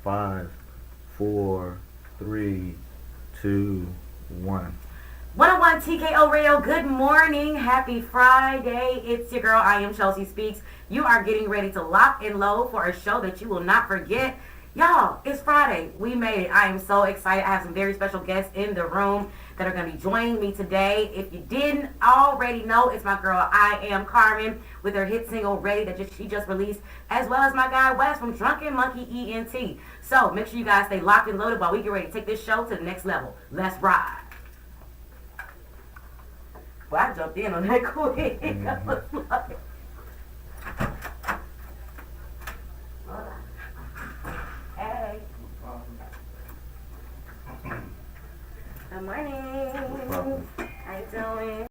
5, 4, 3, 2, 1. 101 TKO Radio, good morning. Happy Friday. It's your girl, I am Chelsea Speaks. You are getting ready to lock and load for a show that you will not forget. Y'all, it's Friday. We made it. I am so excited. I have some very special guests in the room that are going to be joining me today. If you didn't already know, it's my girl, I am Karmyn, with her hit single Ready that she just released, as well as my guy Wes from Drunken Monkey ENT. So make sure you guys stay locked and loaded while we get ready to take this show to the next level. Let's ride. Well, I jumped in on that quick. I was like, hey. Good morning. How you doing?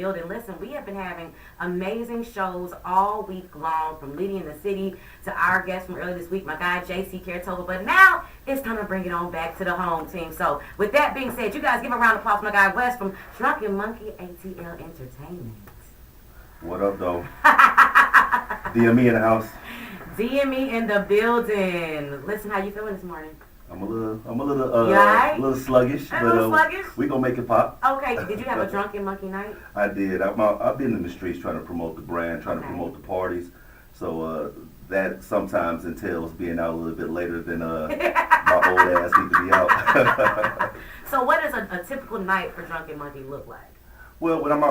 building. Listen, we have been having amazing shows all week long, from Liddy in the City to our guest from earlier this week, my guy JC Caretoga. But now it's time to bring it on back to the home team. So with that being said, you guys give a round of applause for my guy Wes from Drunken Monkey ATL Entertainment. What up, though? DME in the house. DME in the building. Listen, how you feeling this morning? I'm a little, You alright? a little sluggish, A little sluggish? we gonna make it pop. Okay, did you have a Drunken Monkey night? I did. I've been in the streets trying to promote the brand, trying to Okay. promote the parties. So that sometimes entails being out a little bit later than my old ass need to be out. So what does a typical night for Drunken Monkey look like? Well, when I'm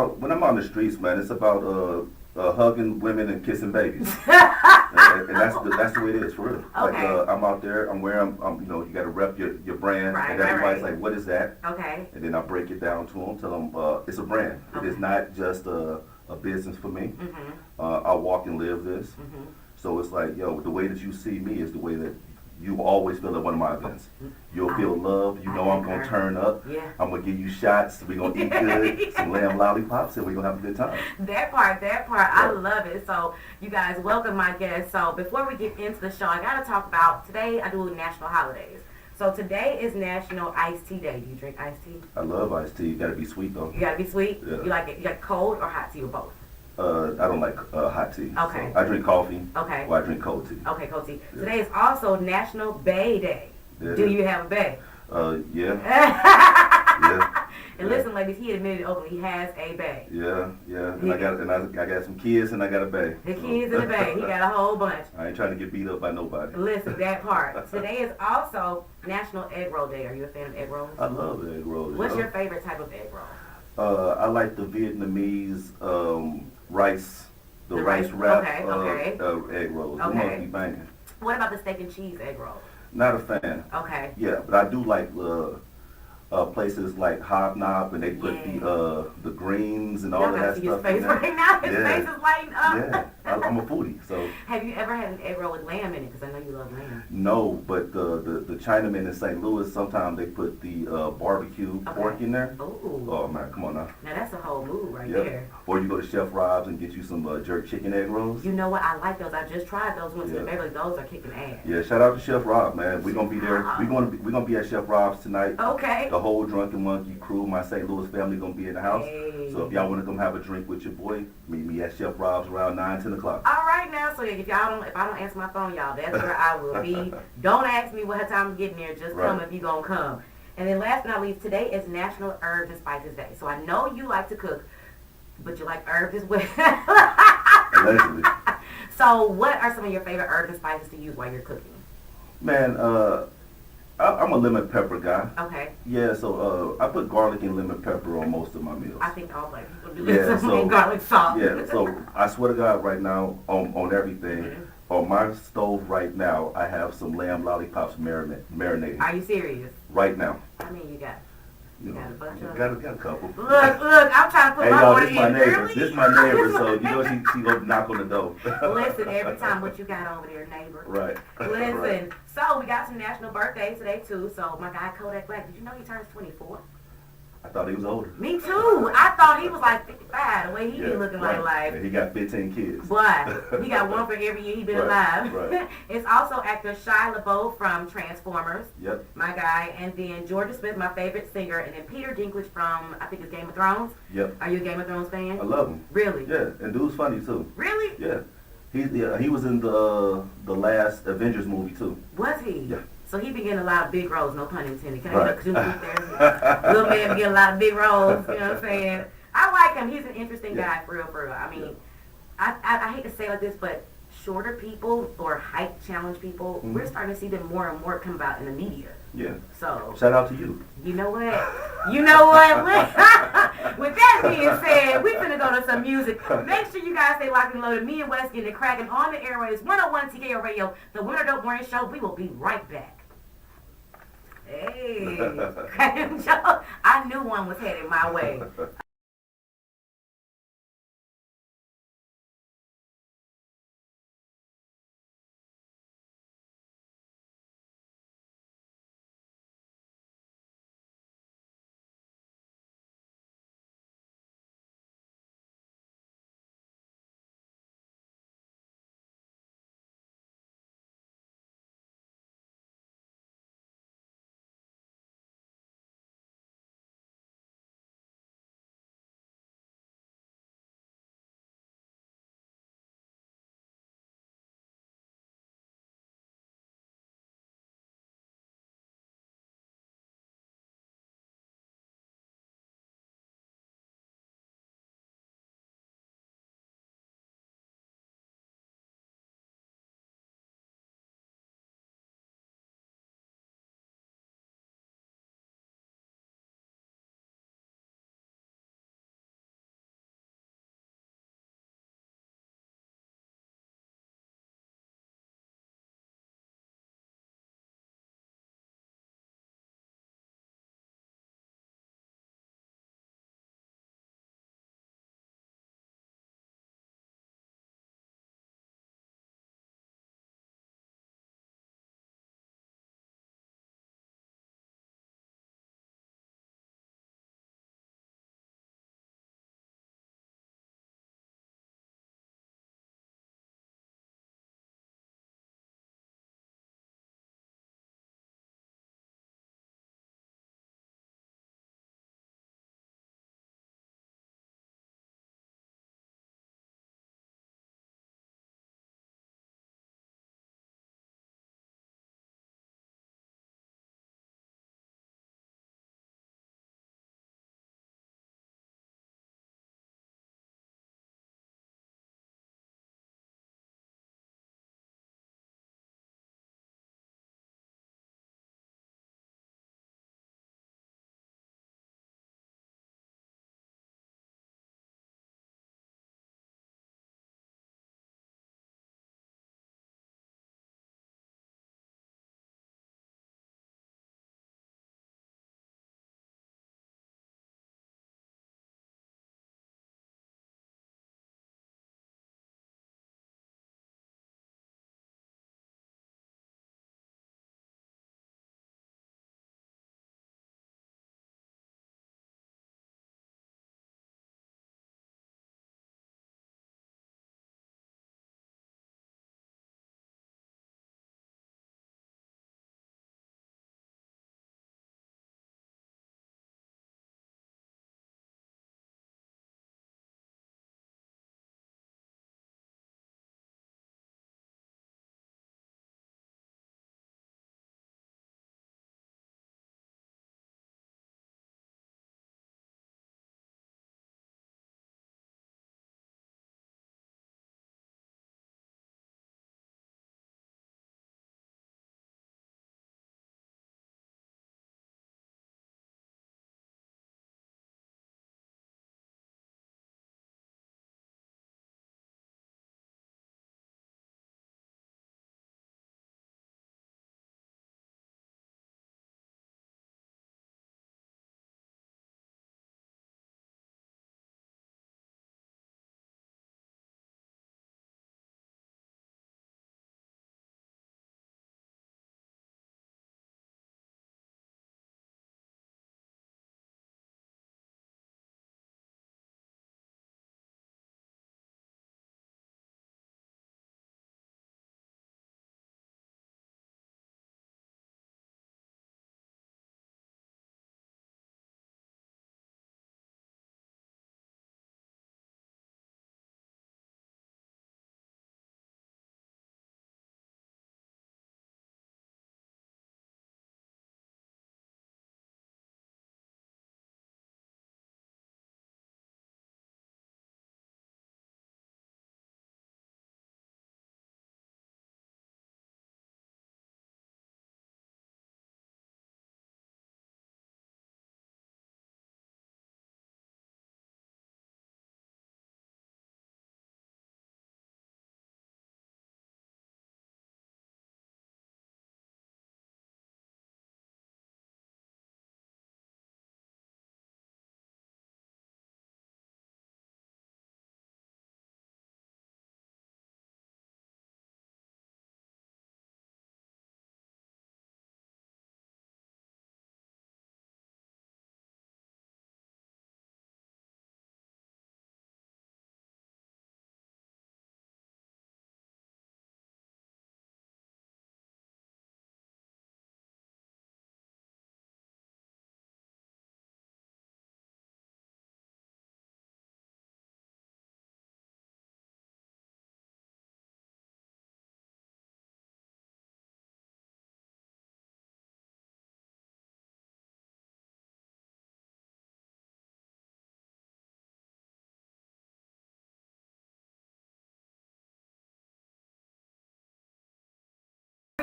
out in the streets, man, it's about hugging women and kissing babies, and that's the way it is for real. Okay. Like I'm out there, I'm wearing, you got to rep your brand, Right, and right, everybody's right. like, what is that? Okay. And then I break it down to them, tell them it's a brand. Okay. It is not just a business for me. Mm-hmm. I walk and live this. Mm-hmm. So it's like, yo, the way that you see me is the way that you always feel at one of my events. You'll feel love. You know I'm going to turn up. Yeah. I'm going to give you shots. We're going to eat good, some lamb lollipops, and we're going to have a good time. That part, I love it. So, you guys, welcome my guests. So, before we get into the show, I got to talk about, today I do national holidays. So, today is National Iced Tea Day. Do you drink iced tea? I love iced tea. You got to be sweet, though. You got to be sweet? Yeah. You like it? You like cold or hot tea or both? I don't like hot tea. Okay. So I drink coffee. Okay. Or I drink cold tea. Okay, cold tea. Yeah. Today is also National Bay Day. Yeah. Do you have a bay? Yeah. Yeah. And listen, ladies, he admitted openly he has a bay. Yeah. And I got some kids and I got a bay. The kids in the bay. He got a whole bunch. I ain't trying to get beat up by nobody. Listen, that part. Today is also National Egg Roll Day. Are you a fan of egg rolls? I love egg rolls. What's your favorite type of egg roll? I like the Vietnamese rice, the The rice rice- wrap okay. egg rolls. Okay. They must be banging. What about the steak and cheese egg roll? Not a fan. Okay. Yeah, but I do like places like Hobnob, and they put Yeah. the greens and all Y'all of gotta that see his stuff face in there. right now. His Yeah. face is lighting up. Yeah, I'm a foodie, so Have you ever had an egg roll with lamb in it? Because I know you love lamb. no. But the Chinamen in St. Louis, sometimes they put the barbecue pork in there. Ooh. Oh man, come on now. Now that's a whole move right Yeah. there. Or you go to Chef Rob's and get you some jerk chicken egg rolls. You know what? I like those. I just tried those. Went to the Yeah. Beverly. Those are kicking ass. Yeah, shout out to Chef Rob, man. We're gonna be there. We're gonna be at Chef Rob's tonight. Okay. The whole Drunken Monkey crew, my St. Louis family, gonna be in the house. Hey. So if y'all wanna come have a drink with your boy, meet me at Chef Rob's around 9, 10 o'clock. All right now, so if I don't answer my phone, y'all, that's where I will be. Don't ask me what time I'm getting there. Just come Right. if you gonna come. And then last but not least, today is National Herbs and Spices Day. So I know you like to cook, but you like herbs as well. Allegedly. So what are some of your favorite herbs and spices to use while you're cooking? Man, I'm a lemon pepper guy. Okay. Yeah, so I put garlic and lemon pepper on most of my meals. I think all black people do Yeah, this. so- Garlic salt. Yeah, so I swear to God, right now on everything, Mhm. on my stove right now, I have some lamb lollipops marinating Are you serious? right now. I mean, you got You know, got a bunch of got a couple. Look, I'm trying to put Hey my y'all, order this my in neighbor. early. This my neighbor, so you know she gonna knock on the door. Listen, every time what you got over there, neighbor. Right. Listen, Right. so we got some national birthdays today too. So my guy Kodak Black, did you know he turns 24? I thought he was older. Me too. I thought he was like 55. The way he be looking right. like. And he got 15 kids. Boy, he got one for every year he been Right, alive. right. It's also actor Shia LaBeouf from Transformers, Yep. my guy, and then Georgia Smith, my favorite singer, and then Peter Dinklage from I think it's Game of Thrones. Yep. Are you a Game of Thrones fan? I love him. Really? Yeah, and dude's funny too. Really? Yeah. He was in the last Avengers movie too. Was he? Yeah. So he been getting a lot of big roles, no pun intended. Can Right. I get there? Little man be getting a lot of big roles, you know what I'm saying? I like him. He's an interesting Yeah. guy, for real. I mean, Yeah. I hate to say it like this, but shorter people or height challenged people, Mhm. we're starting to see them more and more come about in the media. Yeah. So, Shout out to you. you know what? You know what? With that being said, we finna go to some music. Make sure you guys stay locked and loaded. Me and Wes getting it cracking on the airways. 101 TKO Radio, the Winter Dope Morning Show. We will be right back. Hey, cracking joke. I knew one was headed my way.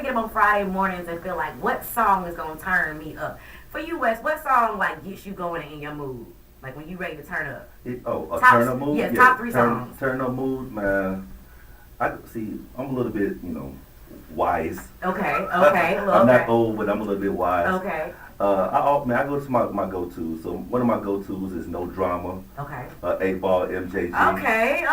get up on Friday mornings and feel like what song is gonna turn me up? For you, Wes, what song like gets you going in your mood? Like when you ready to turn up? A Top- turn up mood? yeah, top three songs. Turn up mood, man. I'm a little bit, wise. Okay. I'm not old, but I'm a little bit wise. Okay. I go to my go-to. So one of my go-tos is No Drama. Okay. 8-Ball MJG. Okay.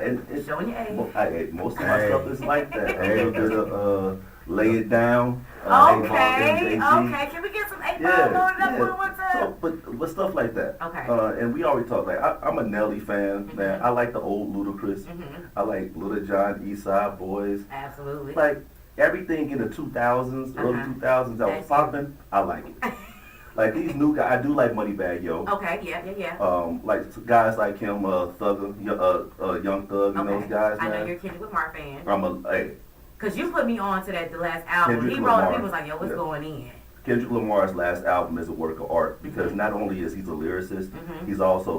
And Showing your age. most of my stuff is like that. A little bit of Lay It Down. Okay. 8-Ball MJG. Can we get some 8-Ball loaded up one time? So, but stuff like that. Okay. And we already talked. Like I'm a Nelly fan, man. I like the old Ludacris. I like Little John, East Side Boys. Absolutely. Like everything in the 2000s, early 2000s that was popping, I like it. Like these new guys, I do like Moneybagg Yo. Okay. Yeah. Like guys like him, Thugger, Young Thug, and those guys, man. I know you're a Kendrick Lamar fan. Hey. Cause you put me on to the last album. Kendrick He wrote it. Lamar. He was like, "Yo, what's going in?" Kendrick Lamar's last album is a work of art because not only is he a lyricist,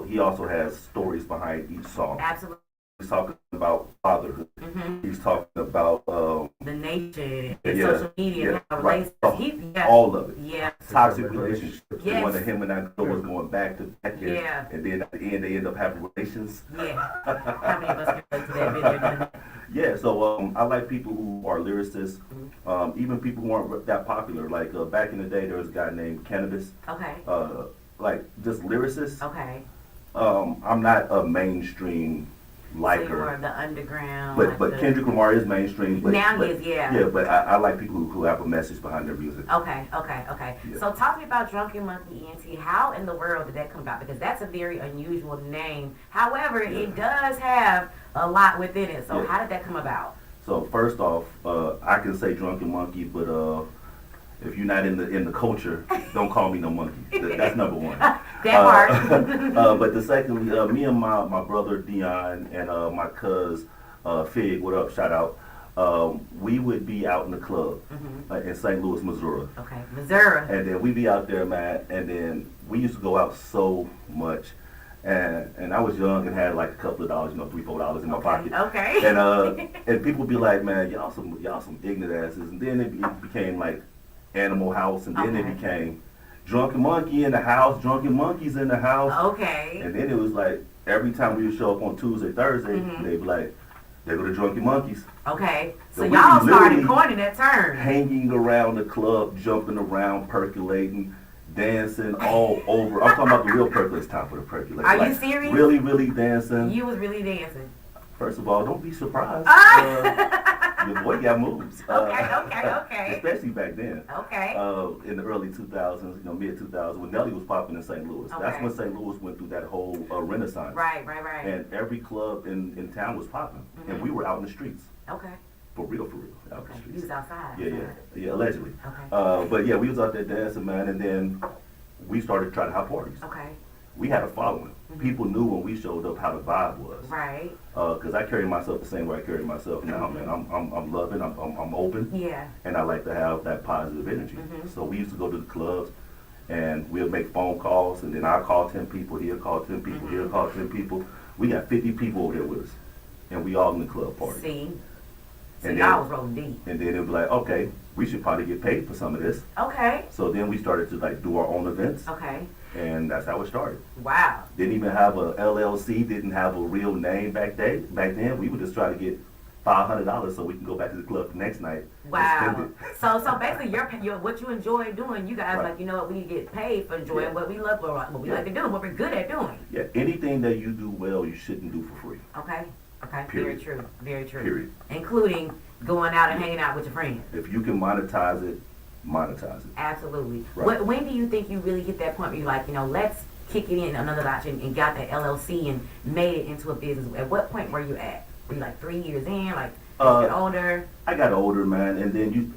he also has stories behind each song. Absolutely. He's talking about fatherhood. He's talking about The nation, and social media, and how right. relations. All of it. Yeah. Toxic relationships. Yes. The one that him and that girl was going back to back here, Yeah. and then at the end they end up having relations. Yeah. How many of us can relate to that video? Yeah, so I like people who are lyricists, even people who aren't that popular. Like back in the day, there was a guy named Cannabis. Okay. Like just lyricists. Okay. I'm not a mainstream So liker. you were the underground. But Kendrick Lamar is mainstream. But, Now but, he is, yeah. Yeah, but I like people who have a message behind their music. Okay. Yeah. So talk to me about Drunken Monkey ENT. How in the world did that come about? Because that's a very unusual name. However, it does have a lot within it. So how did that come about? So first off, I can say Drunken Monkey, but if you're not in the culture, don't call me no monkey. That's number one. That part. But the second, me and my brother Dion and my cuz Fig, what up, shout out. We would be out in the club in St. Louis, Missouri. Okay, Missouri. And then we'd be out there, man, and then we used to go out so much. And I was young and had like a couple of dollars, $3, $4 in my pocket. Okay. And people would be like, man, y'all some ignorant asses. And then it became like Animal House, and then it became Drunken Monkey in the house, Drunken Monkeys in the house. Okay. And then it was like every time we would show up on Tuesday, Thursday, they'd be like, they go to Drunken Monkeys. Okay. So So we y'all started literally coining that term. Hanging around the club, jumping around, percolating, dancing all over. I'm talking about the real percolate. It's time for the percolate. Are you serious? Really, really dancing. You was really dancing. First of all, don't be surprised. Your boy got moves. Okay. Especially back then. Okay. In the early 2000s, mid 2000s, when Nelly was popping in St. Louis. That's Okay. when St. Louis went through that whole renaissance. Right. And every club in town was popping. And we were out in the streets. Okay. For real, out in the You streets. was outside. Yeah, allegedly. Okay. But yeah, we was out there dancing, man, and then we started trying to have parties. Okay. We had a following. People knew when we showed up how the vibe was. Right. Because I carry myself the same way I carry myself now, man. I'm loving, I'm open, Yeah. and I like to have that positive energy. So we used to go to the clubs, and we'll make phone calls, and then I'll call 10 people, he'll call 10 people, he'll call 10 people. We got 50 people over there with us, and we all in the club party. See. So And y'all then- was rolling deep. And then it was like, okay, we should probably get paid for some of this. Okay. So then we started to like do our own events, Okay. and that's how it started. Wow. Didn't even have a LLC, didn't have a real name back then. We would just try to get $500 so we can go back to the club the next night. and Wow. spend it. So basically, your what you enjoy doing, you guys Right. like, you know what, we get paid for enjoying Yeah. what we love, what we like to do, what we're good at doing. Yeah, anything that you do well, you shouldn't do for free. Okay. Period. Very true. Period. Including going out and hanging out with your friends. If you can monetize it, monetize it. Absolutely. Right. When do you think you really hit that point where you're like, let's kick it in another notch and got that LLC and made it into a business? At what point were you at? Were you like 3 years in, like as you get older? I got older, man, and then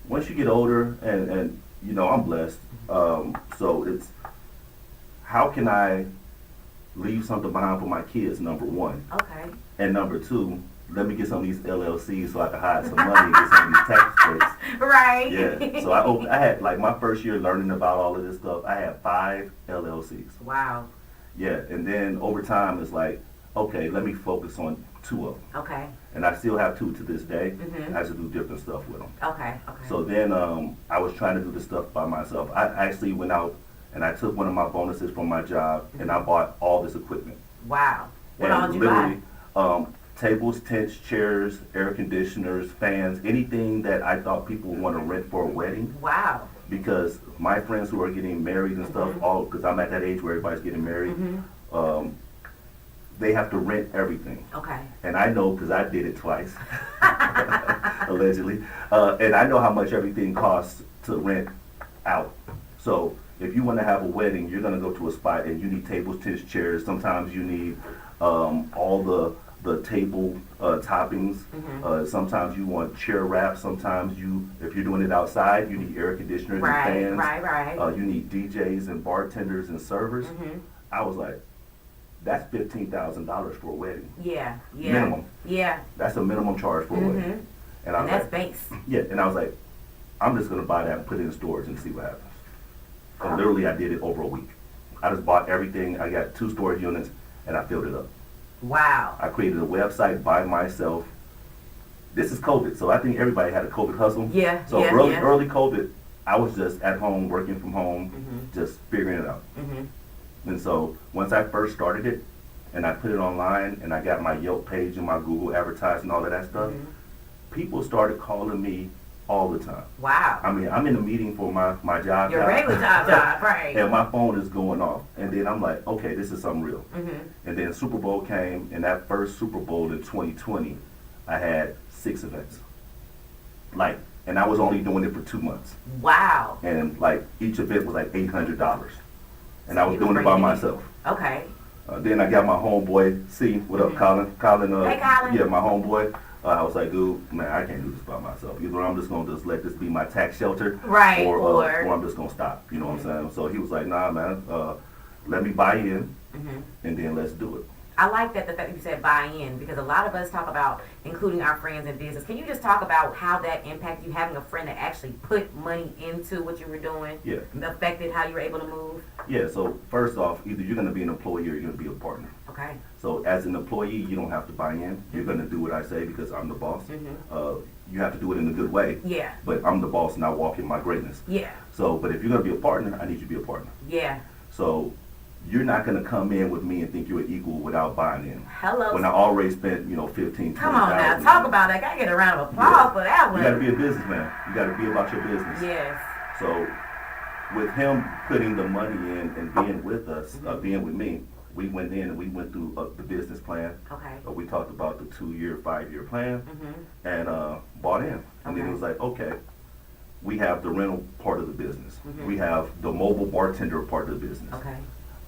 once you get older, and I'm blessed. So it's how can I leave something behind for my kids? Number one, Okay. and number two, let me get some of these LLCs so I can hide some money and get some of these tax breaks. Right. Yeah. So I had like my first year learning about all of this stuff. I had 5 LLCs. Wow. Yeah, and then over time it's like, okay, let me focus on 2 of them. Okay. And I still have 2 to this day. Mhm. I just do different stuff with them. Okay. Okay. So then I was trying to do the stuff by myself. I actually went out and I took one of my bonuses from my job and I bought all this equipment. Wow. What And all did you buy? literally, tables, tents, chairs, air conditioners, fans, anything that I thought people would want to rent for a wedding. Wow. Because my friends who are getting married and stuff, all because I'm at that age where everybody's getting married, they have to rent everything. Okay. And I know because I did it twice, allegedly. And I know how much everything costs to rent out. So if you want to have a wedding, you're going to go to a spot and you need tables, tents, chairs. Sometimes you need all the table toppings. Sometimes you want chair wraps. Sometimes if you're doing it outside, you need air conditioners and fans. Right. You need DJs and bartenders and servers. I was like, that's $15,000 for a wedding. Yeah. Minimum. Yeah. That's a minimum charge for a wedding. And I was that's like, base. yeah. And I was like, I'm just gonna buy that and put it in storage and see what happens. And literally, I did it over a week. I just bought everything. I got 2 storage units and I filled it up. Wow. I created a website by myself. This is COVID, so I think everybody had a COVID hustle. Yeah. So early COVID, I was just at home, working from home, just figuring it out. And so once I first started it, and I put it online, and I got my Yelp page and my Google advertising, all of that stuff, people started calling me all the time. Wow. I mean, I'm in a meeting for my job. Your regular job, right. And my phone is going off. And then I'm like, okay, this is something real. And then Super Bowl came, and that first Super Bowl in 2020, I had 6 events. And I was only doing it for 2 months. Wow. And each event was $800. And I was doing it by myself. Okay. Then I got my homeboy, C, what up, Colin? Hey, Colin. Yeah, my homeboy. I was like, dude, man, I can't do this by myself. Either I'm just going to just let this be my tax shelter. Right. Or I'm just going to stop. You know what I'm saying? So he was like, nah, man, let me buy in, and then let's do it. I like that the fact that you said buy in, because a lot of us talk about including our friends in business. Can you just talk about how that impacted you, having a friend that actually put money into what you were doing? Yeah. Affected how you were able to move? Yeah, so first off, either you're going to be an employee or you're going to be a partner. Okay. So as an employee, you don't have to buy in. You're going to do what I say because I'm the boss. You have to do it in a good way. Yeah. But I'm the boss and I walk in my greatness. Yeah. So, but if you're going to be a partner, I need you to be a partner. Yeah. So you're not going to come in with me and think you're equal without buying in. Hello. When I already spent, 15, 20,000. Come on now, talk about that. Gotta get a round of applause for that one. You got to be a businessman. You got to be about your business. Yes. So with him putting the money in and being with us, being with me, we went in and we went through the business plan. Okay. We talked about the 2-year, 5-year plan and bought in. And then it was like, okay, we have the rental part of the business. We have the mobile bartender part of the business. Okay.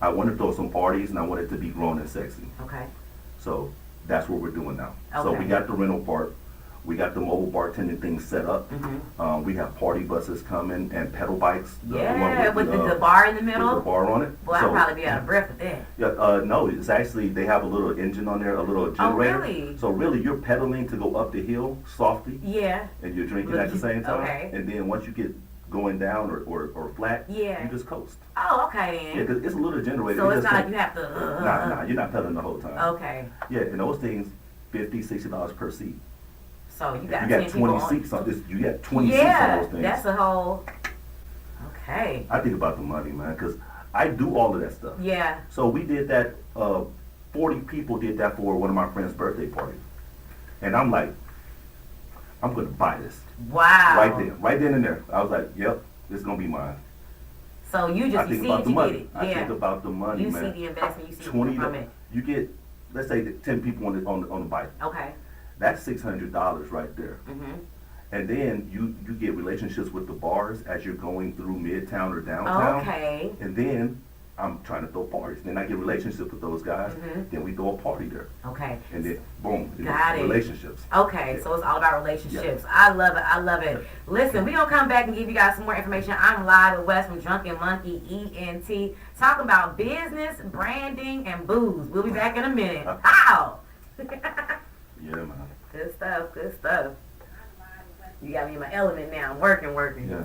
I want to throw some parties and I want it to be grown and sexy. Okay. So that's what we're doing now. Okay. So we got the rental part. We got the mobile bartending thing set up. We have party buses coming and pedal bikes. Yeah, with the bar in the middle. With the bar on it. Boy, I'd probably be out of breath with that. Yeah, no, it's actually, they have a little engine on there, a little generator. Oh, really? So really, you're pedaling to go up the hill softly. Yeah. And you're drinking at the same time. Okay. And then once you get going down or flat, yeah, you just coast. Oh, okay then. Yeah, because it's a little generator. So it's not like you have to. Nah, you're not pedaling the whole time. Okay. Yeah, and those things, $50-$60 per seat. So you got 20 seats on this. You got 20 seats on those things. That's a whole. Okay. I think about the money, man, because I do all of that stuff. Yeah. So we did that. 40 people did that for one of my friend's birthday parties, and I'm like, I'm gonna buy this. Wow. Right then and there. I was like, yep, this is gonna be mine. So you just think see about it, the you money. get it. I think about the money, you man. see the investment. You see 20 from it. You get, let's say, 10 people on the bike. Okay. That's $600 right there. And then you get relationships with the bars as you're going through Midtown or downtown. Okay. And then I'm trying to throw parties. Then I get relationships with those guys. Then we throw a party there. Okay. And then boom, Got it. Relationships. Okay, so it's all about relationships. Yeah. I love it. I love it. Listen, we're going to come back and give you guys some more information. I'm live with Wes from Drunken Monkey ENT, talking about business, branding, and booze. We'll be back in a minute. How? Yeah, man. Good stuff. Good stuff. You got me in my element now. I'm working. Yeah.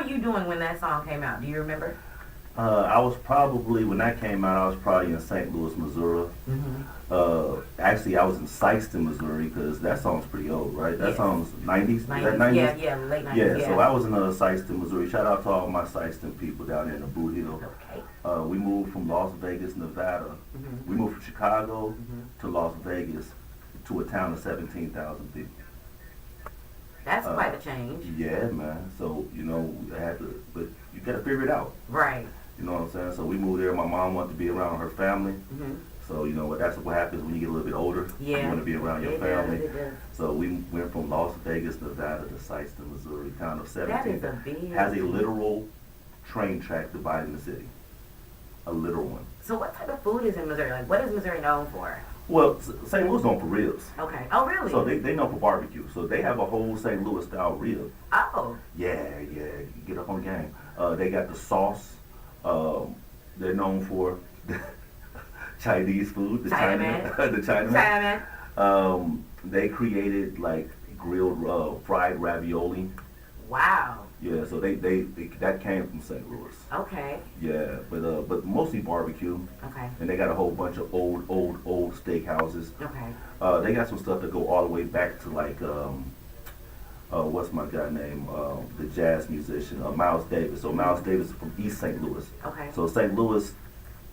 you doing when that song came out? Do you remember? I was probably, when that came out, I was probably in St. Louis, Missouri. Actually, I was in Sikeston, Missouri, because that song's pretty old, right? That Yes. song's 90s? Is that 90s? 90s? Yeah, late 90s. Yeah, so I was in Sikeston, Missouri. Shout out to all my Sikeston people down there in the Boot Hill. Okay. We moved from Las Vegas, Nevada. We moved from Chicago to Las Vegas to a town of 17,000 people. That's quite a change. Yeah, man. So, you know, I had to, but you got to figure it out. Right. You know what I'm saying? So we moved there. My mom wanted to be around her family. So, you know, that's what happens when you get a little bit older. Yeah. You want to be around your It family. does, it does. So we went from Las Vegas, Nevada to Sikeston, Missouri, town of That 17. is a big... Has a literal train track dividing the city. A literal one. So what type of food is in Missouri? Like, what is Missouri known for? Well, St. Louis known for ribs. Okay. Oh, really? So they know for barbecue. So they have a whole St. Louis style rib. Oh. Yeah, get up on the game. They got the sauce. They're known for Chinese food. The Chinaman. The Chinaman. Chinaman. They created like grilled, fried ravioli. Wow. Yeah, so they that came from St. Louis. Okay. Yeah, but mostly barbecue. Okay. And they got a whole bunch of old steakhouses. Okay. They got some stuff that go all the way back to like what's my guy name? The jazz musician, Miles Davis. So Miles Davis is from East St. Louis. Okay. So St. Louis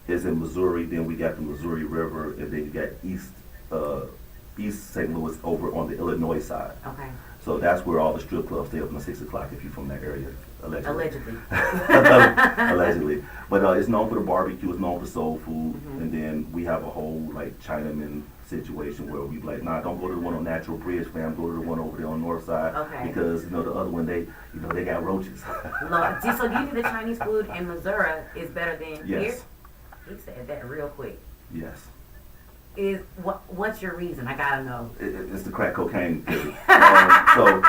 is in Missouri. Then we got the Missouri River, and then you got East St. Louis over on the Illinois side. Okay. So that's where all the strip clubs stay up until 6 o'clock if you're from that area, allegedly. Allegedly. Allegedly. But it's known for the barbecue, it's known for soul food, and then we have a whole like Chinaman situation where we like, nah, don't go to the one on Natural Bridge, fam, go to the one over there on the north side. Okay. Because, you know, the other one, they got roaches. Lord. So do you think the Chinese food in Missouri is better than here? Yes. He said that real quick. Yes. What's your reason? I gotta know. It's the crack cocaine theory. So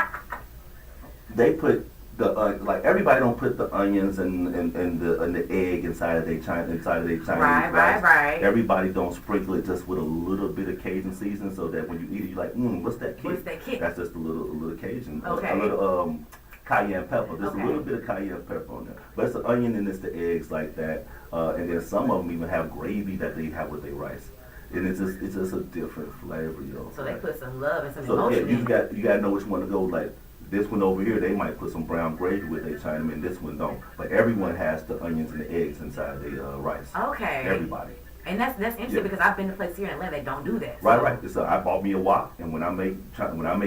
they put the like everybody don't put the onions and the egg inside of their Chinese rice. Right. Everybody don't sprinkle it just with a little bit of Cajun season so that when you eat it you're like, what's that kick? What's that kick? That's just a little Cajun. Okay. A little cayenne pepper. Just Okay. a little bit of cayenne pepper on there. But it's the onion and it's the eggs like that. And then some of them even have gravy that they have with their rice. And it's just a different flavor, yo. So they put some love and some So yeah, emotion you in. got to know which one to go. Like this one over here, they might put some brown gravy with their Chinaman. This one don't. But everyone has the onions and the eggs inside their rice. Okay. Everybody. And that's interesting Yeah. because I've been to places here in Atlanta that don't do that. Right. So I bought me a wok, and when I make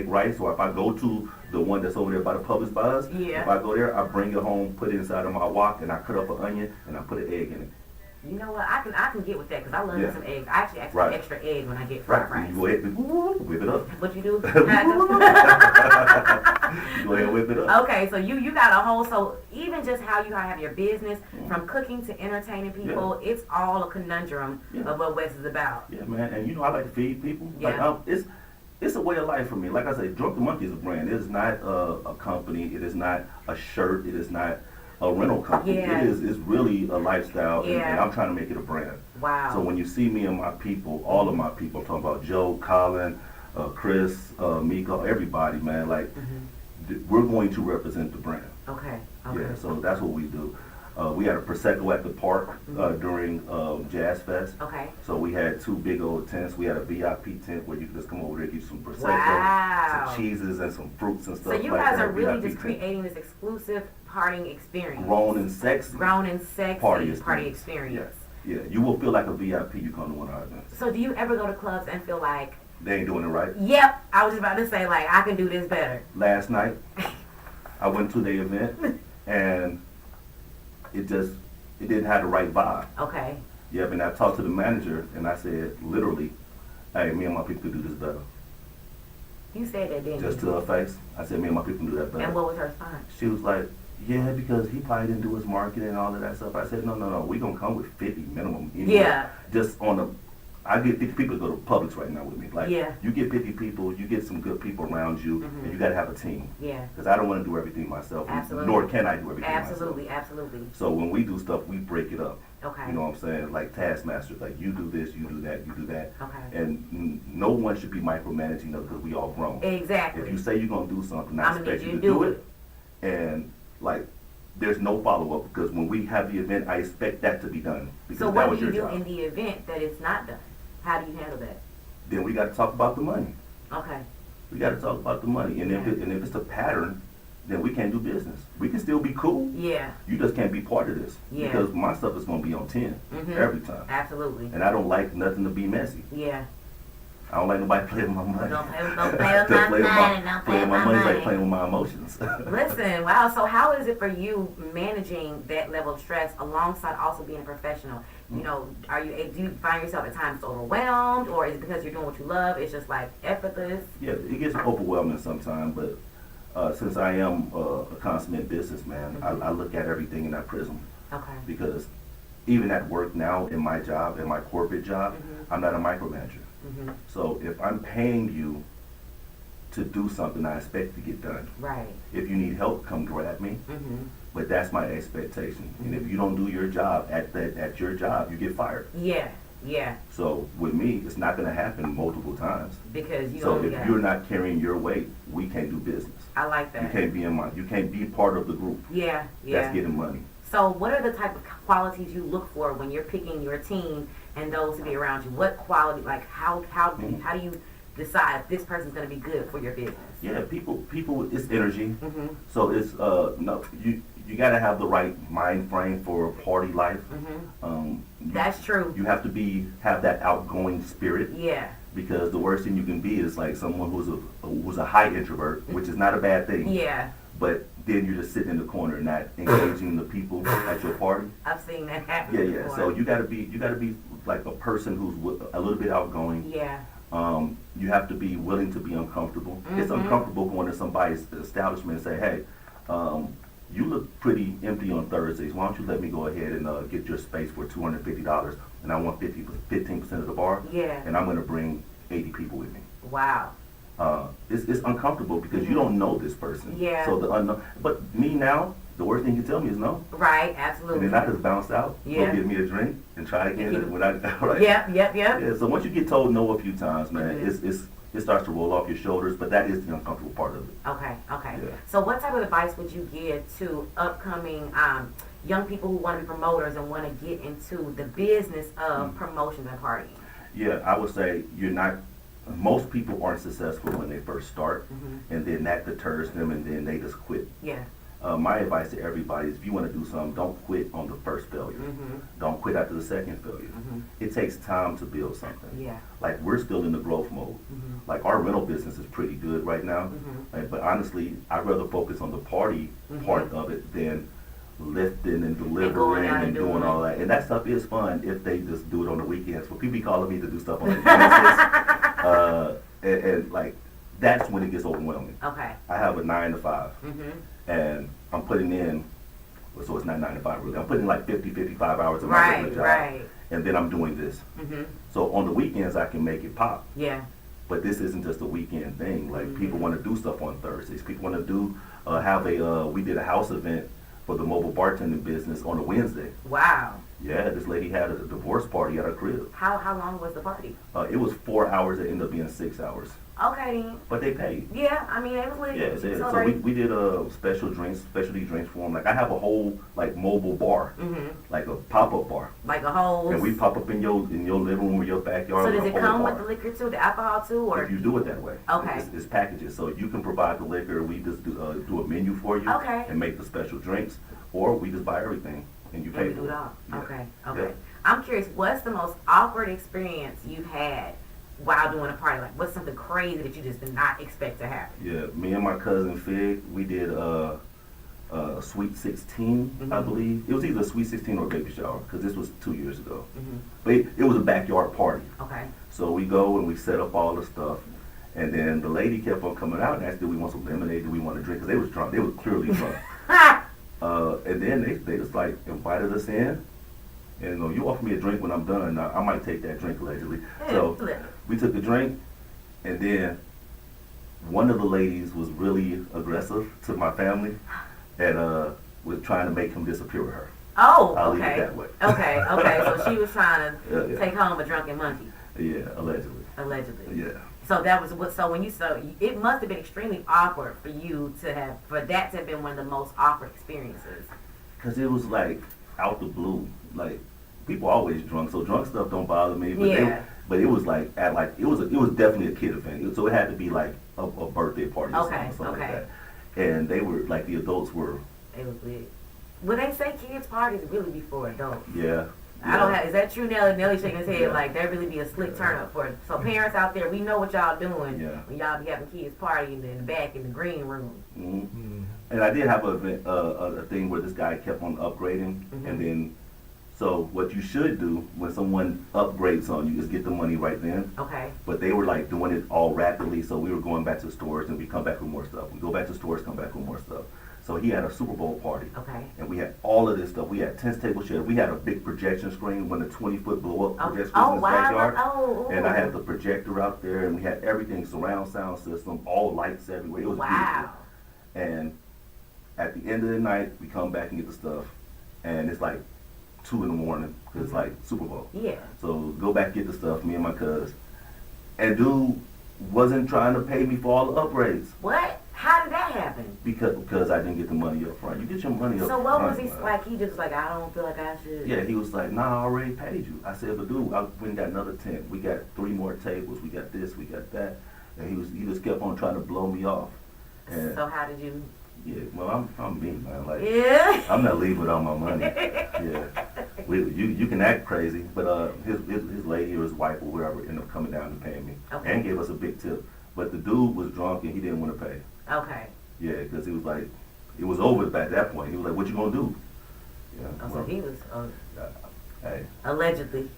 rice, or if I go to the one that's over there by the Publix by us, Yeah. if I go there, I bring it home, put it inside of my wok, and I cut up an onion and I put an egg in it. You know what? I can get with that because I love me Yeah. some eggs. I actually ask for Right. extra eggs when I get fried rice. You go ahead and whip it up. What you do? You go ahead and whip it up. Okay, so you got a whole, so even just how you have your business, from cooking to entertaining people, it's all a conundrum of what West is about. Yeah, man, and you know I like to feed people. Like Yeah. it's a way of life for me. Like I say, Drunken Monkey is a brand. It is not a company. It is not a shirt. It is not a rental company. Yeah. It's really a lifestyle, and Yeah. I'm trying to make it a brand. Wow. So when you see me and my people, all of my people, I'm talking about Joe, Colin, Chris, Miko, everybody, man, like we're going to represent the brand. Okay. Yeah, so that's what we do. We had a Prosecco at the park during Jazz Fest. Okay. So we had 2 big old tents. We had a VIP tent where you could just come over there and get some Prosecco, Wow. some cheeses, and some fruits and So stuff you like guys that. are really VIP just tent. creating this exclusive partying experience. Grown and sexy. Grown and sexy party experience. Yeah, you will feel like a VIP. You come to one of our events. So do you ever go to clubs and feel like, They ain't doing it right. yep, I was just about to say, like, I can do this better. Last night, I went to the event and it didn't have the right vibe. Okay. Yep, and I talked to the manager and I said, literally, hey, me and my people could do this better. You said that, didn't Just you? to her face, I said, me and my people can do that better. And what was her response? She was like, yeah, because he probably didn't do his marketing and all of that stuff. I said, no, we gonna come with 50 minimum. Anyway. Yeah. Just on the, I get 50 people to go to Publix right now with me. Like, Yeah. you get 50 people, you get some good people around you, and you gotta have a team. Yeah. Because I don't want to do everything myself, Absolutely. nor can I do everything Absolutely, myself. absolutely. So when we do stuff, we break it up. Okay. You know what I'm saying? Like taskmasters, like you do this, you do that, you do that. Okay. And no one should be micromanaging us because we all grown. Exactly. If you say you're gonna do something, I I'ma expect need you to do it. it. And like there's no follow-up because when we have the event, I expect that to be done. Because So that what was do you your do job. in the event that it's not done? How do you handle that? Then we got to talk about the money. Okay. We got to talk about the money. And, if it's a pattern, then we can't do business. We can still be cool. Yeah. You just can't be part of this. Yeah. Because my stuff is going to be on 10 every time. Absolutely. And I don't like nothing to be messy. Yeah. I don't like nobody playing with my money. Don't play with my money. Don't play with my money is like money. playing with my emotions. Listen, wow. So how is it for you managing that level of stress alongside also being a professional? You know, do you find yourself at times overwhelmed, or is it because you're doing what you love? It's just like effortless. Yeah, it gets overwhelming sometimes, but since I am a consummate businessman, I look at everything in that prism. Okay. Because even at work now, in my job, in my corporate job, I'm not a micromanager. So if I'm paying you to do something, I expect to get done. Right. If you need help, come grab me. But that's my expectation. And if you don't do your job at your job, you get fired. Yeah. Yeah. So with me, it's not going to happen multiple times. Because you So only if got. you're not carrying your weight, we can't do business. I like You that. can't be part of the group. Yeah. Yeah. That's getting money. So what are the type of qualities you look for when you're picking your team and those to be around you? What quality, like how do you decide if this person's going to be good for your business? Yeah, people, it's energy. So it's no, you got to have the right mind frame for party life. That's true. You have to have that outgoing spirit. Yeah. Because the worst thing you can be is like someone who's a high introvert, which is not a bad thing. Yeah. But then you're just sitting in the corner and not engaging the people at your party. I've seen that happen. Yeah. Before. So you gotta be like a person who's a little bit outgoing. Yeah. You have to be willing to be uncomfortable. It's uncomfortable going to somebody's establishment and say, hey, you look pretty empty on Thursdays. Why don't you let me go ahead and get your space for $250 and I want 15% of the bar. Yeah. And I'm gonna bring 80 people with me. Wow. It's uncomfortable because you don't know this person. Yeah. So the unknown. But me now, the worst thing you can tell me is no. Right. And Absolutely. then I just bounce out, Yeah. go get me a drink, and try again. When I, right? Yep. Yeah. So once you get told no a few times, man, it starts to roll off your shoulders. But that is the uncomfortable part of it. Okay. Yeah. So what type of advice would you give to upcoming young people who want to be promoters and want to get into the business of promotions and partying? Yeah, I would say most people aren't successful when they first start, and then that deters them, and then they just quit. Yeah. My advice to everybody is if you want to do something, don't quit on the first failure. Don't quit after the second failure. It takes time to build something. Yeah. Like we're still in the growth mode. Like our rental business is pretty good right now. But honestly, I'd rather focus on the party part of it than lifting and delivering and doing all that. And that stuff is fun if they just do it on the weekends. But people be calling me to do stuff on the weekends. And like that's when it gets overwhelming. Okay. I have a 9 to 5. And I'm putting in, so it's not 9 to 5 really. I'm putting like 55 hours of my regular job. Right. And then I'm doing this. So on the weekends I can make it pop. Yeah. But this isn't just a weekend thing. Like people want to do stuff on Thursdays. People want to do we did a house event for the mobile bartending business on a Wednesday. Wow. Yeah, this lady had a divorce party at her crib. How long was the party? It was 4 hours. It ended up being 6 hours. Okay. Then. But they paid. Yeah. I mean, it was lit. Yeah, so we did specialty drinks for them. Like I have a whole like mobile bar, like a pop-up bar. Like a whole. And we pop up in your living room or your backyard. So does it a whole come bar. with the liquor too, the alcohol too, or? If you do it that way. Okay. It's packages, so you can provide the liquor. We just do a menu for you. Okay. And make the special drinks, or we just buy everything and you pay You for do it. it all. Yeah. Okay. Yeah. I'm curious, what's the most awkward experience you've had while doing a party? Like, what's something crazy that you just did not expect to happen? Yeah, me and my cousin Fig, we did Sweet 16, I believe. It was either a Sweet 16 or a baby shower, because this was 2 years ago. But it was a backyard party. Okay. So we go and we set up all the stuff. And then the lady kept on coming out and asked, do we want some lemonade? Do we want to drink? Because they was drunk. They was clearly drunk. And then they just like invited us in. And you offer me a drink when I'm done, I might take that drink allegedly. So we took a drink, and then one of the ladies was really aggressive to my family, and was trying to make him disappear with her. Oh, I'll okay. leave it that way. Okay. So she was trying to Yeah. take home a drunken monkey. Yeah, allegedly. Allegedly. Yeah. So that was what. So it must have been extremely awkward for you for that to have been one of the most awkward experiences. Cause it was like out the blue. Like people always drunk, so drunk stuff don't bother me. But Yeah. but it was like it was definitely a kid event. So it had to be like a birthday party or Okay, something okay. like that. And they were like the adults were, It was lit. Well, they say kids' parties really be for adults. yeah. I don't have. Is that true, Nelly? Nelly shaking his head Yeah. like there really be a slick turn up for it. So parents out there, we know what y'all doing Yeah. when y'all be having kids partying in the back in the green room. Mm-hmm. And I did have a thing where this guy kept on upgrading, and then so what you should do when someone upgrades on you is get the money right then. Okay. But they were like doing it all rapidly, so we were going back to the stores and we come back with more stuff. We go back to the stores, come back with more stuff. So he had a Super Bowl party. Okay. And we had all of this stuff. We had 10 table chairs. We had a big projection screen, one of the 20-foot blow-up projection screens in his backyard. Oh. And I had the projector out there, and we had everything, surround sound system, all lights everywhere. It was Wow. beautiful. And at the end of the night, we come back and get the stuff, and it's like 2 in the morning, because it's like Super Bowl. Yeah. So go back, get the stuff, me and my cuz. And dude wasn't trying to pay me for all the upgrades. What? How did that happen? Because I didn't get the money up front. You get your money up front. So what was he man. like? He just like, I don't feel like I should. Yeah, he was like, nah, I already paid you. I said, but dude, we went and got another tent. We got 3 more tables. We got this, we got that. And he just kept on trying to blow me off. And So how did you? yeah, well, I'm me, man. Like, Yeah. I'm not leaving without my money. Yeah, you can act crazy, but his lady or his wife or whoever ended up coming down and paying me, Okay. and gave us a big tip. But the dude was drunk and he didn't want to pay. Okay. Yeah, because he was like, it was over at that point. He was like, "What you gonna do?" Yeah. Oh, so well, he was hey, allegedly.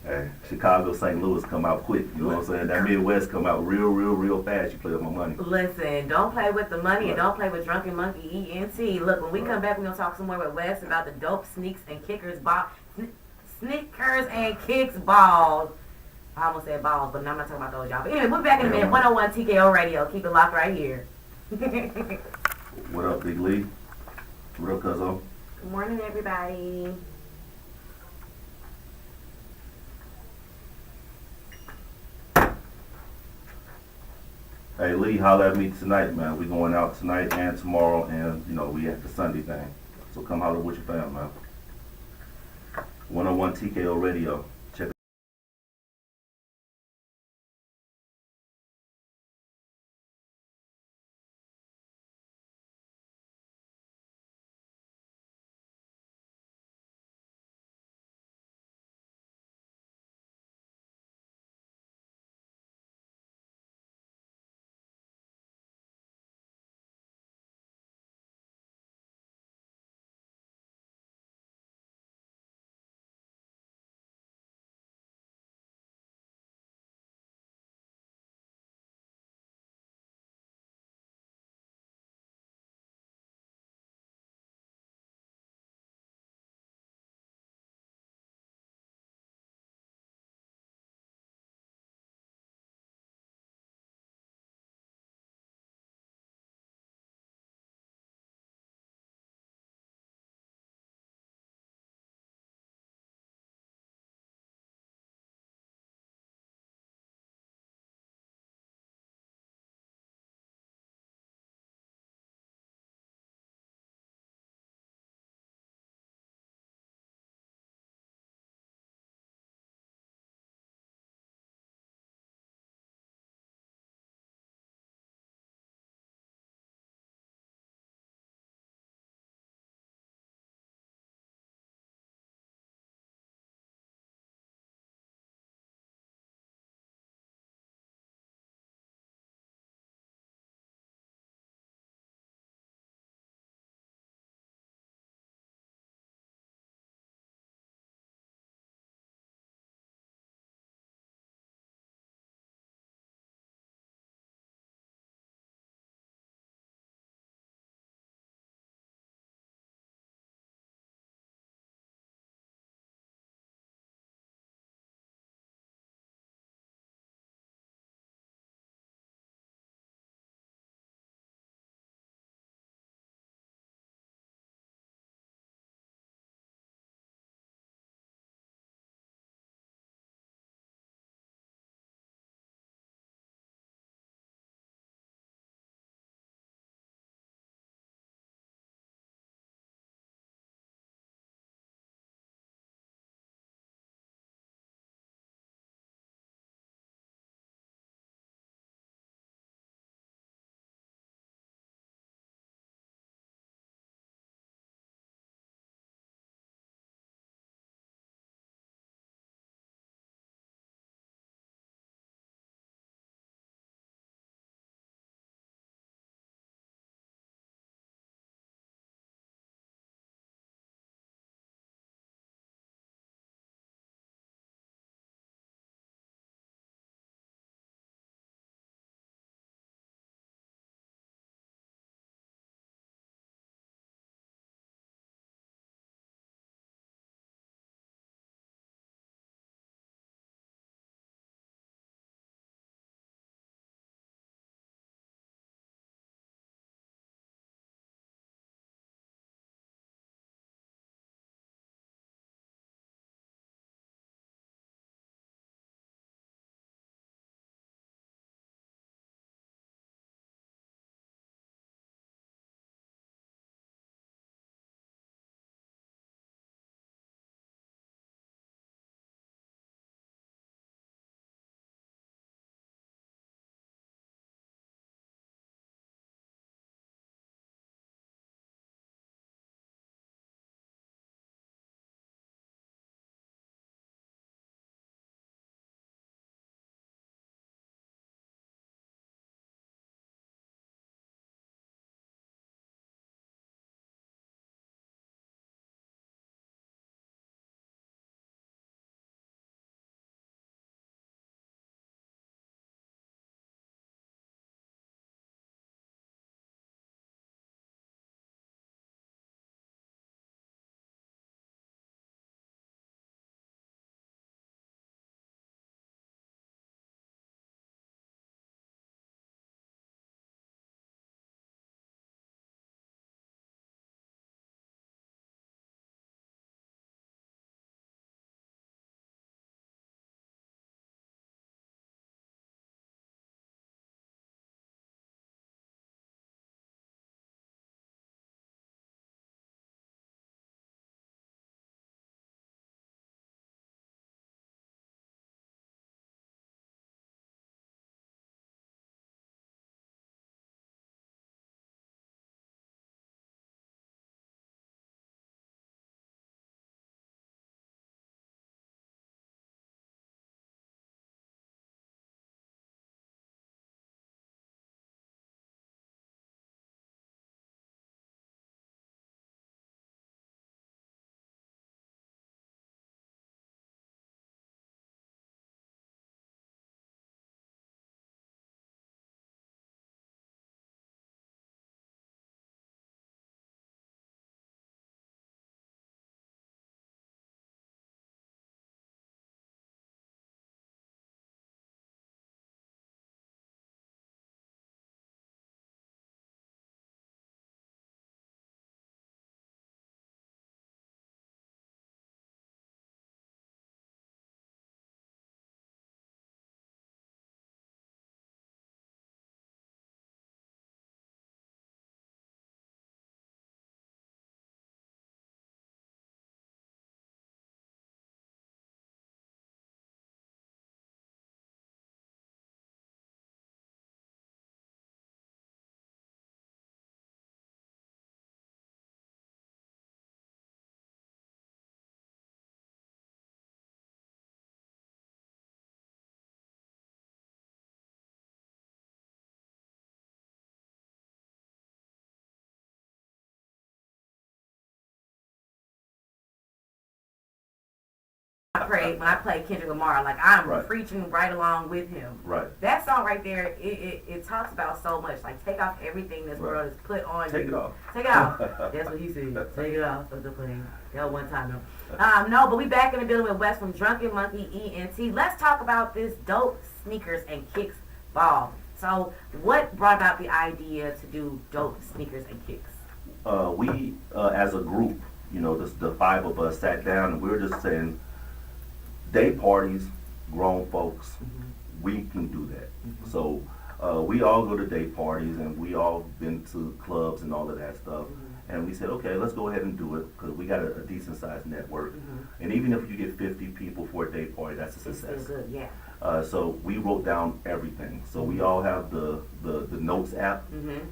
Chicago, St. Louis come out quick. You know what I'm saying? That Midwest come out real fast. You play with my money. Listen, don't play with the money and Right. don't play with Drunken Monkey ENT. Look, when we come back, we're gonna talk some more with Wes about the dope sneaks and kickers ball, sneakers and kicks balls. I almost said balls, but I'm not talking about those, y'all. But anyway, we'll be back in a minute. 101 TKO Radio. Keep it locked right here. Good What up, Big Lee? Real cuzzo. morning, everybody. Hey, Lee, holla at me tonight, man. We going out tonight and tomorrow, and you know we at the Sunday thing. So come holler with your fam, man. 101 TKO Radio. when I play Kendrick Lamar, like I'm Right. preaching right along with him. Right. That song right there, it talks about so much. Like take off everything this world has put on Take you. it off. Take it off. That's what he said. Take it off of the plane. That one time though. No, but we back in the building with Wes from Drunken Monkey ENT. Let's talk about this dope sneakers and kicks ball. So what brought about the idea to do dope sneakers and kicks? We as a group, the 5 of us sat down and we were just saying, day parties, grown folks, we can do that. So we all go to day parties and we all been to clubs and all of that stuff. And we said, okay, let's go ahead and do it because we got a decent sized network. And even if you get 50 people for a day party, that's a success. It's still good, yeah. So we wrote down everything. So we all have the notes app,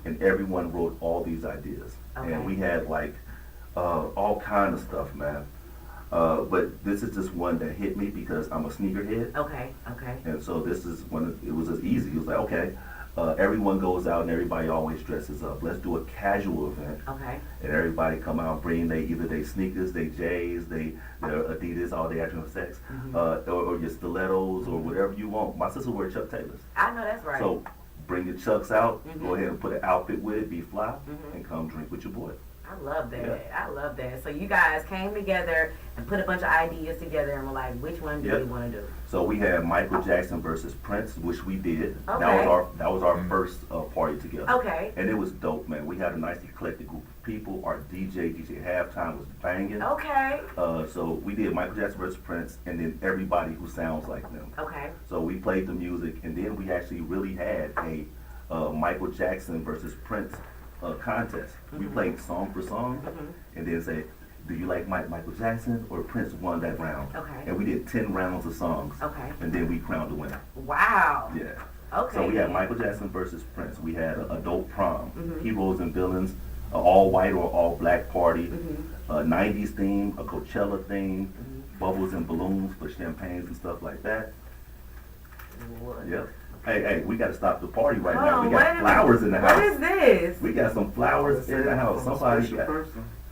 and everyone wrote all these ideas. Okay. And we had like all kind of stuff, man. But this is just one that hit me because I'm a sneakerhead. Okay. And so this is one. It was as easy. It was like, okay, everyone goes out and everybody always dresses up. Let's do a casual event. Okay. And everybody come out, bring either they sneakers, they J's, their Adidas, all day afternoon sex, or your stilettos or whatever you want. My sister wear Chuck Taylors. I know that's right. So bring your Chucks out, go ahead and put an outfit with it, be fly, and come drink with your boy. I love that. Yeah. I love that. So you guys came together and put a bunch of ideas together and were like, which one do we want to do? So we had Michael Jackson versus Prince, which we did. Okay. That was our first party together. Okay. And it was dope, man. We had a nice eclectic group of people. Our DJ Halftime was banging. Okay. So we did Michael Jackson versus Prince, and then everybody who sounds like them. Okay. So we played the music, and then we actually really had a Michael Jackson versus Prince contest. We played song for song, and then say, do you like Michael Jackson or Prince won that round? Okay. And we did 10 rounds of songs. Okay. And then we crowned the winner. Wow. Yeah. Okay. So we had Michael Jackson versus Prince. We had a dope prom, heroes and villains, all white or all black party, a 90s theme, a Coachella theme, bubbles and balloons for champagnes and stuff like that. What? Yep. Hey, we got to stop the party right Hold now. on, We got flowers in the house. What is this? We got some flowers in the house. Somebody got.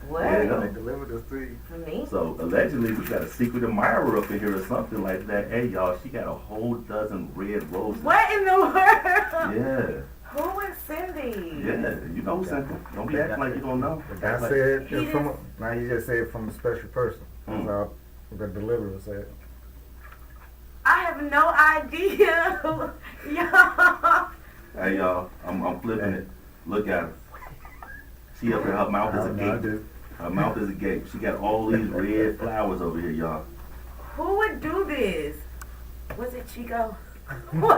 What? There you go. They delivered this to you. For me? So allegedly we got a secret admirer up in here or something like that. Hey y'all, she got a whole dozen red roses. What in the world? Yeah. Who is Cindy? Yeah, you know something. Don't be acting like you don't know. The guy Act like- said He it's from. just- Now you just said it from a special person. That's all the deliverer said. I have no idea. Y'all. Hey y'all, I'm flipping it. Look at her. She up here, her mouth is a gate. Her mouth is a gate. She got all these red flowers over here, y'all. Who would do this? Was it Chico? Who?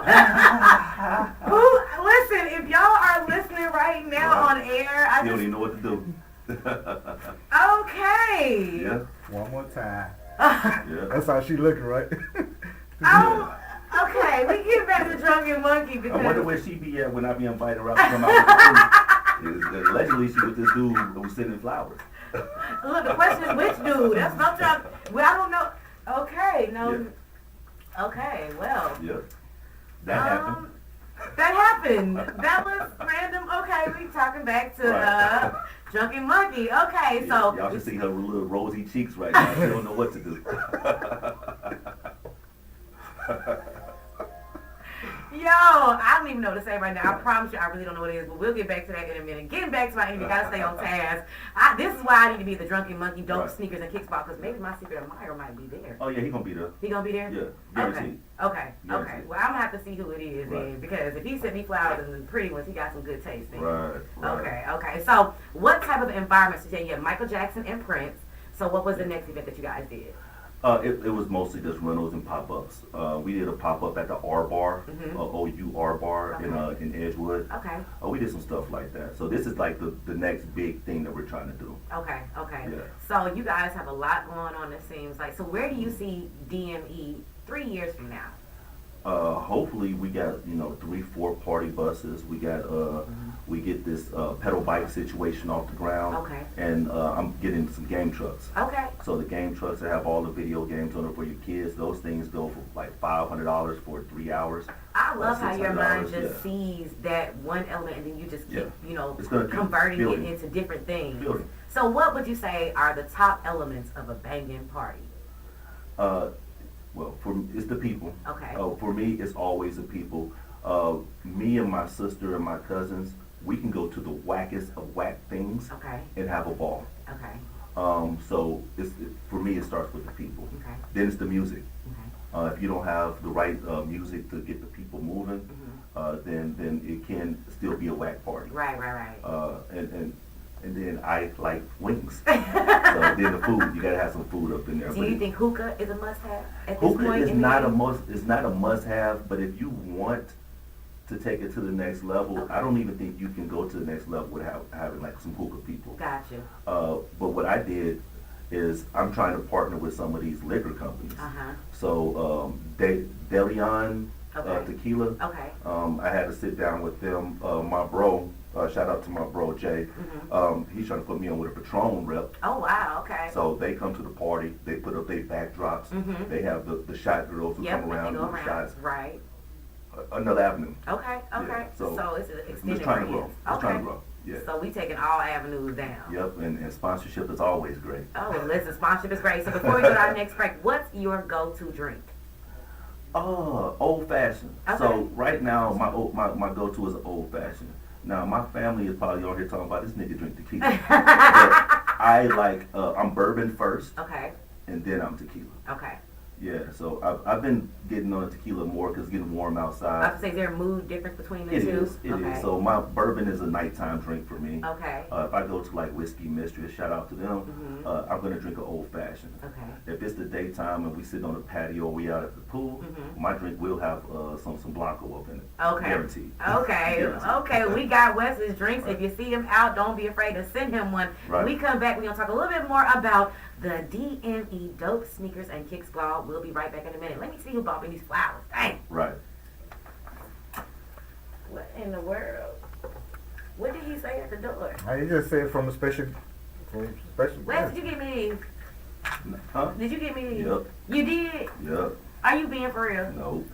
Listen, if y'all are listening right now on air, I You don't just even know what to do. okay. Yeah, One more time. yeah. That's how she looking, right? Oh, okay. We get back to Drunken Monkey I wonder because where she be at when I be invited her out to come out with the food. Allegedly, she with this dude who was sending flowers. look, the question is which dude? That's not trying. Well, I don't know. Okay, no. Yeah. Okay, well. Yeah, that happened. That happened. That was random. Okay, we talking back to Right. Drunken Monkey. Okay, Yeah, so y'all should see her little rosy cheeks right now. She don't know what to do. yo, I don't even know what to say right now. I promise you, I really don't know what it is, but we'll get back to that in a minute. Getting back to my interview, gotta stay on task. This is why I need to be the Drunken Monkey, dope Right. sneakers and kicks ball, because maybe my secret admirer might be there. Oh yeah, he gonna be there. He gonna be there? Yeah, Okay. guaranteed. Okay. Guaranteed. Well, I'm gonna have to see who it is then, Right. because if he sent me flowers and the pretty ones, he got some good taste then. Right. Okay. So, what type of environments did you have? Michael Jackson and Prince. So, what was the next event that you guys did? It was mostly just rentals and pop-ups. We did a pop-up at the R Bar, OU R Bar in Edgewood. Okay. We did some stuff like that. So this is like the next big thing that we're trying to do. Okay. Yeah. So, you guys have a lot going on, it seems like. So, where do you see DME 3 years from now? Hopefully we got 3-4 party buses. We got we get this pedal bike situation off the ground. Okay. And I'm getting some game trucks. Okay. So the game trucks that have all the video games on it for your kids, those things go for like $500 for 3 hours. I love how your mind $600, just sees that one element and then you just keep, It's gonna keep converting building. it into different things. Building. So what would you say are the top elements of a banging party? Well, it's the people. Okay. For me, it's always the people. Me and my sister and my cousins, we can go to the wackest of whack things Okay. and have a ball. Okay. So for me, it starts with the people. Okay. Then it's the music. Okay. If you don't have the right music to get the people moving, then it can still be a whack party. Right. Right. And then I like wings. So then the food, you gotta have some food up in there. Do you think hookah is a must-have at this Hookah point? is not a must. It's not a must-have. But if you want to take it to the next level, I don't even think you can go to the next level without having like some hookah people. Gotcha. But what I did is I'm trying to partner with some of these liquor companies. So DeLeon Tequila. Okay. I had to sit down with them. My bro. Shout out to my bro Jay. He's trying to put me on with a Patron rep. Oh wow, okay. So they come to the party. They put up their backdrops. They have the shot girls who come around go do the shots. Right. Another avenue. Okay. Yeah, So it's an I'm extended just trying to range. grow. Just trying to grow. Yeah. So we taking all avenues down. Yep. And sponsorship is always great. Oh, well, listen, sponsorship is great. So before we go to our next break, what's your go-to drink? Old fashioned. Okay. So right now my go to is old fashioned. Now my family is probably on here talking about this nigga drink tequila. But I like I'm bourbon first, Okay. and then I'm tequila. Okay. Yeah, so I've been getting on tequila more because it's getting warm I outside. have to say, is there a mood difference between the It two? is. It is. So my bourbon is a nighttime drink for me. Okay. If I go to like Whiskey Mistress, shout out to them, I'm gonna drink an old fashioned. Okay. If it's the daytime and we sit on the patio or we out at the pool, my drink will have some Blanco up in it. Okay. Guaranteed. Okay. Guaranteed. Okay. We got Wesley's drinks. If you see him out, don't be afraid to send him one. Right. When we come back, we're gonna talk a little bit more about the DME Dope Sneakers and Kicks Ball. We'll be right back in a minute. Let me see who bought me these flowers. Dang. Right. What in the world? What did he say at the door? I just said from special. Wes, did you get me these? Huh? Did you get me these? Yep. You did? Yep. Are you being for real? Nope.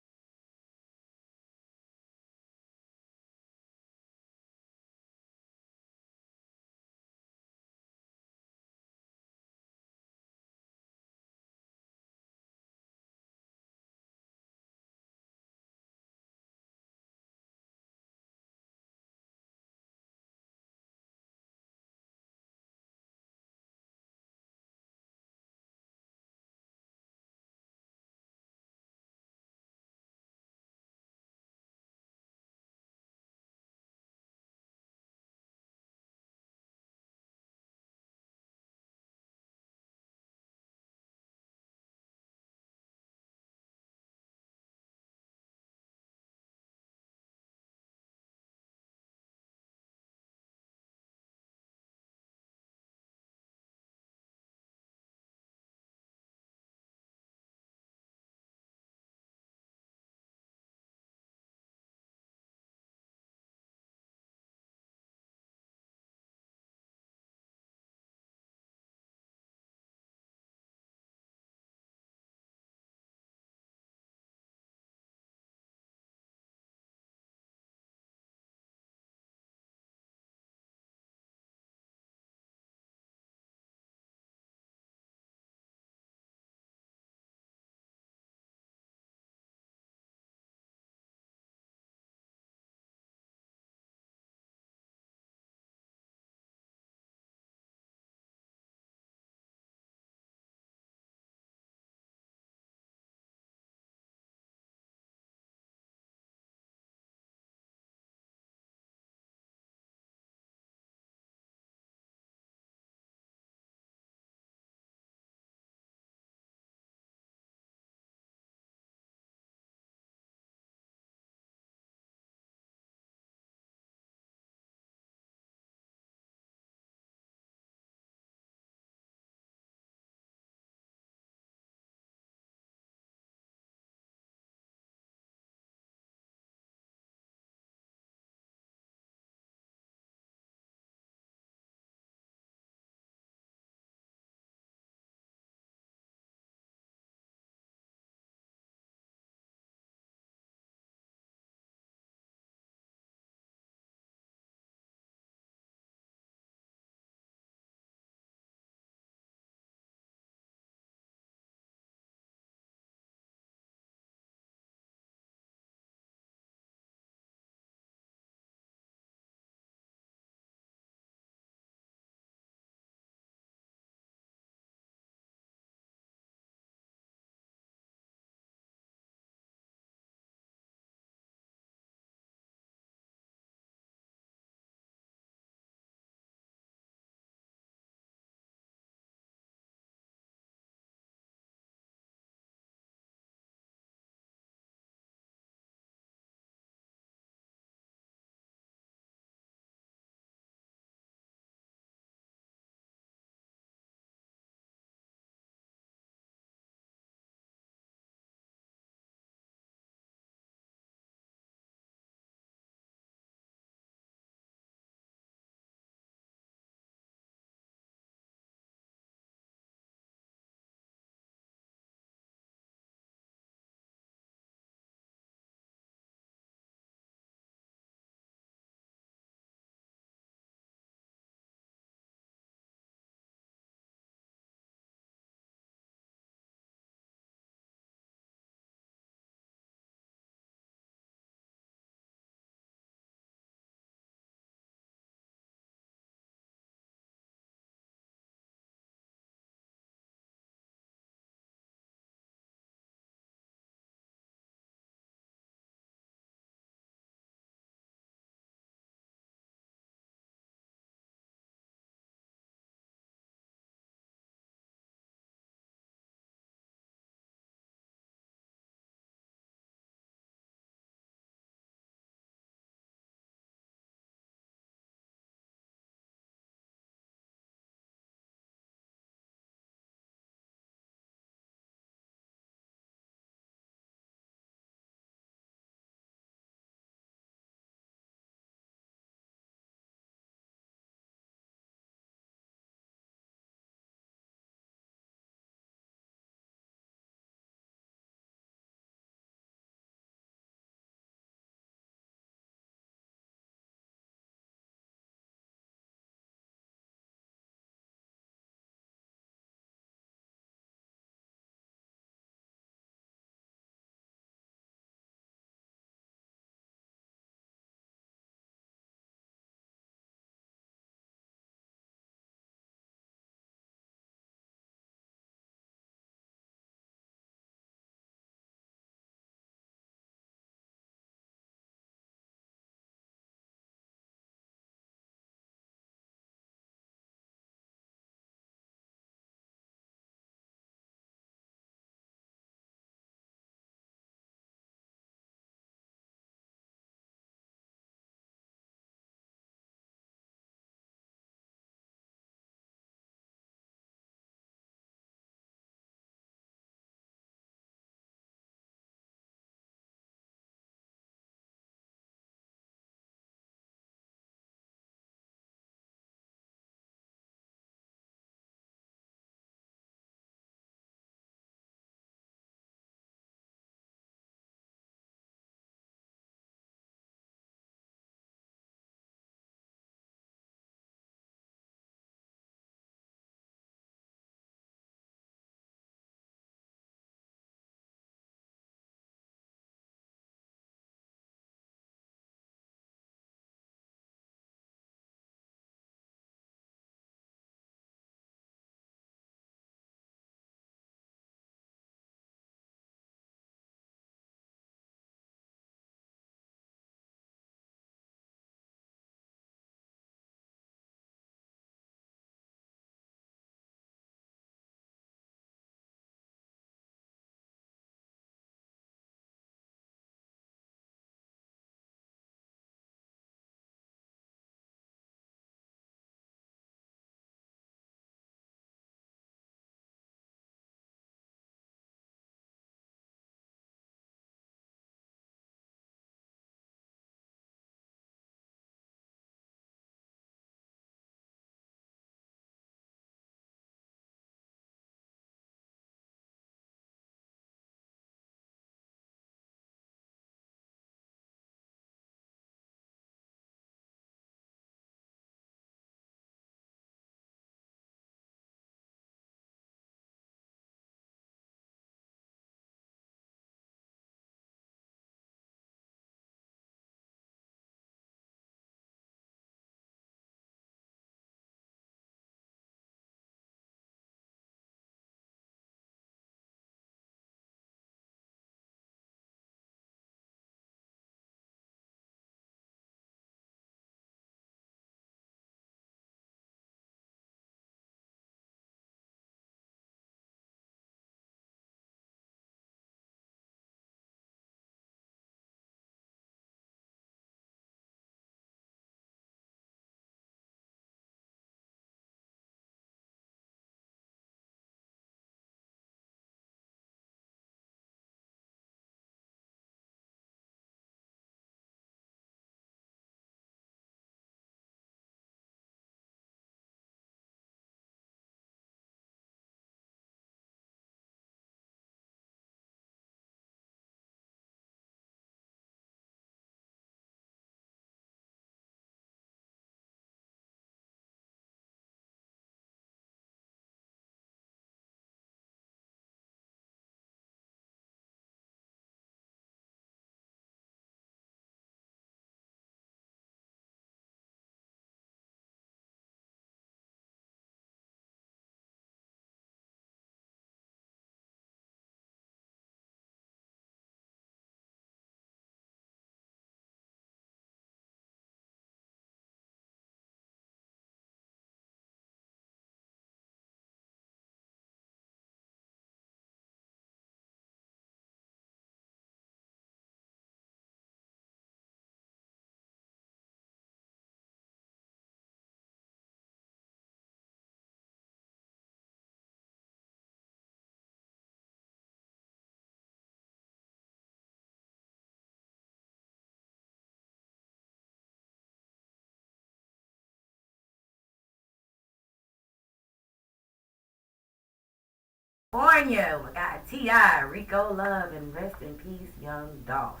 California. We got T.I., Rico Love, and rest in peace, Young Dolph.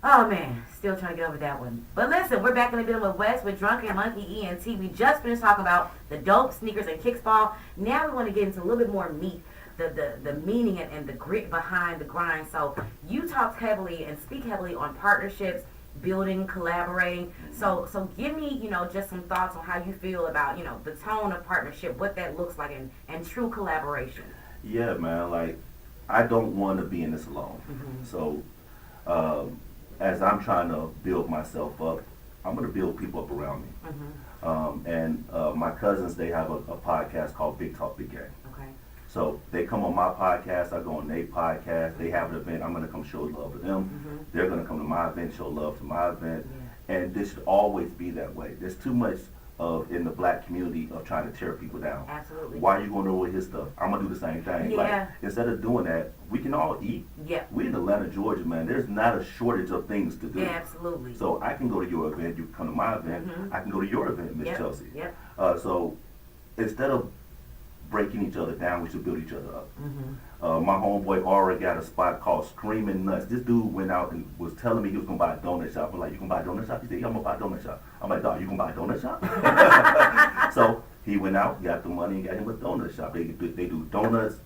Oh man, still trying to get over that one. But listen, we're back in the building with West with Drunken Monkey ENT. We just finished talking about the dope, sneakers, and kickball. Now we want to get into a little bit more meat, the meaning and the grit behind the grind. So you talked heavily and speak heavily on partnerships, building, collaborating. So give me, just some thoughts on how you feel about, the tone of partnership, what that looks like, and true collaboration. Yeah, man. Like, I don't want to be in this alone. Mm-hmm. So, as I'm trying to build myself up, I'm going to build people up around me. Mm-hmm. And my cousins, they have a podcast called Big Talk, Big Gang. Okay. So they come on my podcast, I go on their podcast, they have an event, I'm going to come show love to them. Mm-hmm. They're going to come to my event, show love to my event. Yeah. And this should always be that way. There's too much in the black community of trying to tear people down. Absolutely. Why are you going over his stuff? I'm going to do the same thing. Yeah. Like, instead of doing that, we can all eat. Yeah. We in Atlanta, Georgia, man. There's not a shortage of things to do. Yeah, absolutely. So I can go to your event, you can come to my event. Mm-hmm. I can go to your event, Miss Yep. Chelsea. Yep. So instead of breaking each other down, we should build each other up. Mm-hmm. My homeboy Aura got a spot called Screaming Nuts. This dude went out and was telling me he was going to buy a donut shop. I'm like, you can buy a donut shop? He said, yeah, I'm going to buy a donut shop. I'm like, dog, you can buy a donut shop? So he went out, got the money, and got him a donut shop. They do donuts,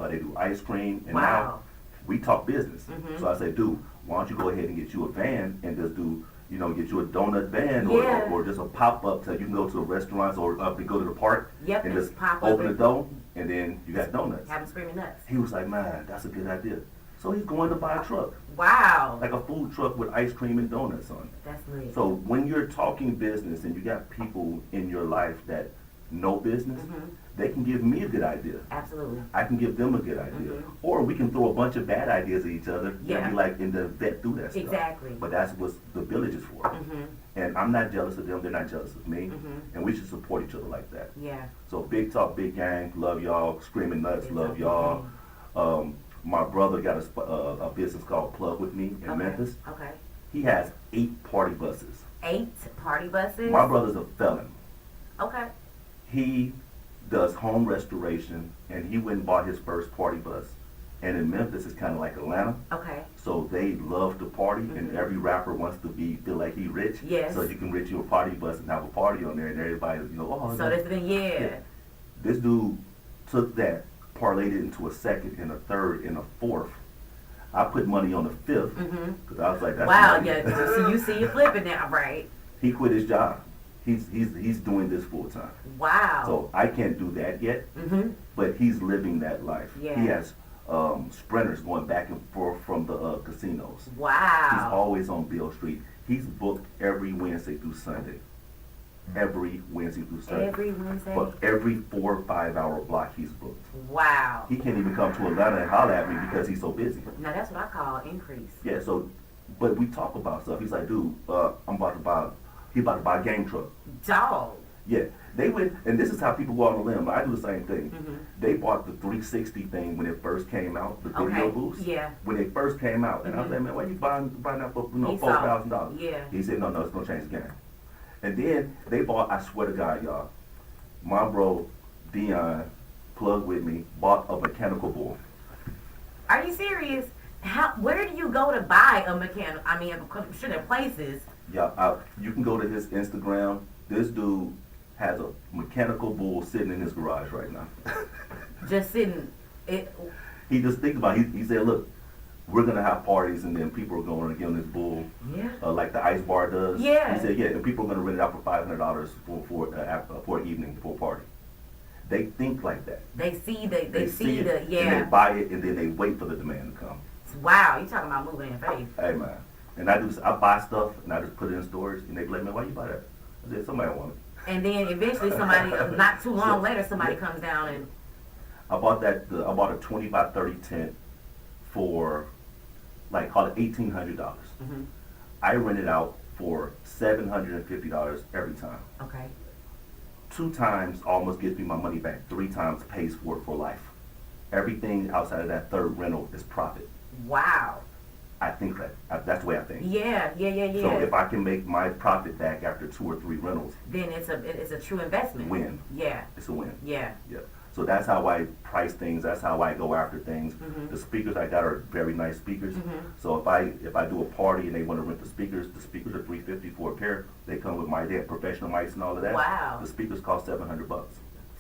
they do ice cream, and Wow. now we talk business. Mm-hmm. So I said, dude, why don't you go ahead and get you a van and just do, get you a donut van Yeah. or just a pop-up so you can go to restaurants or up and go to the park Yep, and and just pop up open the and- door and then you got donuts. Having screaming nuts. He was like, man, that's a good idea. So he's going to buy a truck, Wow. like a food truck with ice cream and donuts on it. That's lit. So when you're talking business and you got people in your life that know business, Mhm. they can give me a good idea. Absolutely. I can give them a good idea. Mhm. Or we can throw a bunch of bad ideas at each other Yeah. and be like, and then vet through that stuff. Exactly. But that's what the village is for. Mm-hmm. And I'm not jealous of them, they're not jealous of me. Mhm. And we should support each other like that. Yeah. So Big Talk, Big Gang, love y'all. Screaming Nuts, Big love Talk, Big y'all. My brother got a business called Plug With Me in Okay. Memphis. Okay. He has 8 party buses. 8 party buses. My brother's a felon. Okay. He does home restoration, and he went and bought his first party bus. And in Memphis, it's kind of like Atlanta. Okay. So they love to party, and Mhm. every rapper wants to feel like he rich. Yes. So you can rent you a party bus and have a party on there, and everybody, oh. So this thing, yeah. Yeah. This dude took that, parlayed it into a second and a third and a fourth. I put money on the 5th Mm-hmm. because I was like, that's Wow. money. Yeah. So you see you flipping now, right? He quit his job. He's doing this full time. Wow. So I can't do that yet, Mm-hmm. but he's living that life. Yeah. He has sprinters going back and forth from the casinos. He's Wow. always on Beale Street. He's booked every Wednesday through Sunday. Every Wednesday through Sunday. Every Wednesday. But every 4 or 5 hour block he's booked. Wow. He can't even come to Atlanta and holler at me because he's so busy. Now that's what I call increase. Yeah, so, but we talk about stuff. He's like, dude, he about to buy a game truck. Dog. Yeah, they went, and this is how people go on the limb. I do the same thing. Mhm. They bought the 360 thing when it first came out, the video Okay. booths. Yeah. When it first came out, and I was Mhm. like, man, why you buying that for He saw. $4,000? Yeah. He said, no, it's gonna change the game. And then they bought, I swear to God, y'all, my bro Dion, Plug With Me, bought a mechanical bull. Are you serious? Where do you go to buy a mechanic? I mean, I'm sure there are places. Yeah, you can go to his Instagram. This dude has a mechanical bull sitting in his garage right now. Just sitting. He just thinks about it. He said, look, we're going to have parties and then people are going to get on this bull Yeah. like the Ice Bar does. Yeah. He said, yeah, and people are going to rent it out for $500 for an evening, for a party. They think like that. They see they see it, the and they yeah. buy it, and then they wait for the demand to come. Wow, you talking about moving in faith? Hey, man. And I buy stuff, and I just put it in storage, and they be like, man, why you buy that? I said, somebody want it. And then eventually somebody, not too long later, somebody comes down and I bought a 20 by 30 tent for, like, call it $1,800. mm-hmm. I rent it out for $750 every time. Okay. 2 times almost gives me my money back. 3 times pays for it for life. Everything outside of that third rental is profit. Wow. I think that's the way I think. Yeah. So if I can make my profit back after 2 or 3 rentals, Then it's a true investment. win. Yeah. It's a win. Yeah. Yeah. So that's how I price things. That's how I go after things. Mm-hmm. The speakers I got are very nice speakers. Mm-hmm. So if I do a party and they want to rent the speakers are $350 for a pair. They come with my professional mics and all of that. Wow. The speakers cost $700.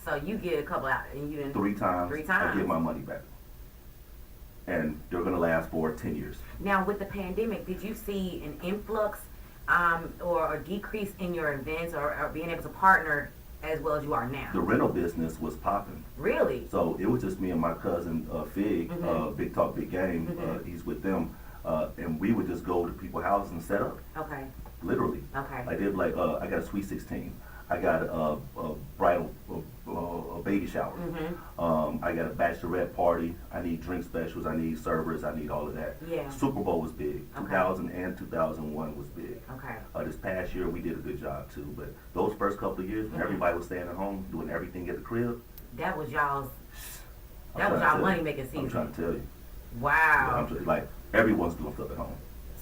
So you get a couple out, and you didn't. 3 times. Three times. I get my money back. And they're gonna last for 10 years. Now, with the pandemic, did you see an influx or a decrease in your events or being able to partner as well as you are now? The rental business was popping. Really? So it was just me and my cousin Fig, Mhm. Big Talk, Big Game. Mhm. He's with them, and we would just go to people's houses and set up, Okay. literally. Okay. I did I got a sweet 16. I got a bridal, a baby shower. Mm-hmm. I got a bachelorette party. I need drink specials. I need servers. I need all of that. Yeah. Super Bowl was big. Okay. 2000 and 2001 was big. Okay. This past year we did a good job too. But those first couple of years when Mhm. everybody was staying at home doing everything at the crib, That was y'all's. I'm That was trying to y'all tell money you. making season. I'm trying to tell you. Wow. Like everyone's doing stuff at home.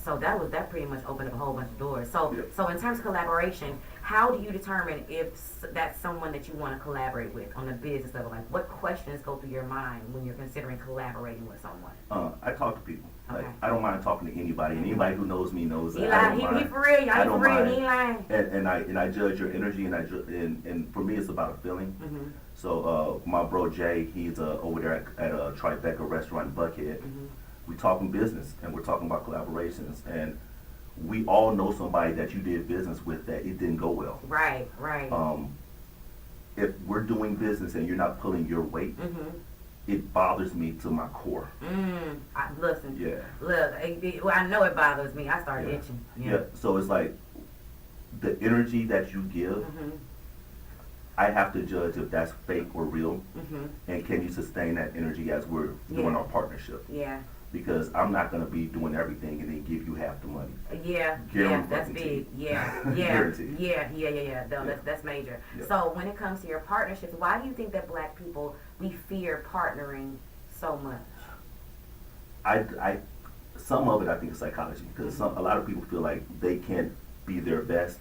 So that pretty much opened up a whole bunch of doors. So Yeah. so in terms of collaboration, how do you determine if that's someone that you want to collaborate with on a business level? Like, what questions go through your mind when you're considering collaborating with someone? I talk to people. Like, Okay. I don't mind talking to anybody, and anybody who knows me knows that He I lying. don't He mind. for real. Y'all I ain't don't for real. mind. He ain't lying. And I judge your energy, and for me it's about a feeling. Mm-hmm. So my bro Jay, he's over there at a Tribeca restaurant in Buckhead. Mm-hmm. We talking business, and we're talking about collaborations, and we all know somebody that you did business with that it didn't go well. Right. Right. If we're doing business and you're not pulling your weight, Mm-hmm. it bothers me to my core. Listen. Yeah. Look, well, I know it bothers me. I started Yeah. itching. Yeah. So it's like the energy that you give, Mm-hmm. I have to judge if that's fake or real, Mm-hmm. and can you sustain that energy as we're doing Yeah. our partnership? Yeah. Because I'm not going to be doing everything and then give you half the money. Yeah, that's big. Yeah, Guaranteed. yeah. No, Yeah. that's major. Yeah. So when it comes to your partnerships, why do you think that Black people, we fear partnering so much? I some of it I think is psychology, because a lot of people feel like they can't be their best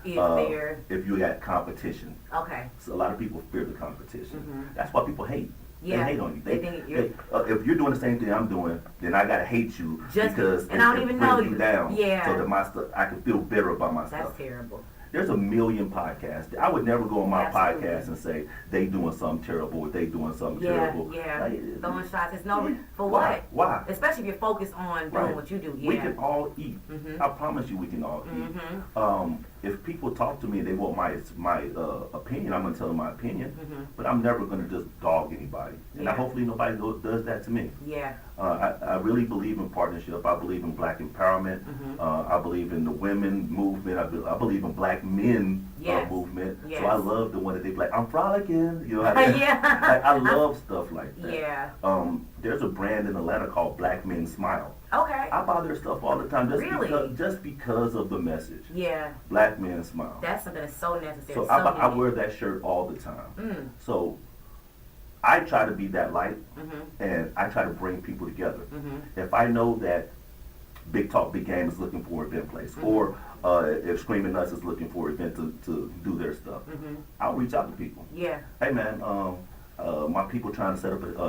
If they're if you got competition. okay, So a lot of people fear the competition. Mhm. That's why people hate. Yeah. They hate on you. They think you're- if you're doing the same thing I'm doing, then I gotta hate you Just- because and I don't it even brings know you you. down. Yeah. So that my stuff, I can feel better about my that's stuff. terrible. There's a million podcasts. I would never go on my Absolutely. podcast and say they doing something terrible or they doing something Yeah, terrible. yeah. Like, Throwing shots. It's no yeah. for Why? what? Why? Especially if you're focused on doing Right. what you do. Yeah. We can all eat. Mhm. I promise you, we can all eat. Mhm. If people talk to me and they want my opinion, I'm gonna tell them my opinion. Mhm. But I'm never gonna just dog anybody, and Yeah. hopefully nobody does that to me. Yeah. I really believe in partnership. I believe in Black empowerment. Mhm. I believe in the women movement. I believe in Black men Yes. movement. Yes. So I love the one that they be like, I'm frolicking. You know how they, Yeah. I love stuff like that. Yeah. There's a brand in Atlanta called Black Men Smile. Okay. I buy their stuff all the time Really? just because of the message. Yeah. Black Men Smile. That's something that's so necessary. So so I unique. wear that shirt all the time. Mm. So I try to be that light, Mhm. and I try to bring people together. Mhm. If I know that Big Talk, Big Game is looking for an event place, Mhm. or if Screaming Nuts is looking for an event to do their stuff, Mhm. I'll reach out to people. Yeah. Hey man, my people trying to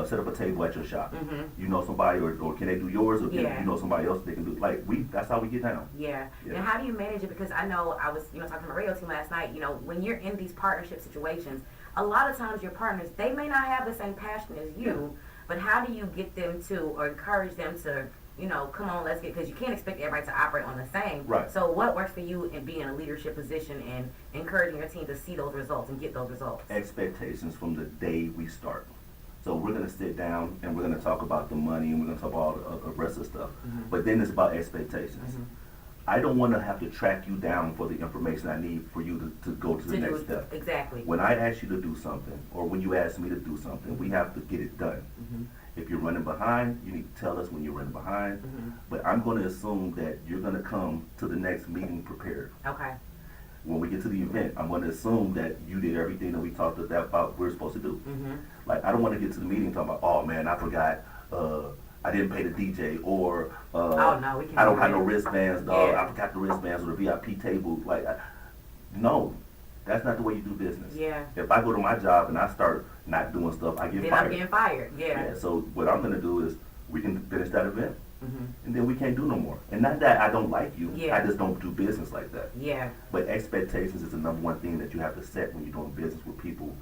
set up a table at your shop. Mhm. You know somebody, or can they do yours, or can Yeah. you know somebody else they can do? Like that's how we get down. Yeah. Yeah. And how do you manage it? Because I know I was, talking to my radio team last night. When you're in these partnership situations, a lot of times your partners, they may not have the same passion as you, but how do you get them to, or encourage them to, come on, let's get, because you can't expect everybody to operate on the same. Right. So what works for you in being in a leadership position and encouraging your team to see those results and get those results? Expectations from the day we start. So we're gonna sit down and we're gonna talk about the money and we're gonna talk about all the rest of the stuff. Mhm. But then it's about expectations. Mhm. I don't want to have to track you down for the information I need for you to go to the To do next it- step. Exactly. When I ask you to do something, or when you ask me to do something, we have to get it done. Mhm. If you're running behind, you need to tell us when you're running behind. Mhm. But I'm going to assume that you're going to come to the next meeting prepared. Okay. When we get to the event, I'm going to assume that you did everything that we talked about we're supposed to do. Mm-hmm. Like, I don't want to get to the meeting talking about, oh man, I forgot, I didn't pay the DJ, or Oh, no, we can't I don't do have that. no wristbands, dog. Yeah. I forgot the wristbands or the VIP table. Like, no, That's not the way you do business. Yeah. If I go to my job and I start not doing stuff, I get Then fired. I'm getting fired. Yeah. So what I'm gonna do is we can finish that event, Mm-hmm. and then we can't do no more. And not that I don't like you. Yeah. I just don't do business like that. Yeah. But expectations is the number one thing that you have to set when you're doing business with people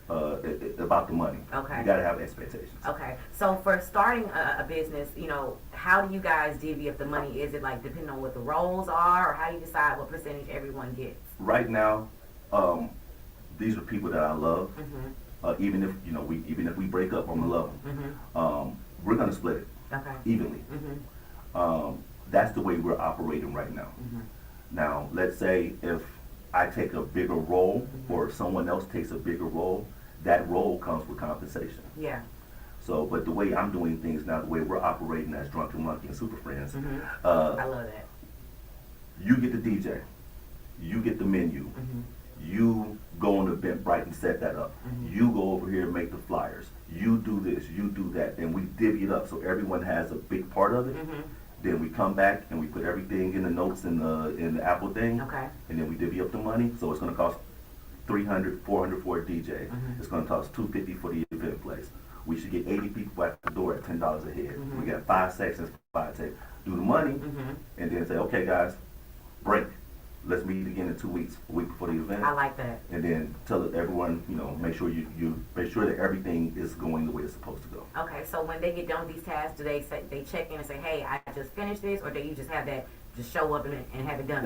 about the money. Okay. You gotta have expectations. Okay. So for starting a business, you know, how do you guys divvy up the money? Is it like depending on what the roles are, or how do you decide what percentage everyone gets? Right now, these are people that I love. Mm-hmm. Even if even if we break up, I'm gonna love them. Mm-hmm. We're gonna split it Okay. evenly. Mm-hmm. That's the way we're operating right now. Mm-hmm. Now, let's say if I take a bigger role Mm-hmm. or someone else takes a bigger role, that role comes with compensation. Yeah. So, but the way I'm doing things now, the way we're operating as Drunken Monkey and Super Friends, Mm-hmm. I uh, love that. you get the DJ, you get the menu, Mm-hmm. you go on Eventbrite and set that up. Mhm. You go over here and make the flyers. You do this, you do that, and we divvy it up so everyone has a big part of it. Mm-hmm. Then we come back and we put everything in the notes in the Apple thing, Okay. and then we divvy up the money. So it's going to cost $300, $400 for a DJ. Mhm. It's going to cost $250 for the event place. We should get 80 people at the door at $10 a head. Mhm. We got 5 sections, 5 tables. Do the money, Mm-hmm. and then say, okay, guys, break. Let's meet again in 2 weeks, a week before the event. I like that. And then tell everyone, make sure you make sure that everything is going the way it's supposed to go. Okay, so when they get done with these tasks, do they say they check in and say, "Hey, I just finished this," or do you just have that just show up and have it done?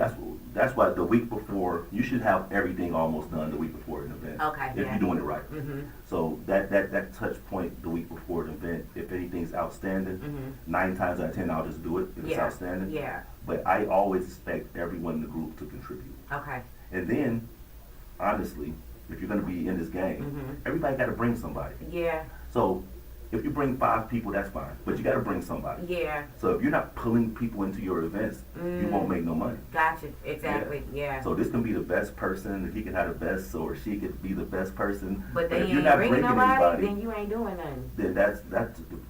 That's why the week before you should have everything almost done the week before an event. Okay, If yeah. you're doing it right. Mm-hmm. So that touch point the week before an event, if anything's outstanding, Mm-hmm. 9 times out of 10 I'll just do it if it's Yeah. outstanding. Yeah. But I always expect everyone in the group to contribute. Okay. And then, honestly, if you're going to be in this game, Mhm. everybody got to bring somebody. Yeah. So if you bring 5 people, that's fine. But you got to bring somebody. Yeah. So if you're not pulling people into your events, you won't make no money. Gotcha. Exactly. Yeah. So this can be the best person. He can have the best, or she could be the best person. But they if you're ain't not bringing bringing nobody, anybody, then you ain't doing nothing. then that's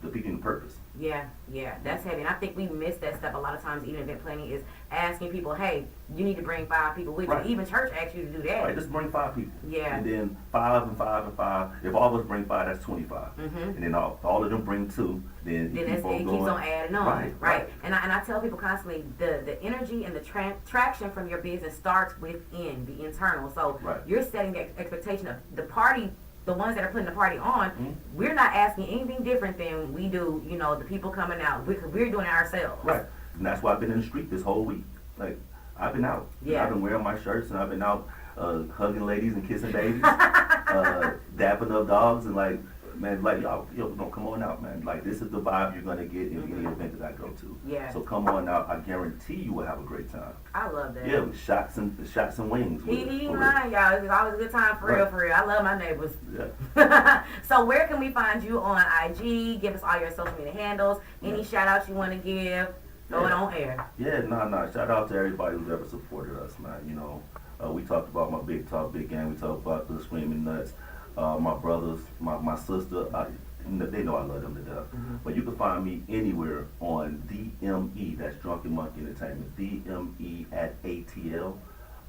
defeating the purpose. Yeah, yeah, that's heavy. And I think we miss that step a lot of times. Even event planning is asking people, "Hey, you need to bring 5 people with Right. you." Even church asks you to do that. Right, just bring 5 people. Yeah. And then 5 and 5 and 5. If all of us bring 5, that's 25. Mhm. And then all of them bring 2. Then Then it keeps on it keeps going. on adding on, Right, right? right. And I tell people constantly, the energy and the traction from your business starts within the internal. So Right. you're setting the expectation of the party. The ones that are putting the party on, Mhm. we're not asking anything different than we do. You know, the people coming out, we're doing it ourselves. Right. And that's why I've been in the street this whole week. Like, I've been out. Yeah. I've been wearing my shirts, and I've been out hugging ladies and kissing babies, dapping up dogs, and like, man, like, y'all don't come on out, man. Like, this is the vibe you're gonna get in any event that I go to. Yeah. So come on out. I guarantee you will have a great time. I love that. Yeah, with shots and wings. He for ain't real. lying, y'all. It's always a good time for real, Right. for real. I love my neighbors. Yeah. So where can we find you on IG? Give us all your social media handles. Any shout outs you want to give? Throw it on air. Yeah, nah. Shout out to everybody who's ever supported us, man. We talked about my big talk, big game. We talked about the Screaming Nuts. My brothers, my sister, they know I love them to death. Mhm. But you can find me anywhere on DME, that's Drunken Monkey Entertainment, DME at ATL.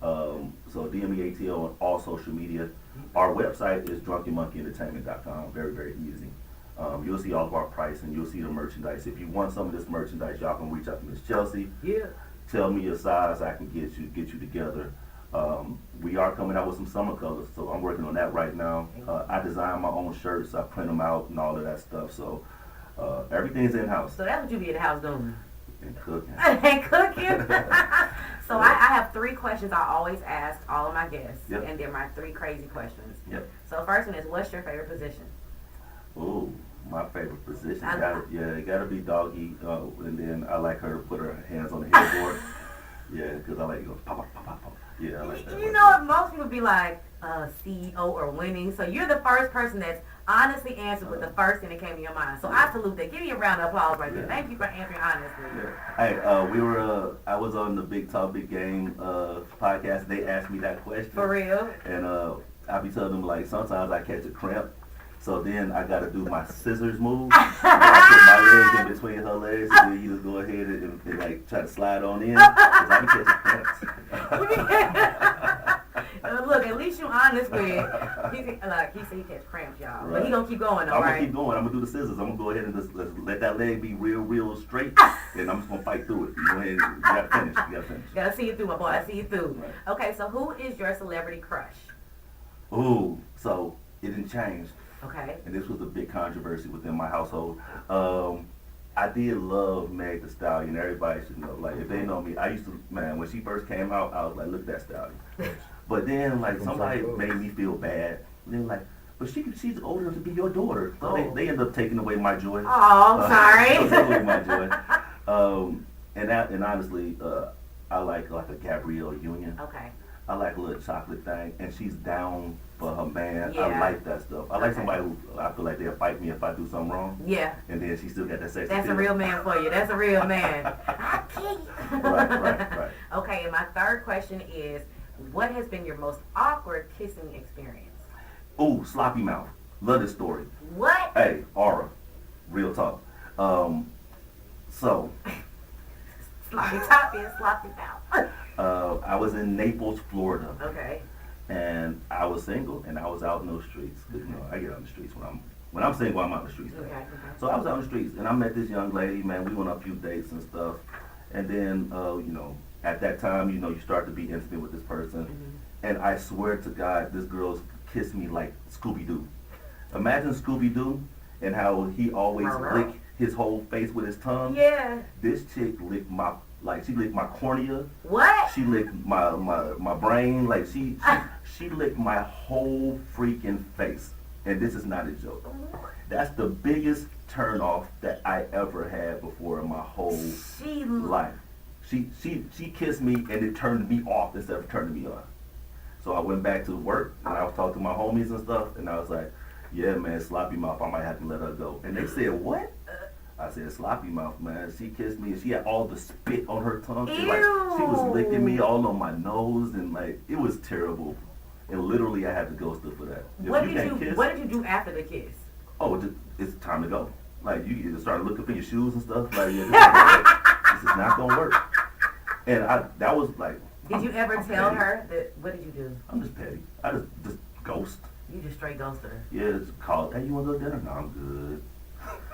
So DME ATL on all social media. Our website is drunkenmonkeyentertainment.com, very, very easy. You'll see all of our pricing, you'll see the merchandise. If you want some of this merchandise, y'all can reach out to Miss Chelsea. Yeah. Tell me your size, I can get you together. We are coming out with some summer colors, so I'm working on that right now. I design my own shirts, I print them out and all of that stuff. So everything's in house So that's what you be in the house doing. and cooking. And cooking. So I have 3 questions I always ask all of my guests. Yep. And they're my 3 crazy questions. Yep. So first one is, what's your favorite position? Ooh, my favorite position. I- It gotta be doggy. And then I like her to put her hands on the headboard. Yeah, because I like to go pop, pop, pop, pop, pop. Yeah, I like that. You know, most people be like, CEO or winning. So you're the first person that's honestly answered with the first thing that came to your mind. So I salute that. Give me a round of applause right there. Yeah. Thank you for answering honestly. Yeah. Hey, I was on the Big Talk Big Game podcast. They asked me that question. For real? And I be telling them, like, sometimes I catch a cramp. So then I got to do my scissors move. I put my legs in between her legs, and then you just go ahead and like try to slide on in. Because I be catching cramps. Look, at least you honest with it. He said he catch cramps, y'all. But he gonna keep going, though, I'm right? gonna keep going. I'm gonna do the scissors. I'm gonna go ahead and just let that leg be real straight, and I'm just gonna fight through it. You go ahead. You gotta finish. Gotta see it through, my boy. I see it through. Right. Okay, so who is your celebrity crush? Ooh, so it didn't change, Okay. and this was a big controversy within my household. I did love Meg Thee Stallion. Everybody should know. Like, if they know me, I used to, man, when she first came out, I was like, look at that Stallion. But then, like, somebody made me feel bad. And they were like, but she's old enough to be your daughter. So they ended up taking away my joy. Oh, sorry. Taking away my joy. And honestly, I like a Gabrielle Union. Okay. I like a little chocolate thing, and she's down for her man. Yeah. I like that stuff. I like Okay. somebody who I feel like they'll fight me if I do something wrong, Yeah. and then she still got that sexy. That's a feel. real man for you. That's a real man. I can't. Right. Okay, and my third question is, what has been your most awkward kissing experience? Ooh, sloppy mouth. Love this story. What? Hey, Aura, real talk. So Sloppy toppy and sloppy mouth. I was in Naples, Florida, Okay. and I was single, and I was out in those streets. 'Cause, I get out in the streets when I'm single. I'm out in the streets. Okay. So I was out in the streets, and I met this young lady. Man, we went on a few dates and stuff, and then at that time, you start to be intimate with this person, and I swear to God, this girl kissed me like Scooby Doo. Imagine Scooby Doo and how he always lick his whole face with his tongue. Yeah. This chick licked my cornea. What? She licked my brain. Like she licked my whole freaking face. And this is not a joke. That's the biggest turn off that I ever had before in my whole life. She kissed me and it turned me off instead of turning me on. So I went back to work and I was talking to my homies and stuff, and I was like, yeah, man, sloppy mouth, I might have to let her go. And they said, what? I said, sloppy mouth, man. She kissed me and she had all the spit on her tongue. She was licking me all on my nose, and like, it was terrible. And literally I had to ghost her for that. What did you do after the kiss? Oh, it's time to go. Like, you just start looking for your shoes and stuff. Like, yeah, this is not gonna work. And that was like. Did you ever tell her that? What did you do? I'm just petty. I just ghost. You just straight ghosted her. Yeah, just call. Hey, you want to go to dinner? No, I'm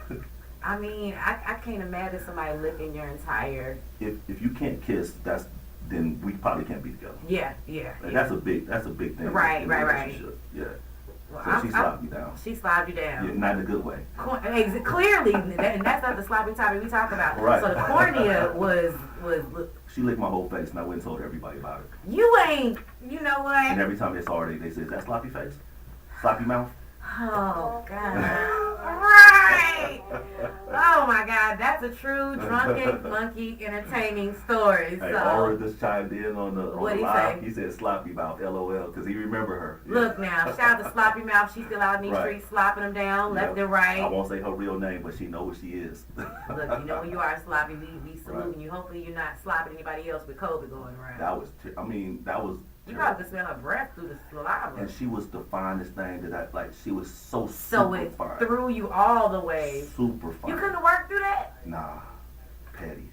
good. I mean, I can't imagine somebody licking your entire. If you can't kiss, then we probably can't be together. Yeah. Like, that's a big thing. Right. in a relationship. Yeah. Well, So she slapped me down. She slapped you down. Yeah, not in a good way. Clearly, and that's not the sloppy topic we talk about. Right. So the cornea was. She licked my whole face, and I went and told everybody about it. You ain't. You know And what? every time they saw her, they said, "Is that sloppy face? Sloppy mouth?" Oh God. Right. Oh my God, that's a true drunken monkey entertaining story. Hey, So Aura just chimed in on the What'd he live. say? He said sloppy mouth, LOL, because he remember her. Yeah. look now, shout out to Sloppy Mouth. She's still out in these Right. streets slopping them down left Yep. and right. I won't say her real name, but she know who she is. Look, you know when you are sloppy, we saluting Right. you. Hopefully you're not slopping anybody else with COVID going around. That was You probably could smell her breath through the saliva. And she was the finest thing that she was so So super it fine. threw you all the way. Super fine. You couldn't work through that? Nah, petty.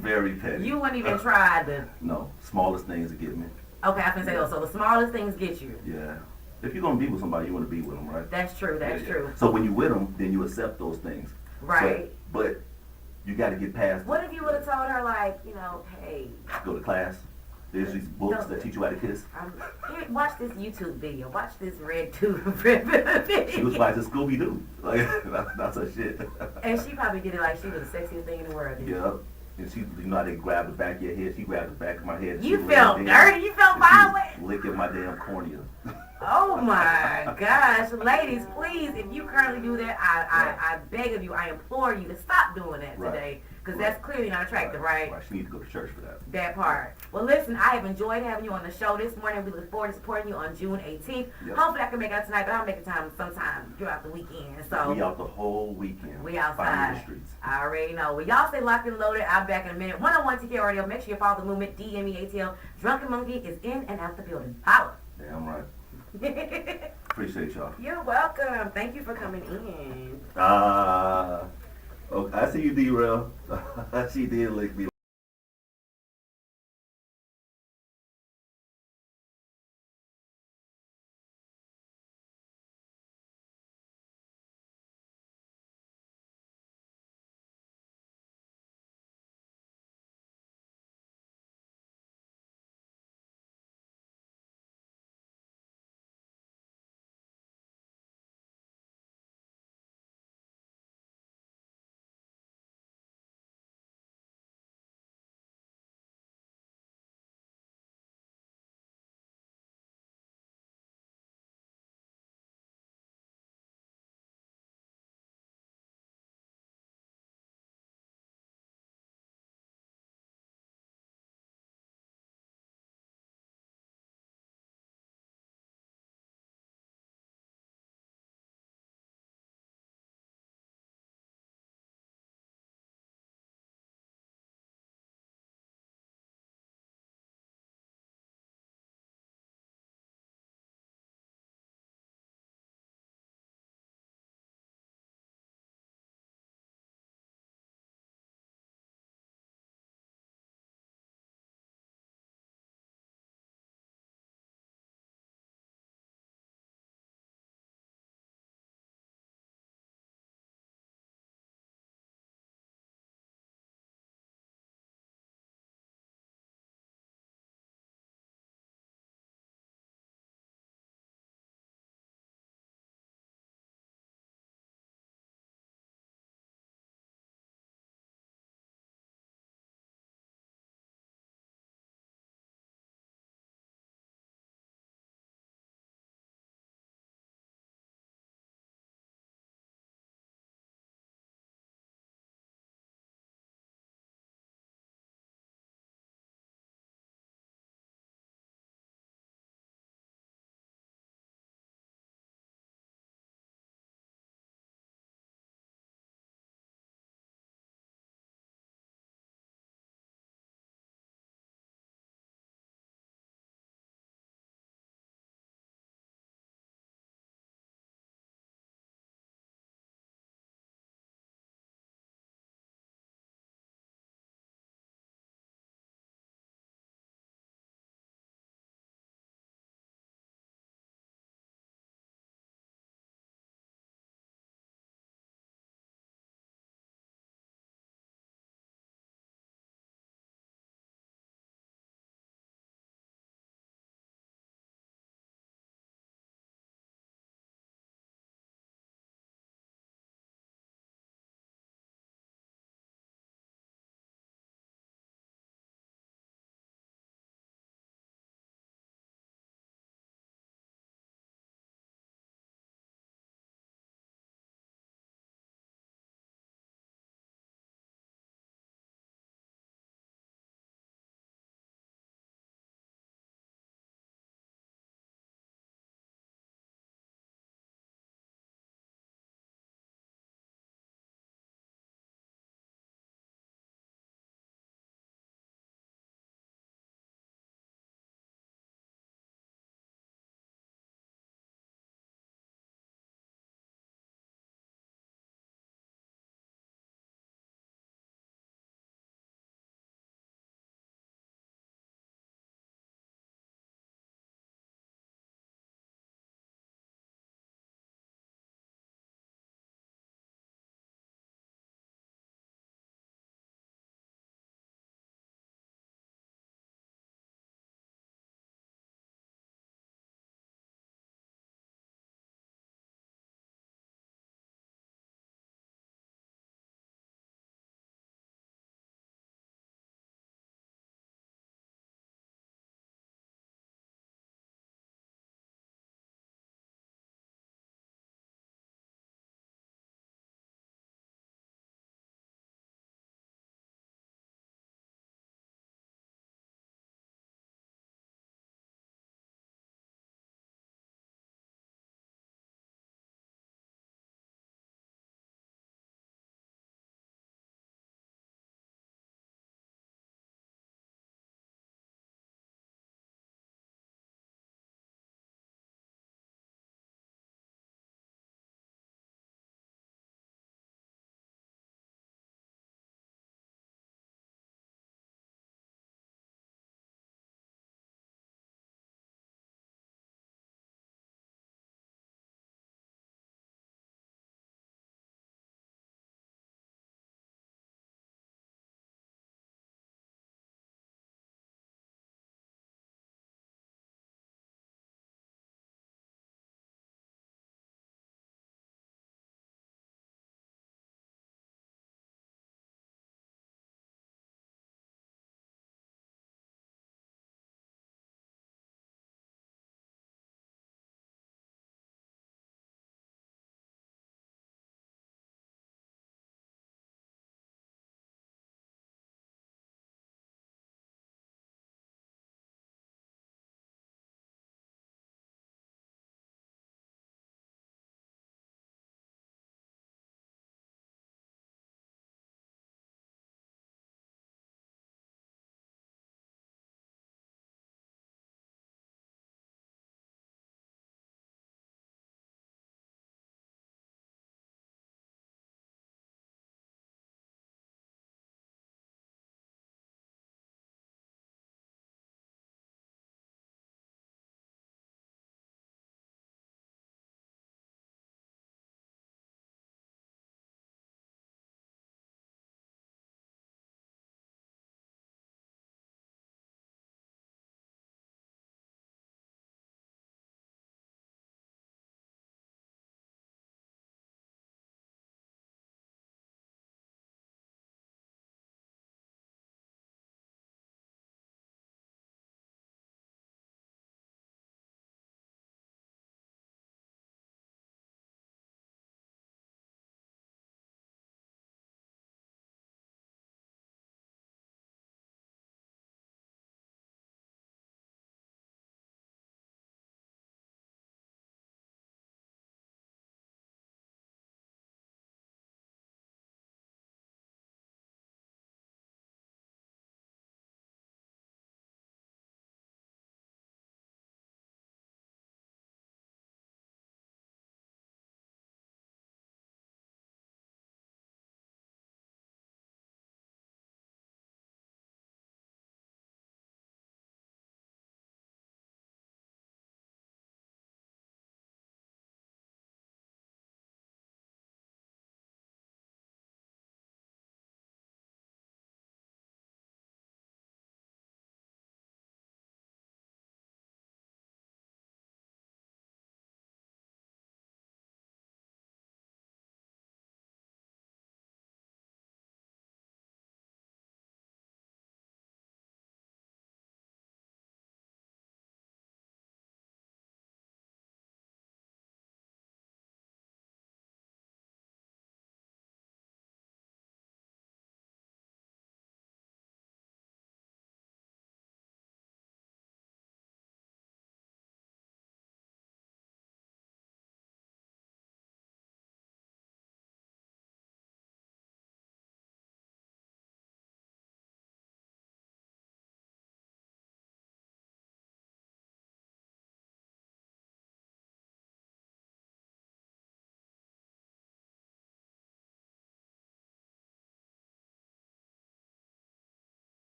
Very petty. You wouldn't even try to. No, smallest things that get me. Okay, I can say, so the smallest things get you. Yeah. If you're gonna be with somebody, you want to be with them, right? That's true, that's Yeah. true. So when you with them, then you accept those things. Right. But you got to get past. What if you would have told her, like, hey, Go to class. There's these books that teach you how to kiss. here, watch this YouTube video. Watch this red tube video. She was watching Scooby Doo. Like that's her shit. And she probably did it like she was the sexiest thing in the world. Yeah. And she, how they grab the back of your head. She grabbed the back of my head. You felt dirty. You felt violent. Licking my damn cornea. Oh my gosh, ladies, please, if you currently do that, I beg of you, I implore you to stop doing that today, because that's clearly not attractive, right? She needs to go to church for that. That part. Well, listen, I have enjoyed having you on the show this morning. We look forward to supporting you on June 18th. Yep. Hopefully I can make it out tonight, but I'll make it time sometime throughout the weekend. So We out the whole weekend. we outside. Finding the streets. I already know. Well, y'all stay locked and loaded. I'll be back in a minute. 101 TK Radio. Make sure you follow the movement. DMEATL. Drunken Monkey is in and out the building. Holla. Damn right. Appreciate y'all. You're welcome. Thank you for coming in. Okay, I see you, D-Rail. She did lick me.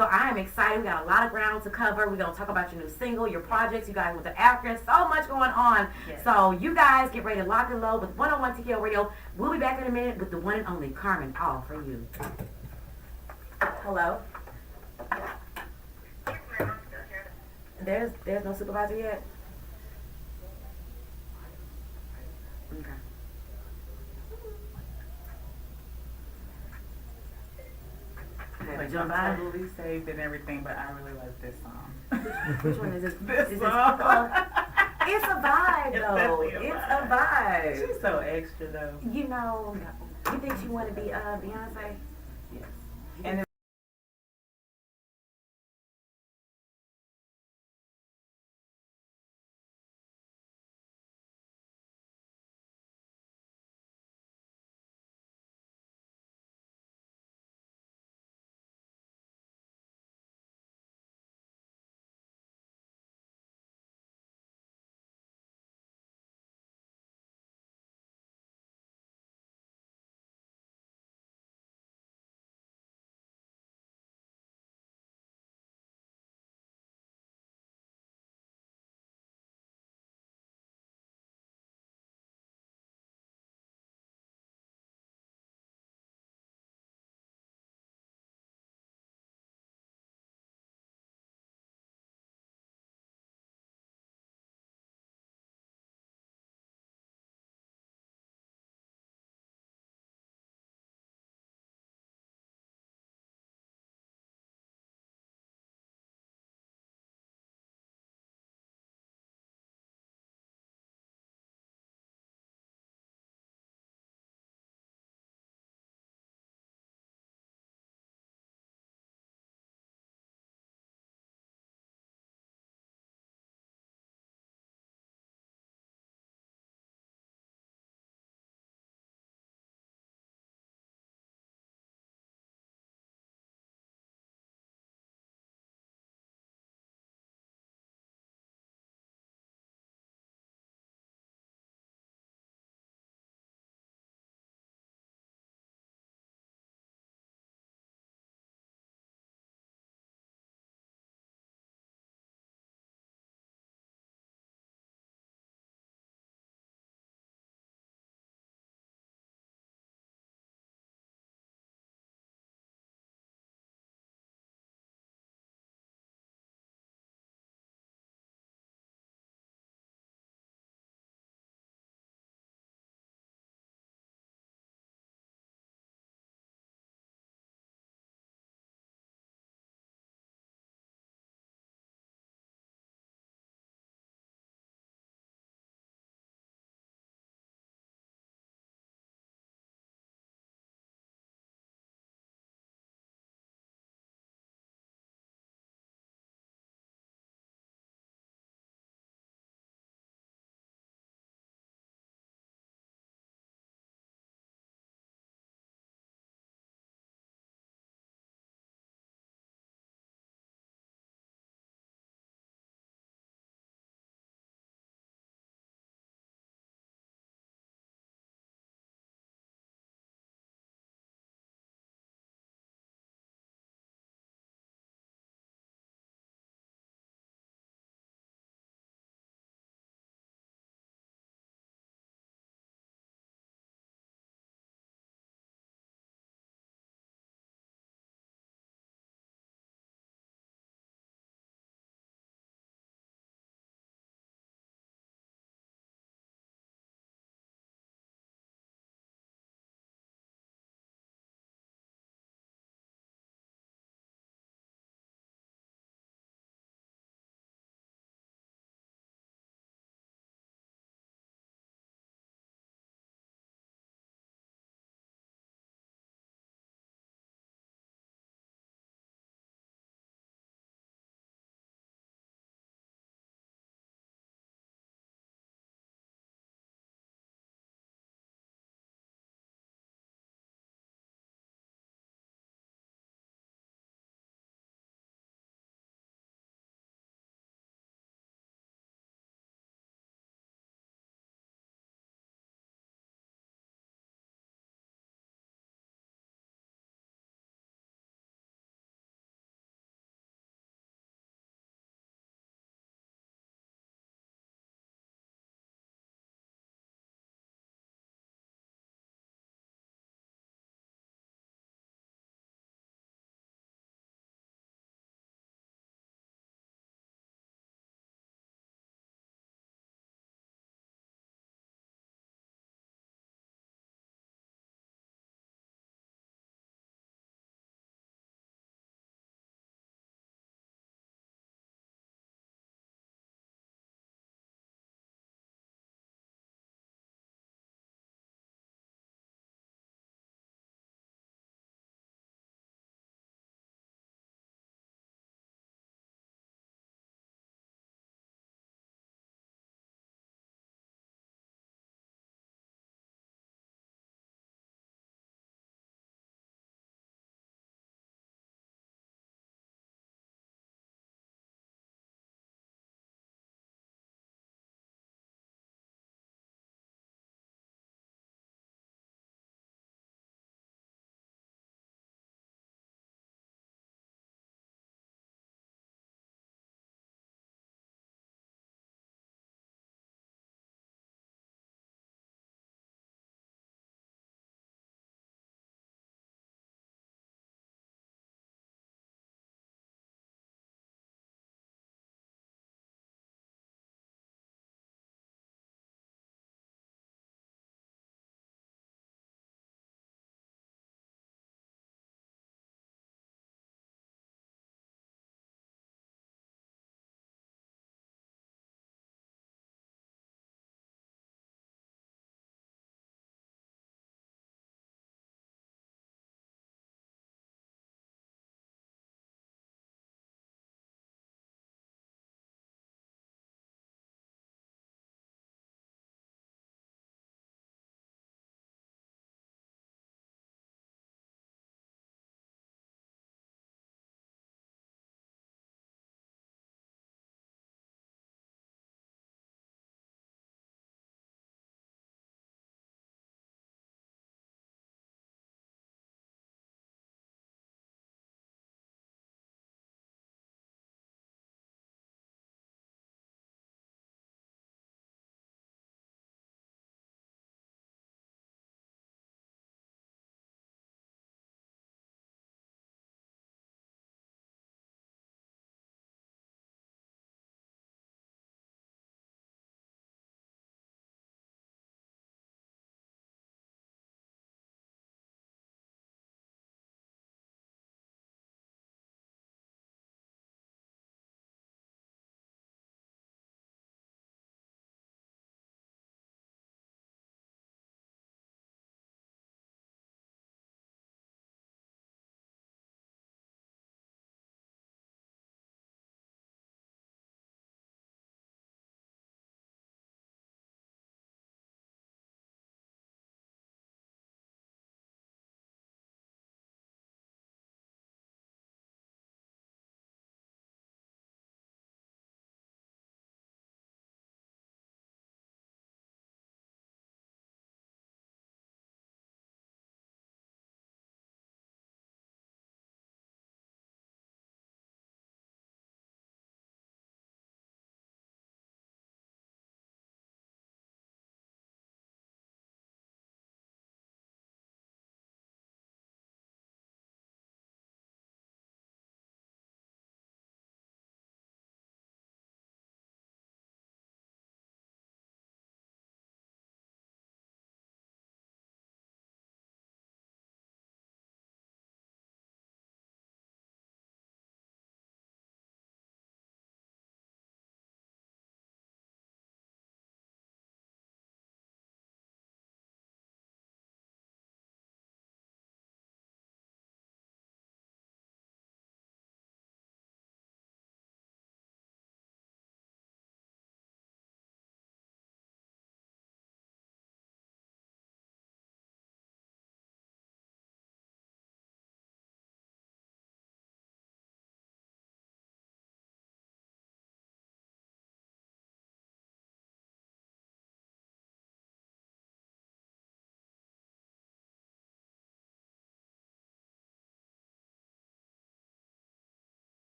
So I am excited. We got a lot of ground to cover. We're going to talk about your new single, your projects. You guys went to Africa. So much going on. Yes. So you guys get ready to lock and load with 101 TKO Radio. We'll be back in a minute with the one and only Karmyn, all for you. Hello? There's no supervisor yet? Okay. Like, Jump I'm by. totally saved and everything, but I really like this song. Which one is this? This Is song. It's a vibe, It's though. definitely a It's vibe. a vibe. She's so extra, though. You know, you think she want to be Beyonce? Yes. And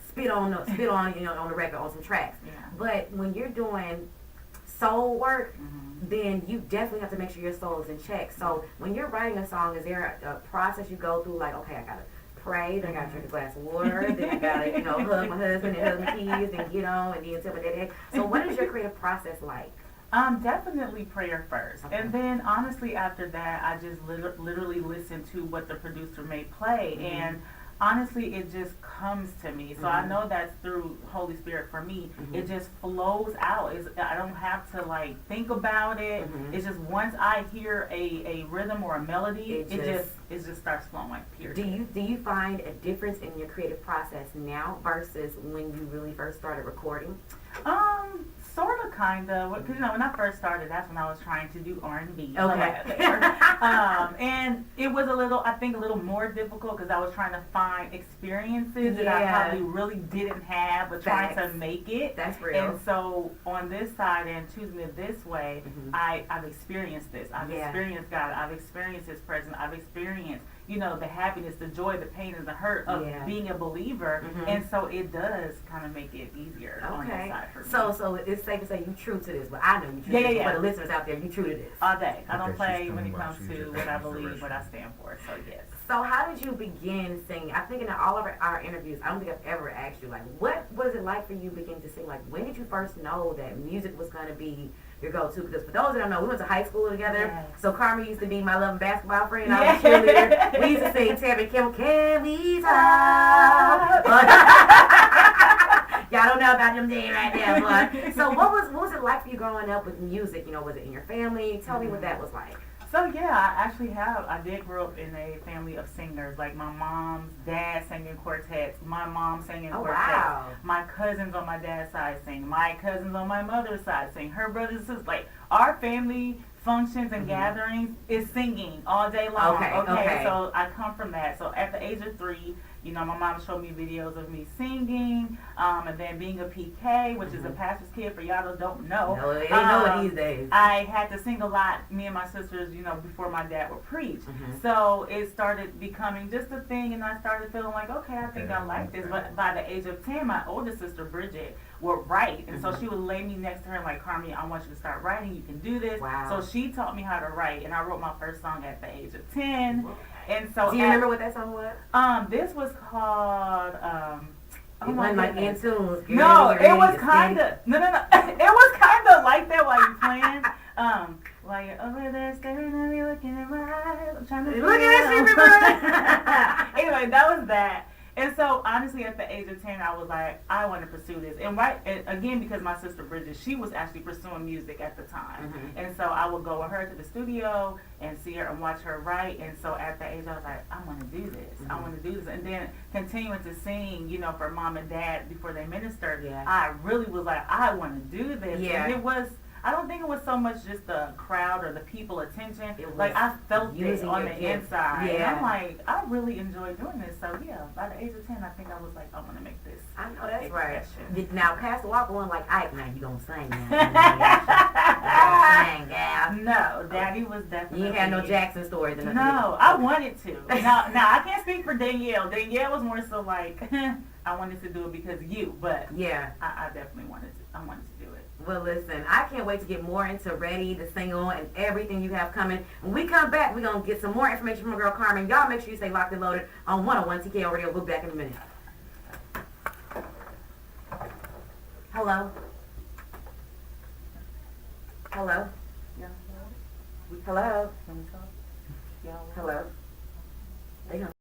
spit on on the record on some tracks. Yeah. But when you're doing soul work, Mm-hmm. then you definitely have to make sure your soul is in check. So when you're writing a song, is there a process you go through? Like, okay, I gotta pray, then I gotta drink a glass of water, then I gotta hug my husband and hug my kids and get on and then tell my daddy. So what is your creative process like? Definitely prayer first. Okay. And then honestly after that, I just literally listen to what the producer may play. Mhm. And honestly, it just comes to me. So I Mhm. know that's through Holy Spirit for me. Mhm. It just flows out. I don't have to like think about it. Mhm. It's just once I hear a rhythm or a melody, It it just starts flowing, period. Do you find a difference in your creative process now versus when you really first started recording? Sort of, kind of. Because when I first started, that's when I was trying to do R&B. Okay. And it was I think a little more difficult because I was trying to find experiences that I Yeah. probably really didn't have, but trying to Facts. make it. That's real. And so on this side and choosing it this way, Mhm. I've experienced this. I've Yeah. experienced God. I've experienced His presence. I've experienced, the happiness, the joy, the pain, and the hurt of Yeah. being a believer. Mhm. And so it does kind of make it easier on this Okay. side for me. So it's safe to say you true to this, but I know you true Yeah, to this. yeah, For yeah. the listeners out there, you true to this. All day. I Okay, don't she's play talking when it about comes she's to just what I using believe, what I restaurant. stand for. So yes. So how did you begin singing? I think in all of our interviews, I don't think I've ever asked you, like, what was it like for you beginning to sing? Like, when did you first know that music was going to be your go-to? Because for those that don't know, we went to high school together. Yes. So Karmyn used to be my loving basketball friend. I was a cheerleader. We used to sing Terry Kimmel, Can We Talk? Y'all don't know about them days right there, but so what was it like for you growing up with music? Was it in your family? Tell me what that was like. So yeah, I did grow up in a family of singers. Like my mom's dad sang in quartets, my mom sang in Oh, quartets. wow. My cousins on my dad's side sing, my cousins on my mother's side sing, her brothers and sisters. Like our family functions and Mhm. gatherings is singing all day long. Okay. So I come from that. So at the age of 3, my mom showed me videos of me singing, and then being a PK, which is a pastor's kid for y'all that don't know. No, they ain't know it these days. I had to sing a lot, me and my sisters, before my dad would preach. Mhm. So it started becoming just a thing, and I started feeling like, okay, I think I like this. But by the age of 10, my older sister, Bridget, would write. And so she would lay me next to her and like, Karmyn, I want you to start writing. You can do this. Wow. So she taught me how to write, and I wrote my first song at the age of 10. And so Do you remember what that song was? this was called, It wasn't like In Tunes. no, it was kind of no. It was kind of like that while you playing. While you're over there staring at me, looking at my eyes, I'm trying to Look at that shit, Anyway, that was that. And so, honestly, at the age of 10, I was like, I want to pursue this. And again, because my sister Bridget, she was actually pursuing music at the time. Mhm. And so I would go with her to the studio and see her and watch her write. And so at that age, I was like, I want to do this. I want to do this. And then continuing to sing, for mom and dad before they ministered, Yeah. I really was like, I want to do this. Yeah. And I don't think it was so much just the crowd or the people attention. It was Like I felt it using on your the gift. inside. And Yeah. I'm like, I really enjoy doing this. So yeah, by the age of 10, I think I was like, I want to make this. I know that's a right. profession. Now, Pastor Walker wasn't like, Ike, now you gonna sing now. You gonna sing, gal. No, Daddy was definitely. You ain't had no Jackson stories in the No, I wanted to. Now I can't speak for Danielle. Danielle was more so like, I wanted to do it because of you, but Yeah. I definitely wanted to. I wanted to do it. Well, listen, I can't wait to get more into Ready, the single, and everything you have coming. When we come back, we're going to get some more information from my girl Karmyn. Y'all make sure you stay locked and loaded on 101 TKO Radio. We'll be back in a minute. Hello? Hello? Yeah. Hello? Can we talk? Yeah. Hello? They gonna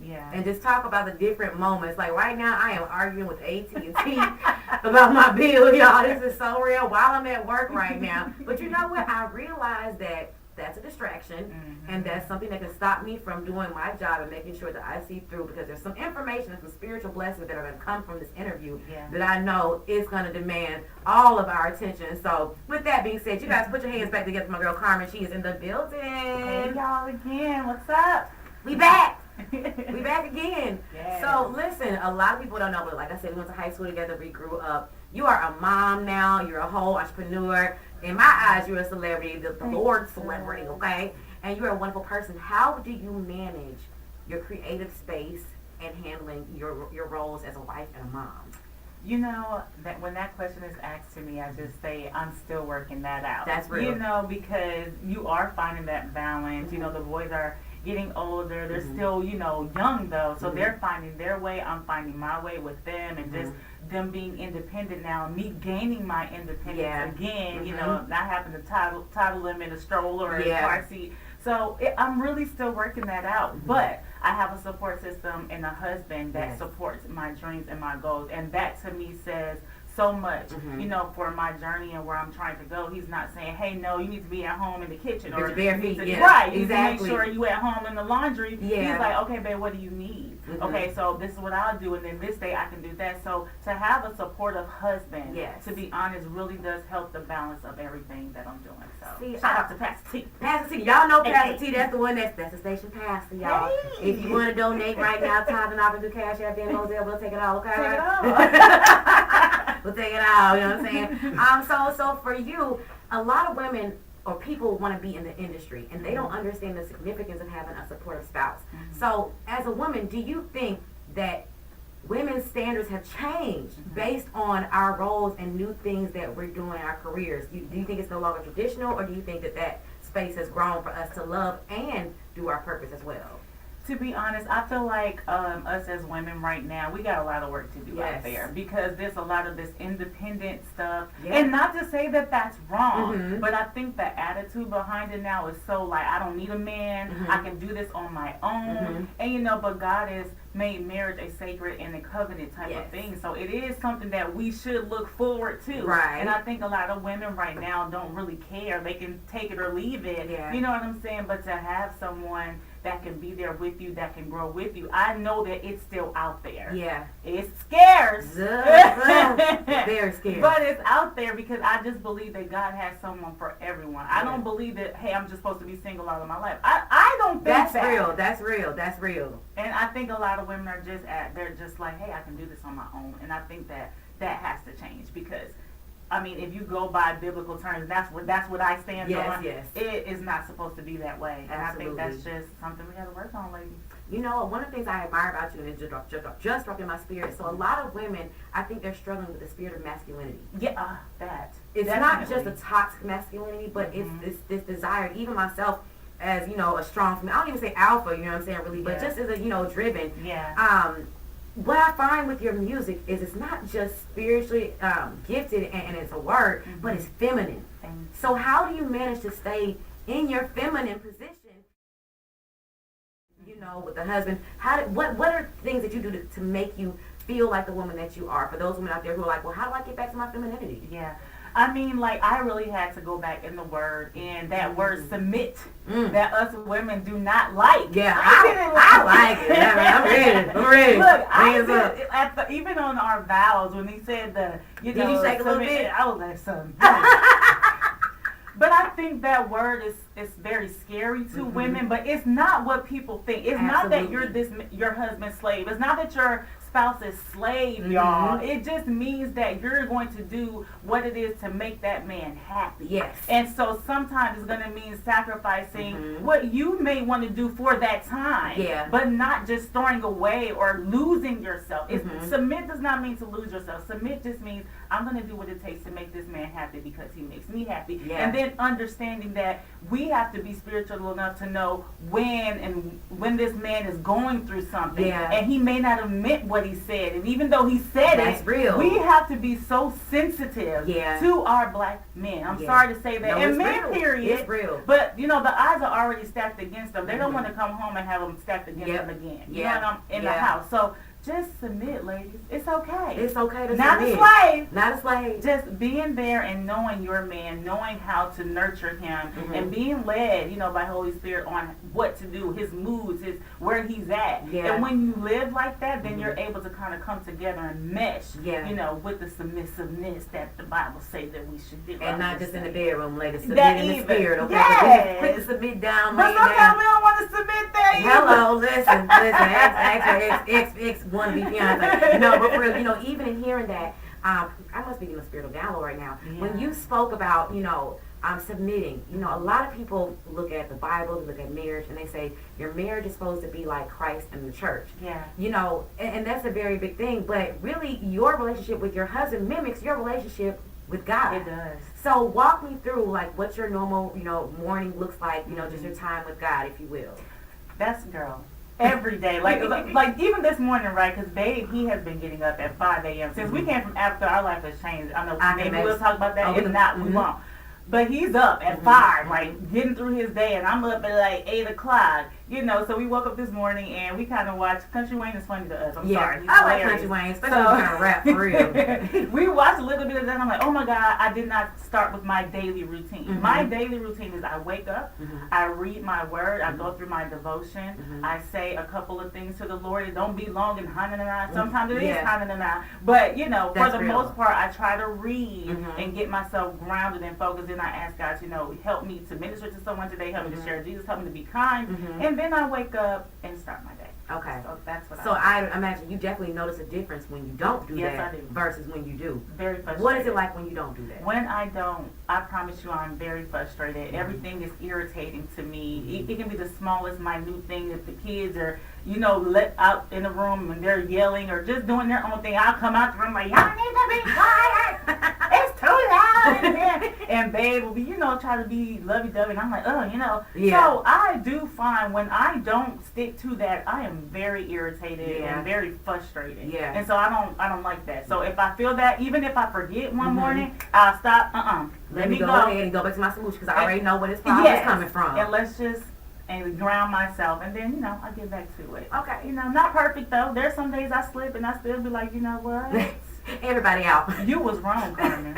Yeah. and just talk about the different moments. Like right now, I am arguing with AT&T about my bill, y'all. This is so real while I'm at work right now. But you know what? I realize that that's a distraction, and that's something that can stop me from doing my job and making sure that I see through, because there's some information and some spiritual blessings that are going to come from this interview that I know is going to demand all of our attention. So with that being said, you guys put your hands back together for my girl Karmyn. She is in the building. Hey y'all again, what's up? We back. We back again. Yes. So listen, a lot of people don't know, but like I said, we went to high school together, we grew up. You are a mom now, you're a whole entrepreneur. In my eyes, you're a celebrity, the Lord celebrity, okay? And you're a wonderful person. How do you manage your creative space and handling your roles as a wife and a mom? You know, that when that question is asked to me, I just say I'm still working that out. That's real. You know, because you are finding that balance. You know, the boys are getting older. They're still, you know, young though. So they're finding their way. I'm finding my way with them, and just them being independent now, me gaining my independence again, you know, not having to toddle them in a stroller or a car seat. So I'm really still working that out. But I have a support system and a husband that supports my dreams and my goals. And that to me says so much, you know, for my journey and where I'm trying to go. He's not saying, hey, no, you need to be at home in the kitchen. Or your bare feet, right, you exactly. need to make sure you at home in the laundry. Yeah. He's like, okay, babe, what do you need? Okay, so this is what I'll do, and then this day I can do that. So to have a supportive husband, to be honest, really does help the balance of everything that I'm doing. So See, shout out to Pastor T. Pastor T, y'all know Pastor T, that's the one that's the station pastor, y'all. Hey. If you want to donate right now, time and off and do Cash App, then Moselle, we'll take it all, okay? Take it all. We'll take it all, you know what I'm saying? So for you, a lot of women or people want to be in the industry, and they don't understand the significance of having a supportive spouse. So as a woman, do you think that women's standards have changed based on our roles and new things that we're doing in our careers? Do you think it's no longer traditional, or do you think that space has grown for us to love and do our purpose as well? To be honest, I feel like us as women right now, we got a lot of work to do out there, because there's a lot of this independent stuff. And not to say that that's wrong, but I think the attitude behind it now is so like, I don't need a man, I can do this on my own. And you know, but God has made marriage a sacred and a covenant type of thing. So it is something that we should look forward to. Right. And I think a lot of women right now don't really care. They can take it or leave it. You know what I'm saying? But to have someone that can be there with you, that can grow with you, I know that it's still out there. It's scarce. Very scarce. But it's out there, because I just believe that God has someone for everyone. I don't believe that, hey, I'm just supposed to be single all of my life. I don't think that's that. real. That's real. That's real. And I think a lot of women are they're just like, hey, I can do this on my own. And I think that has to change, because I mean, if you go by biblical terms, that's what I stand on. It is not supposed to be that way. And I think that's just something we have to work on, ladies. You know, one of the things I admire about you, and it just dropped in my spirit. So a lot of women, I think they're struggling with the spirit of masculinity. That. It's Definitely. not just a toxic masculinity, but it's this desire. Even myself, as you know, a strong female. I don't even say alpha. You know what I'm saying, really, but just as a driven. What I find with your music is it's not just spiritually gifted and it's a word, but it's feminine. So how do you manage to stay in your feminine position, you know, with the husband? What are things that you do to make you feel like the woman that you are? For those women out there who are like, well, how do I get back to my femininity? I mean, like, I really had to go back in the word, and that word submit, that us women do not like. I like it. I'm ready. Look, even on our vows, when he said did you shake a little bit? I was like, something. But I think that word is very scary to women, but it's not what people think. It's not that you're your husband's slave. It's not that your spouse's slave, y'all. It just means that you're going to do what it is to make that man happy. And so sometimes it's going to mean sacrificing what you may want to do for that time, but not just throwing away or losing yourself. Submit does not mean to lose yourself. Submit just means I'm going to do what it takes to make this man happy because he makes me happy. And then understanding that we have to be spiritual enough to know when this man is going through something, and he may not have meant what what he said. And even though he said That's it, real. we have to be so sensitive Yeah. to our black men. I'm sorry to say that. No, and it's men, real. period. It's real. But, you know, the odds are already stacked against them. They don't want to come home and have them stacked against them again. You know what I'm in the house. So just submit, ladies. It's okay. It's okay to Not submit. a slave. Not a slave. Just being there and knowing your man, knowing how to nurture him, and being led, you know, by Holy Spirit on what to do, his moods, his where he's at. Yeah. And when you live like that, then you're able to kind of come together and mesh, you know, with the submissiveness that the Bible say that we should do. And not just in the bedroom, ladies. Submit That in the even. spirit, okay? Yes. Quick to submit down, But lay sometimes down. we don't want to submit that either. Hello, listen. Ex wanna be fiance. No, but for real, you know, even in hearing that, I must be in a spiritual download right now. Yeah. When you spoke about, you know, submitting, you know, a lot of people look at the Bible, they look at marriage, and they say your marriage is supposed to be like Christ and the church. Yeah. You know, and that's a very big thing. But really, your relationship with your husband mimics your relationship with God. It does. So walk me through, like, what your normal, you know, morning looks like, you know, just your time with God, if you will. That's girl. Every day, like even this morning, right? Because Babe, he has been getting up at 5 a.m. Since we came from Africa, our life has changed. I know maybe we'll talk about that. If not, we won't. But he's up at 5, like getting through his day, and I'm up at like 8 o'clock. You know, so we woke up this morning and we kind of watched. Country Wayne is funny to us. I'm sorry. He's I like hilarious. Country Wayne, especially when kind of rap for real. We watched a little bit of that and I'm like, oh my God, I did not start with my daily routine. My daily routine is I wake up, I read my word, I go through my devotion, I say a couple of things to the Lord. It don't be long and hanana. Sometimes it is hanana. But, you know, for the most part, I try to read and get myself grounded and focused. And I ask God, you know, help me to minister to someone today, help me to share Jesus, help me to be kind. And then I wake up and start my day. Okay. So that's what I imagine you definitely notice a difference when you don't do Yes, that I do. versus when you do. Very frustrated. What is it like when you don't do that? When I don't, I promise you I'm very frustrated. Everything is irritating to me. It can be the smallest, minute thing. If the kids are, you know, let out in the room and they're yelling or just doing their own thing, I'll come out the room like, y'all need to be quiet. It's too loud in here. And Babe will be, you know, try to be lovey-dovey. And I'm like, oh, you know. Yeah. So I do find when I don't stick to that, I am very irritated and very frustrated. Yeah. And so I don't like that. So if I feel that, even if I forget one morning, I'll stop. Let me go ahead and go back to my solution because I already know where this problem is coming from. And let's just ground myself, and then, you know, I get back to it. Okay. You know, not perfect though. There's some days I slip and I still be like, you know what? Everybody out. You was wrong, Karmyn.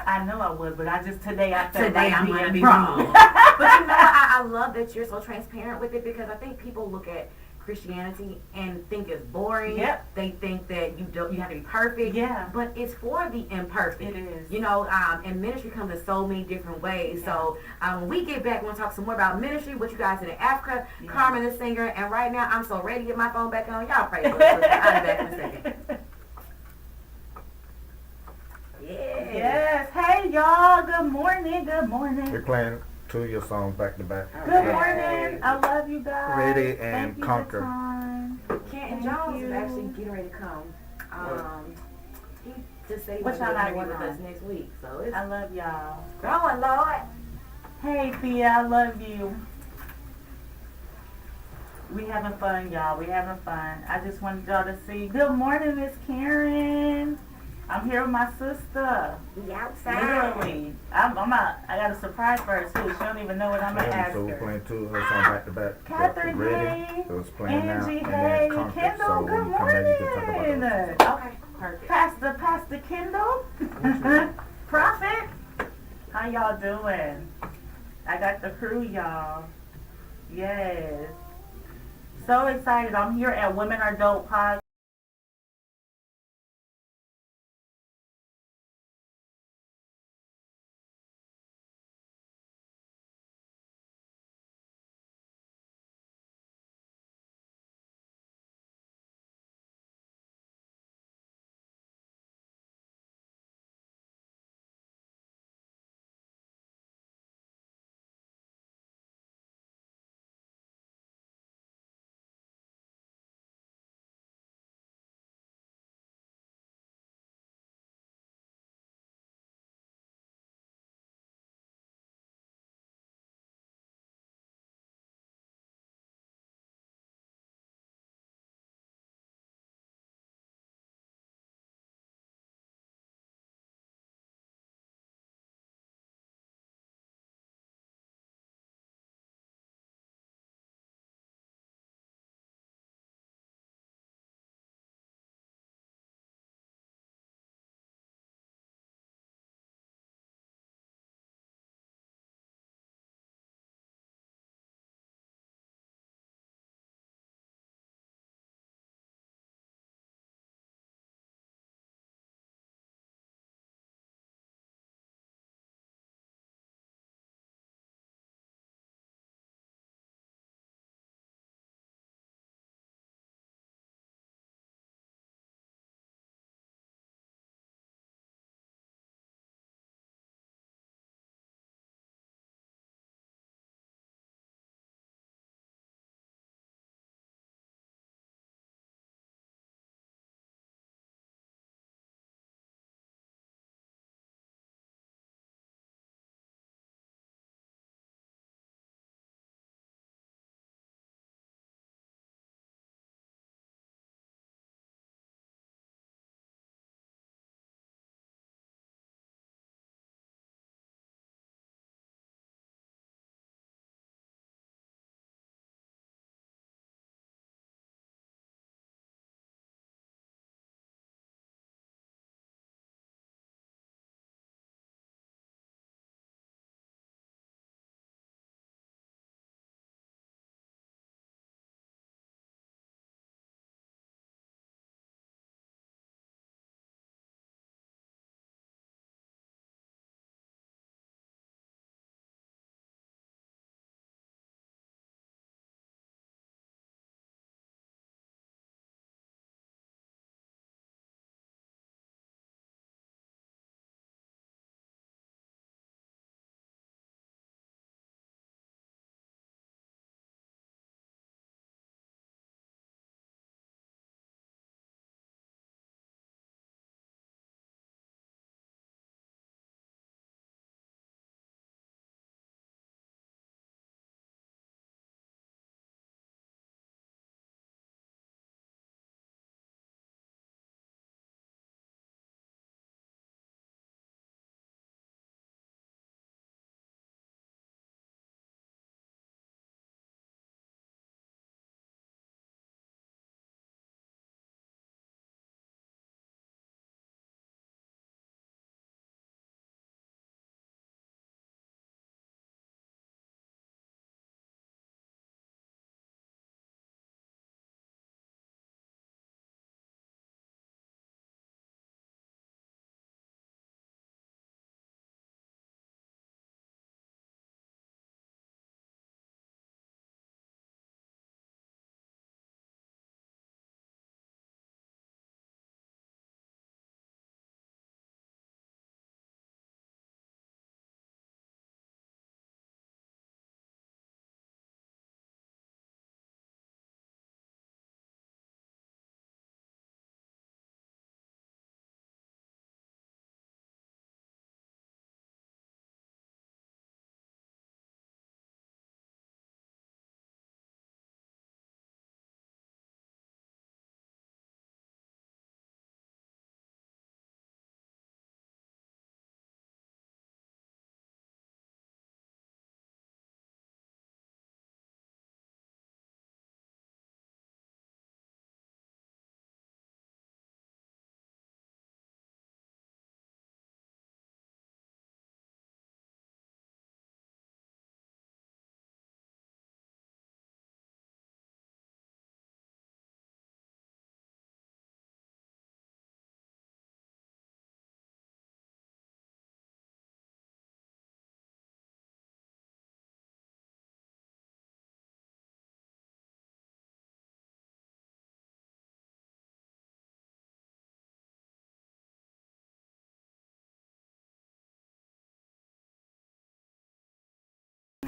I know I was, but I just today I felt Today like I'm being going to be wrong. wrong. But you know, I love that you're so transparent with it because I think people look at Christianity and think it's boring. Yep. They think that you have to be perfect. Yeah. But it's for the imperfect. It is. You know, and ministry comes in so many different ways. Yeah. So when we get back, we're going to talk some more about ministry, what you guys did in Africa, Yeah. Karmyn the singer, and right now I'm so ready to get my phone back on. Y'all pray for us. I'll be back in a second. Yeah. Yes. Hey, y'all. Good morning. Good morning. We're playing two of your songs back to back. Good morning. I love you guys. Ready and Thank you, Conquer. Latan. Kenton Thank Jones you. is actually getting ready to come. He just said he What was y'all going got to be with going us on? next week. So it's I love y'all. growing, Lord. Hey, Thea, I love you. We having fun, y'all. We having fun. I just wanted y'all to see. Good morning, Miss Karen. I'm here with my sister. We outside. Literally. I'm out. I got a surprise for her, too. She don't even know what I'm going to ask So we're her. playing two of her songs back to back. Catherine, Ready. hey. It was playing now. Angie, And hey. then Conquer. Kendall, So good when you come back, you can talk about morning. those. Okay, perfect. Pastor Kendall. Prophet. How y'all doing? I got the crew, y'all. Yes. So excited. I'm here at Women Are Dope Podcast.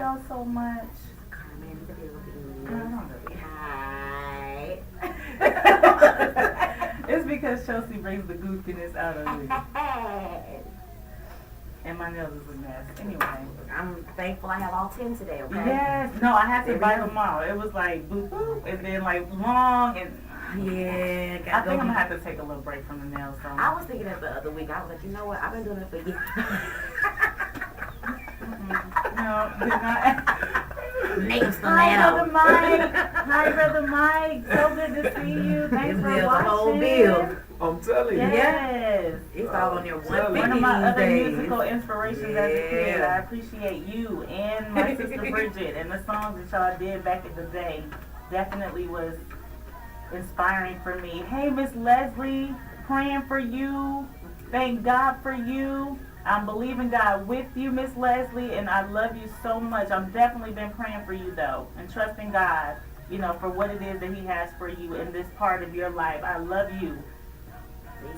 y'all so much. Karmyn in the Girl, building. don't really. Hi. It's because Chelsea brings the goofiness out of me. And my nails is a mess. Anyway. I'm thankful I have all 10 today, okay? Yes. No, I had to There we bite go. them all. It was like boop boop and then like long and Yeah, I gotta think I'm go. gonna have to take a little break from the nails though. I was thinking that the other week. I was like, you know what? I've been doing it for years. No, did not. Nails the Hi, nail. Brother Mike. Hi, Brother Mike. So good to see you. Thanks This for is a watching. whole bill. I'm telling you. Yes. It's all on there. One of 150 One of my these other days. musical inspirations as a kid. Yeah. I appreciate you and my sister Bridget and the songs that y'all did back in the day. Definitely was inspiring for me. Hey, Miss Leslie, praying for you. Thank God for you. I'm believing God with you, Miss Leslie, and I love you so much. I've definitely been praying for you, though, and trusting God, you know, for what it is that He has for you in this part of your life. I love you.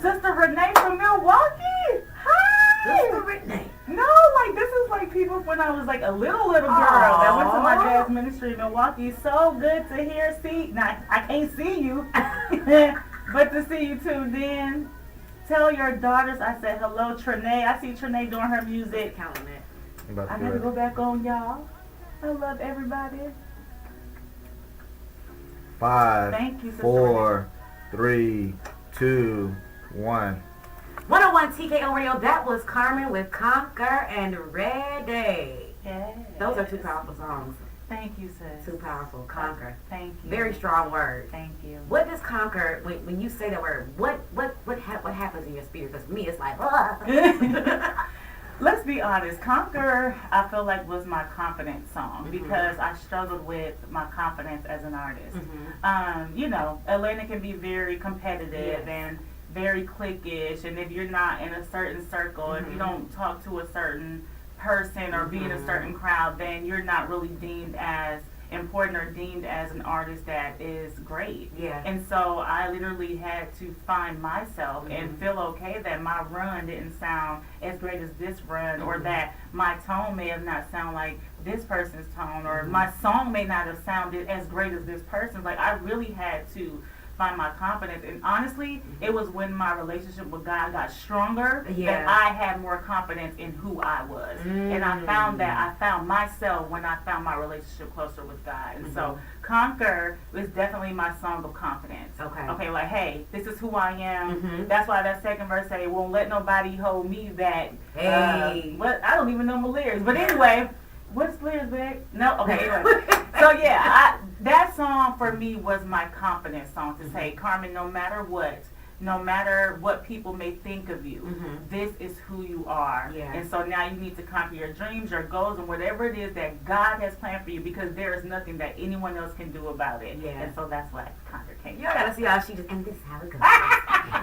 Sister Renee from Milwaukee. Hi. Sister Renee. No, like this is like people when I was like a little girl that went to my Aw. dad's ministry in Milwaukee. So good to hear, see. Now I can't see you, but to see you tuned in. Tell your daughters I said hello, Trinae. I see Trinae doing her music. Counting it. I'm about I to gotta do go it. back on y'all. I love everybody. 5, Thank you, Sister 4, 3, 2, 1. 101 TKO Radio. That was Karmyn with Conquer and Ready. Yes. Those are two powerful songs. Thank you, sis. Too powerful. Conquer. Thank you. Very strong word. Thank you. What does conquer, when you say that word, what happens in your spirit? Because for me, it's like, Let's be honest. Conquer, I feel like, was my confidence song because I struggled with my confidence as an artist. You know, Atlanta can be very competitive and very cliquish, and if you're not in a certain circle, if you don't talk to a certain person or be in a certain crowd, then you're not really deemed as important or deemed as an artist that is great. Yeah. And so I literally had to find myself and feel okay that my run didn't sound as great as this run, or that my tone may have not sound like this person's tone, or my song may not have sounded as great as this person's. Like, I really had to find my confidence, and honestly, it was when my relationship with God got stronger that I had more confidence in who I was. And I found that I found myself when I found my relationship closer with God. And so Conquer is definitely my song of confidence. Okay, like, hey, this is who I am. That's why that second verse say, won't let nobody hold me back. What, I don't even know my lyrics, but anyway, what's lyrics back? No, okay, anyway. So yeah, that song for me was my confidence song to say, Karmyn, no matter what people may think of you, this is who you are. And so now you need to conquer your dreams, your goals, and whatever it is that God has planned for you, because there is nothing that anyone else can do about it. And so that's why Conquer came. You gotta see how she just, and this is how it goes.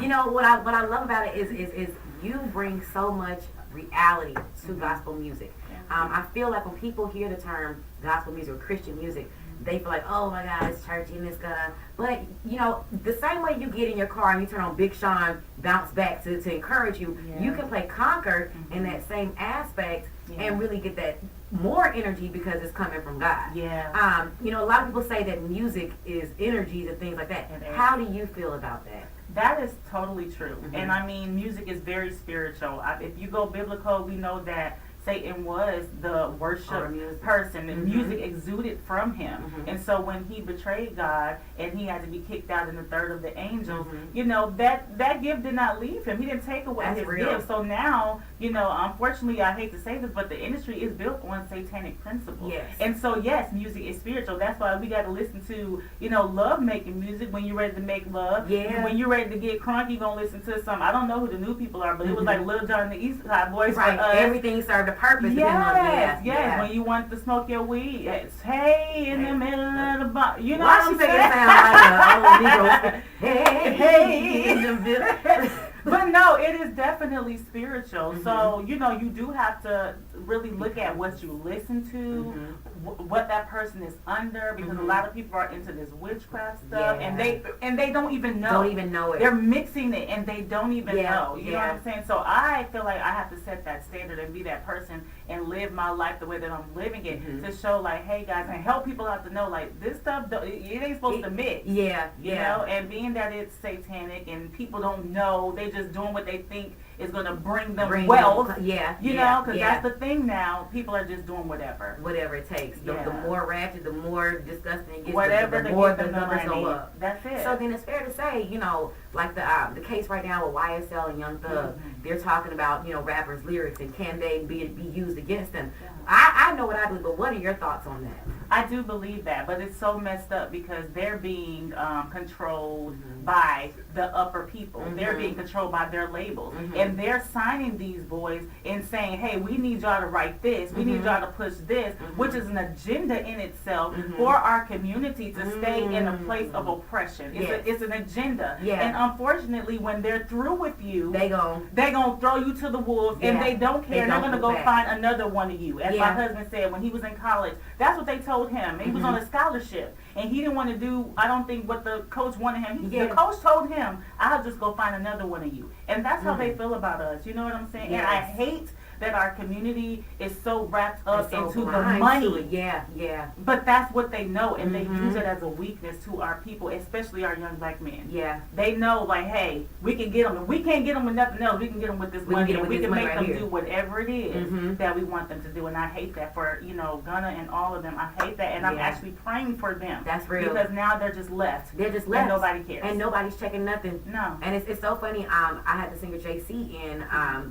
You know what I love about it is you bring so much reality to gospel music. I feel like when people hear the term gospel music or Christian music, they feel like, oh my God, it's churchy and it's gonna. But you know, the same way you get in your car and you turn on Big Sean, bounce back to encourage you, you can play Conquer in that same aspect and really get that more energy because it's coming from God. You know, a lot of people say that music is energies and things like that. How do you feel about that? That is totally true. And I mean, music is very spiritual. If you go biblical, we know that Satan was the worship person, and music exuded from him. And so when he betrayed God and he had to be kicked out in the third of the angels, you know, that gift did not leave him. He didn't take away his gift. So now, you know, unfortunately, I hate to say this, but the industry is built on satanic principles. And so, yes, music is spiritual. That's why we got to listen to, you know, love-making music when you're ready to make love. When you're ready to get crunk, you're going to listen to some, I don't know who the new people are, but it was like Lil Jon and the East Side Boys. Everything served a purpose. Yes. When you want to smoke your weed, it's hey in the middle of the bar. You know Why what she I'm make saying? it sound like a old Negro? Hey in the middle. But no, it is definitely spiritual. Mhm. So, you know, you do have to really look at what you listen to, what that person is under, because a lot of people are into this witchcraft stuff, Yeah. and they don't even know. Don't even know it. They're mixing it, and they don't even Yeah, know. You know what yeah. I'm saying? So I feel like I have to set that standard and be that person and live my life the way that I'm living it to show, like, hey guys, and help people out to know, like, this stuff, it ain't supposed to mix. Yeah, You know, and being that it's satanic and people don't know, they just doing what they think is going to bring them wealth. Yeah, You yeah, know, because yeah. that's the thing now. People are just doing whatever. Whatever it takes. The Yeah. more ratchet, the more disgusting it gets. Whatever the to more get the them the numbers go money. up. That's it. So then it's fair to say, you know, like the case right now with YSL and Young Thug, they're talking about, you know, rappers' lyrics and can they be used against them. Yeah. I know what I believe, but what are your thoughts on that? I do believe that, but it's so messed up because they're being controlled by the upper people. They're being controlled by their labels. And they're signing these boys and saying, hey, we need y'all to write this. We need y'all to push this, which is an agenda in itself for our community to stay in a place of oppression. It's an agenda. Yeah. And unfortunately, when they're through with you, They gon' they're going to throw you to the wolves, and Yeah. they don't care. They They're don't going to look go back. find another one of you. As my husband said when he was in college, that's what they told him. He was on a scholarship, and he didn't want to do, I don't think, what the coach wanted him. Yeah. The coach told him, I'll just go find another one of you. And that's how they feel about us. You know what I'm saying? And I Yes. hate that our community is so wrapped up so into the blind money. to it. Yeah, yeah, But that's what they know, and they use it as a weakness to our people, especially our young black men. yeah. They know, like, hey, we can get them. If we can't get them with nothing else, we can get them with this We can money, get 'em and with we this can money make right them here. do whatever it is Mhm. that we want them to do. And I hate that for, you know, Gunna and all of them. I hate that, and I'm Yeah. actually praying for them. That's real. Because now they're just left. They're just And left. nobody cares. And nobody's checking nothing. No. And it's so funny. I had the singer JC in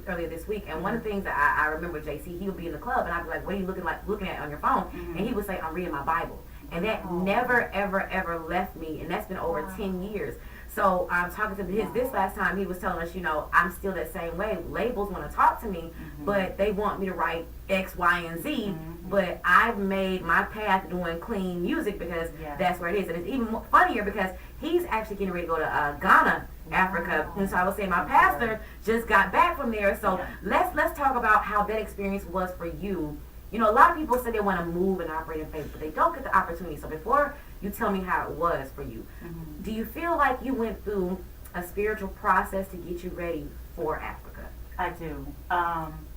earlier this week, and one of the things that I remember JC, he would be in the club, and I'd be like, "What are you looking at on your phone?" And he would say, "I'm reading my Bible," and that never ever left me, and that's been over 10 years. So I'm talking to this last time, he was telling us, you know, I'm still that same way. Labels want to talk to me, but they want me to write X, Y, and Z. But I've made my path doing clean music because that's where it is. And it's even more funnier because he's actually getting ready to go to Ghana, Africa. And so I was saying my pastor just got back from there. So let's talk about how that experience was for you. You know, a lot of people say they want to move and operate in faith, but they don't get the opportunity. So before you tell me how it was for you, do you feel like you went through a spiritual process to get you ready for Africa? I do.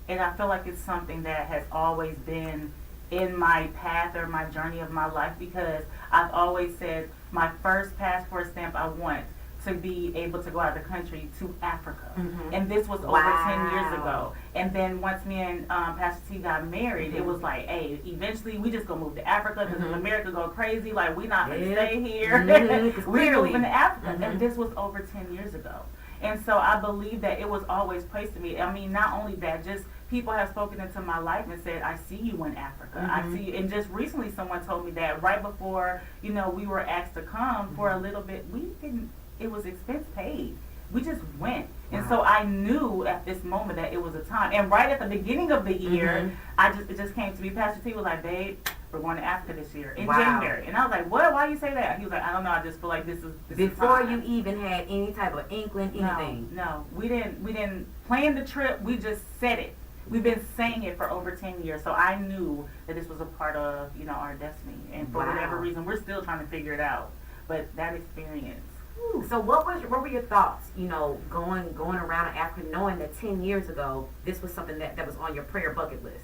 And I feel like it's something that has always been in my path or my journey of my life, because I've always said my first passport stamp I want to be able to go out of the country to Africa. And this was over 10 years ago. And then once me and Pastor T got married, it was like, hey, eventually we just gonna move to Africa because if America go crazy, like we not gonna stay here. We moving to Africa. And this was over 10 years ago. And so I believe that it was always placed to me. I mean, not only that, just people have spoken into my life and said, I see you in Africa. I see you. And just recently someone told me that right before, you know, we were asked to come for a little bit, it was expense paid. We just went. And so I knew at this moment that it was a time. And right at the beginning of the year, it just came to me. Pastor T was like, babe, we're going to Africa this year in January. And I was like, what? Why you say that? He was like, I don't know. I just feel like this is Before time. you even had any type of inkling, anything. No, we didn't plan the trip. We just said it. We've been saying it for over 10 years. So I knew that this was a part of, you know, our destiny. And for whatever reason, we're still trying to figure it out. But that experience. So what were your thoughts, you know, going around Africa, knowing that 10 years ago this was something that was on your prayer bucket list?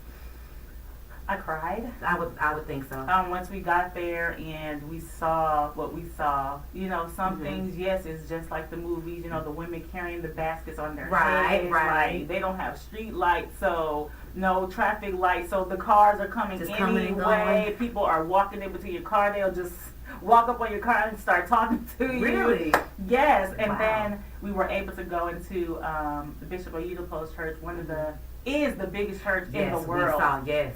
I cried. I would think so. Once we got there and we saw what we saw, you know, some things, yes, it's just like the movies, you know, the women carrying the baskets on their heads. Right. Like, they don't have street lights, so no traffic lights, so the cars are coming Just anyway. coming and going. People are walking in between your car. They'll just walk up on your car and start talking to you. Really? Yes. And Wow. then we were able to go into the Bishop Oyedepo's church, is the biggest church in the world. We saw, yes.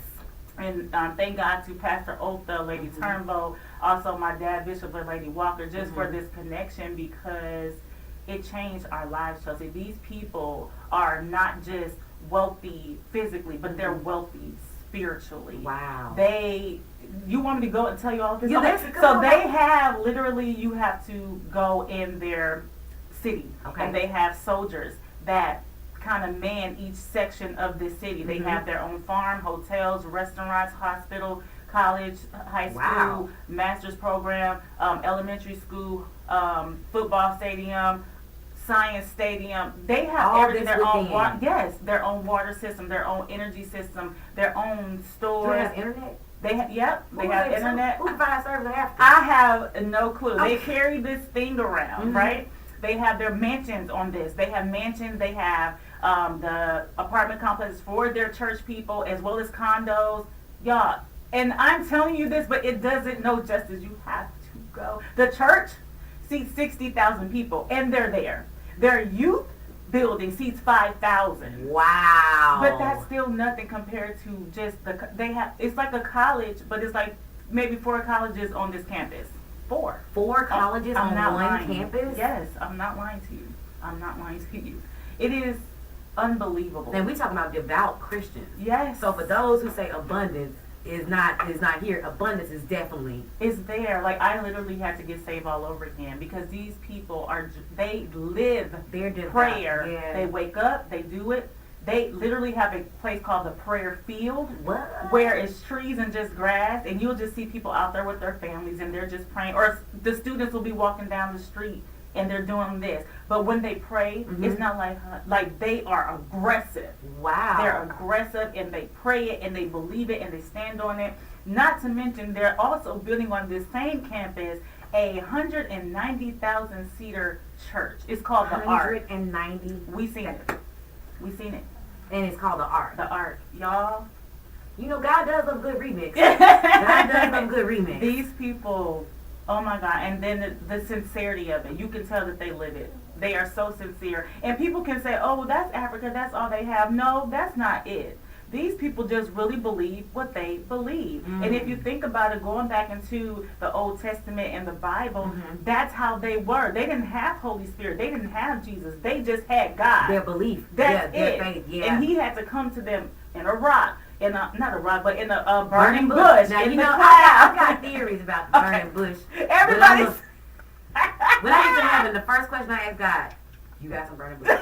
And thank God to Pastor Otha, Lady Turnbow, also my dad, Bishop and Lady Walker, just for this connection, because it changed our lives, Chelsea. These people are not just wealthy physically, but they're wealthy spiritually. Wow. You want me to go and tell you all of this? Yeah, Okay. So they have, literally, you have to go in their city, and they have soldiers that kind of man each section of the city. They have their own farm, hotels, restaurants, hospital, college, high school, Wow. master's program, elementary school, football stadium, science stadium. They have All everything. this Their own within. yes, their own water system, their own energy system, their own Do they stores. have internet? They have yep, they Who have provides- internet. Who provides service after? I have no clue. They Okay. carry this thing around, Mhm. right? They have their mansions on this. They have mansions. They have the apartment complexes for their church people as well as condos. Y'all, and I'm telling you this, but it doesn't know justice. You have to go. The church seats 60,000 people, and they're there. Their youth building seats 5,000. Wow. But that's still nothing compared to just they have. It's like a college, but it's like maybe 4 colleges on this campus. 4. 4 colleges I'm on not one lying. campus? Yes, I'm not lying to you. I'm not lying to you. It is unbelievable. And we talking about devout Christians. Yes. So for those who say abundance is not here, abundance is definitely. It's there. Like I literally had to get saved all over again because these people they live They're devout. prayer. Yeah. They wake up, they do it. They literally have a place called the prayer field. What? Where it's trees and just grass, and you'll just see people out there with their families, and they're just praying. Or the students will be walking down the street, and they're doing this. But when they pray, it's not like they are aggressive. Wow. They're aggressive, and they pray it, and they believe it, and they stand on it. Not to mention, they're also building on this same campus a 190,000 seater church. It's called the Ark. 190. We seen it. We seen it. And it's called the Ark. The Ark, y'all. You know, God does a good remix. God does a good remix. These people, oh my God, and then the sincerity of it. You can tell that they live it. They are so sincere. And people can say, oh, well, that's Africa, that's all they have. No, that's not it. These people just really believe what they believe. And if you think about it, going back into the Old Testament and the Bible, that's how they were. They didn't have Holy Spirit. They didn't have Jesus. They just had God. Their belief. That's their it. faith. Yeah. And he had to come to them in a rock. Not a rock, but in a burning bush. Now, in you the know, cloud. I got theories about the burning bush. Everybody's. When I get to heaven, the first question I ask God, you got some burning bush?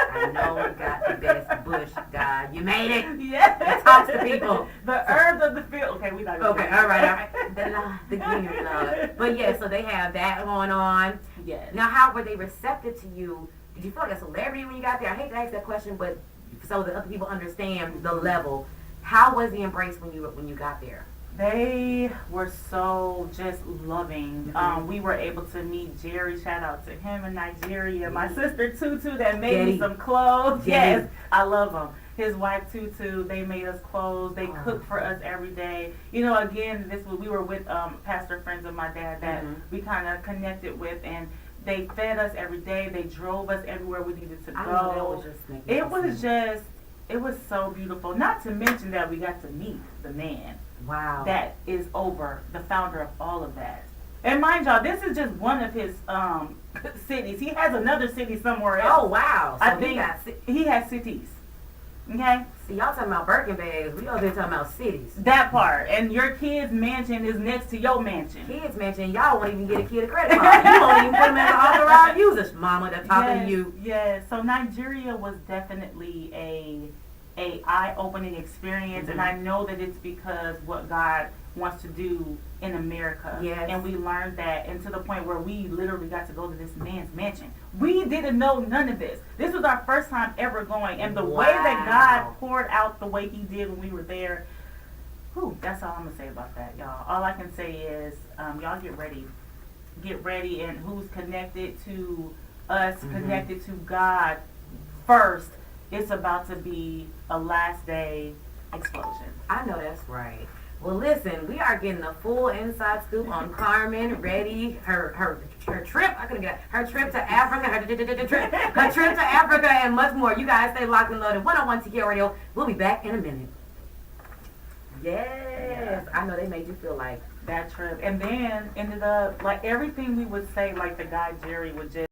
I know you got the best bush, God. You made it. Yes. It talks to people. The herbs of the field. Okay, we not gonna Okay, do all right. that. The greenery, Lord. But yeah, so they have that going on. Yes. Now, how were they receptive to you? Did you feel like a celebrity when you got there? I hate to ask that question, but so that other people understand the level. How was the embrace when you got there? They were so just loving. We were able to meet Jerry. Shout out to him in Nigeria. My sister Tutu that made me some clothes. Jerry. Yes, I love him. His wife Tutu. They made us clothes. They cooked for us every day. You know, again, we were with pastor friends of my dad that we kind of connected with, and they fed us every day. They drove us everywhere we needed to go. It was so beautiful. Not to mention that we got to meet the man. Wow. That is the founder of all of that. And mind y'all, this is just one of his cities. He has another city somewhere else. Oh, wow. So I think he has cities. Okay? See, y'all talking about Birkin bags. We over here talking about cities. That part. And your kid's mansion is next to your mansion. Kids mentioned y'all won't even get a kid a credit card. You won't even put them as an authorized user. Mama, they're talking to you. Yes. So Nigeria was definitely a eye-opening experience, and I know that it's because what God wants to do in America. Yes. And we learned that, and to the point where we literally got to go to this man's mansion. We didn't know none of this. This was our first time ever going, and the way that God poured out the way he did when we were there, that's all I'm going to say about that, y'all. All I can say is, y'all get ready. Get ready, and who's connected to us, connected to God first, it's about to be a last day explosion. I know that's right. Well, listen, we are getting a full inside scoop on Karmyn. Ready, her trip. I couldn't get her trip to Africa. Her trip to Africa and much more. You guys stay locked and loaded. 101 TK Radio. We'll be back in a minute. Yes, I know they made you feel like that trip, and then ended up like everything we would say. Like the guy Jerry would just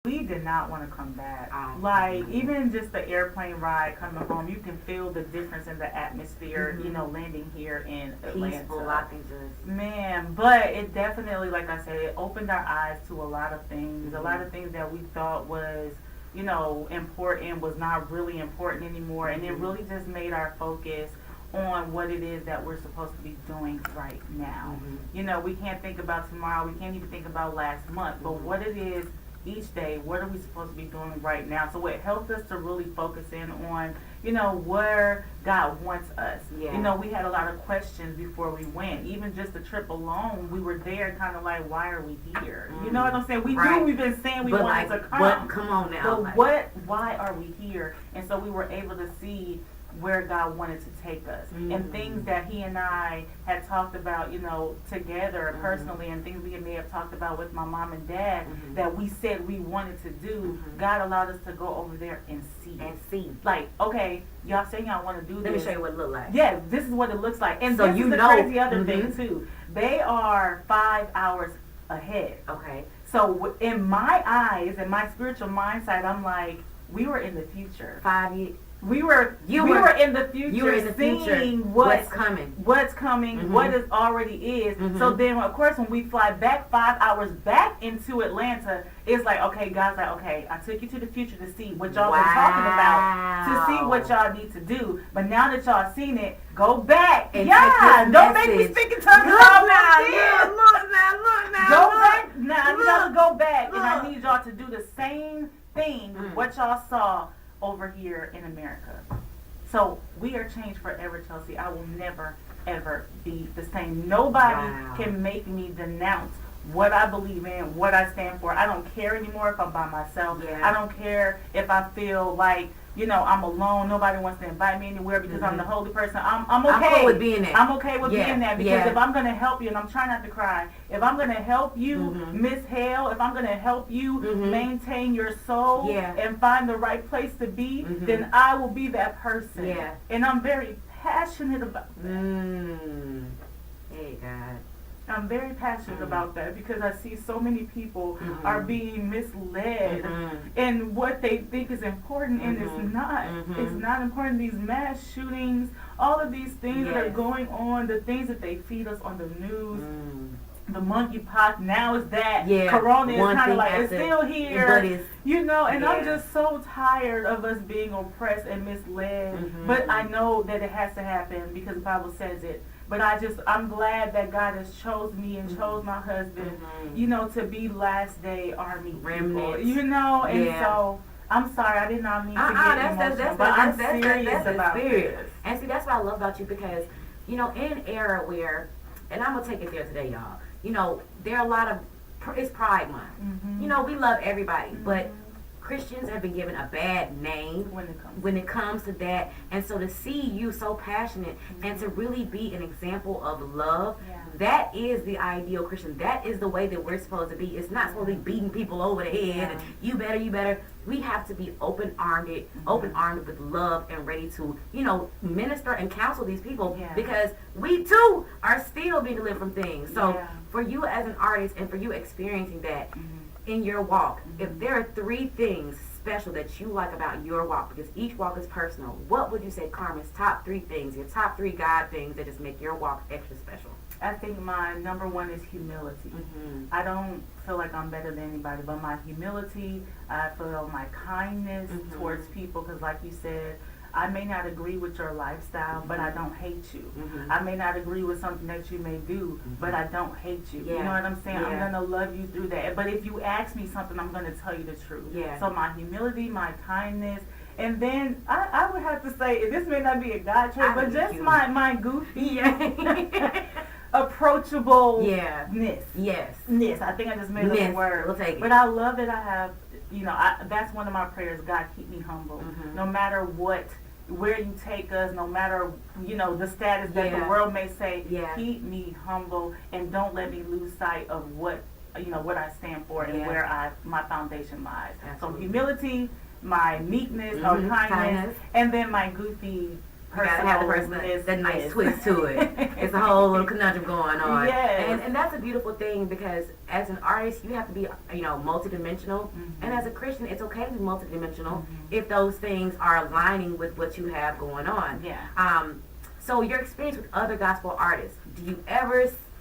We did not want to come back. Oh. Like, even just the airplane ride coming home, you can feel the difference in the atmosphere, you know, landing here in Atlanta. Peaceful, I can just... Man, but it definitely, like I said, it opened our eyes to a lot of things. A lot of things that we thought was, you know, important was not really important anymore. And it really just made our focus on what it is that we're supposed to be doing right now. You know, we can't think about tomorrow. We can't even think about last month. But what it is each day, what are we supposed to be doing right now? So it helped us to really focus in on, you know, where God wants us. Yeah. You know, we had a lot of questions before we went. Even just the trip alone, we were there kind of like, why are we here? You know what I'm saying? We knew we've been saying we wanted to come. But come on now. But why are we here? And so we were able to see where God wanted to take us, and things that He and I had talked about, you know, together personally, and things we may have talked about with my mom and dad that we said we wanted to do. God allowed us to go over there and see. Like, okay, y'all say y'all want to do this. Let me show you what it looks like. Yeah, this is what it looks like. And so this you is the know, crazy other thing too. They are 5 hours ahead. Okay. So in my eyes, in my spiritual mindset, I'm like, we were in the future. 5 years. We were in the future. You were in the future. Seeing what's coming. What's coming, what is already is. So then, of course, when we fly back 5 hours back into Atlanta, it's like, okay, God's like, okay, I took you to the future to see what y'all been talking about, to see what y'all need to do. But now that y'all seen it, go back. And don't make me speak in tongues. Look now. Go back. Now, I need y'all to go back, and I need y'all to do the same thing, what y'all saw over here in America. So we are changed forever, Chelsea. I will never, ever be the same. Nobody can make me denounce what I believe in, what I stand for. I don't care anymore if I'm by myself. I don't care if I feel like, you know, I'm alone. Nobody wants to invite me anywhere because I'm the holy person. I'm okay. I'm cool with being there. I'm okay with being there because if I'm going to help you, and I'm trying not to cry, if I'm going to help you miss hell, if I'm going to help you maintain your soul and find the right place to be, then I will be that person. And I'm very passionate about that. Hey, God. I'm very passionate about that because I see so many people are being misled in what they think is important, and it's not. It's not important. These mass shootings, all of these things that are going on, the things that they feed us on the news, the monkeypox, now is that. Corona is kind of like, it's still here. You know, and I'm just so tired of us being oppressed and misled. But I know that it has to happen because the Bible says it. But I'm glad that God has chose me and chose my husband, you know, to be last day army people, you know, and so I'm sorry, I did not mean to get emotional, but I'm serious about this. And see, that's what I love about you because, you know, in an era where, and I'm going to take it there today, y'all, you know, there are a lot of, it's Pride Month. You know, we love everybody, but Christians have been given a bad name when it comes to that. And so to see you so passionate and to really be an example of love, that is the ideal Christian. That is the way that we're supposed to be. It's not supposed to be beating people over the head and you better. We have to be open-armed with love and ready to, you know, minister and counsel these people because we too are still being delivered from things. So for you as an artist and for you experiencing that, in your walk, if there are 3 things special that you like about your walk, because each walk is personal, what would you say, Karmyn's top 3 things, your top 3 God things that just make your walk extra special? I think my number 1 is humility. I don't feel like I'm better than anybody, but my humility, I feel my kindness towards people, because like you said, I may not agree with your lifestyle, but I don't hate you. I may not agree with something that you may do, but I don't hate you. You know what I'm saying? I'm going to love you through that. But if you ask me something, I'm going to tell you the truth. So my humility, my kindness, and then I would have to say, this may not be a God trait, but just my goofy, approachableness. I think I just made up a word. We'll take it. But I love that I have, you know, that's one of my prayers. God, keep me humble. No matter where you take us, no matter, you know, the status that the world may say, keep me humble and don't let me lose sight of what, you know, what I stand for and where my foundation lies. So humility, my meekness or kindness, and then my goofy You gotta have the person that nice Yes. twist to it. It's a whole little conundrum going on. Yes. And that's a beautiful thing because as an artist, you have to be, multidimensional. And as a Christian, it's okay to be multidimensional if those things are aligning with what you have going on. Yeah. So your experience with other gospel artists,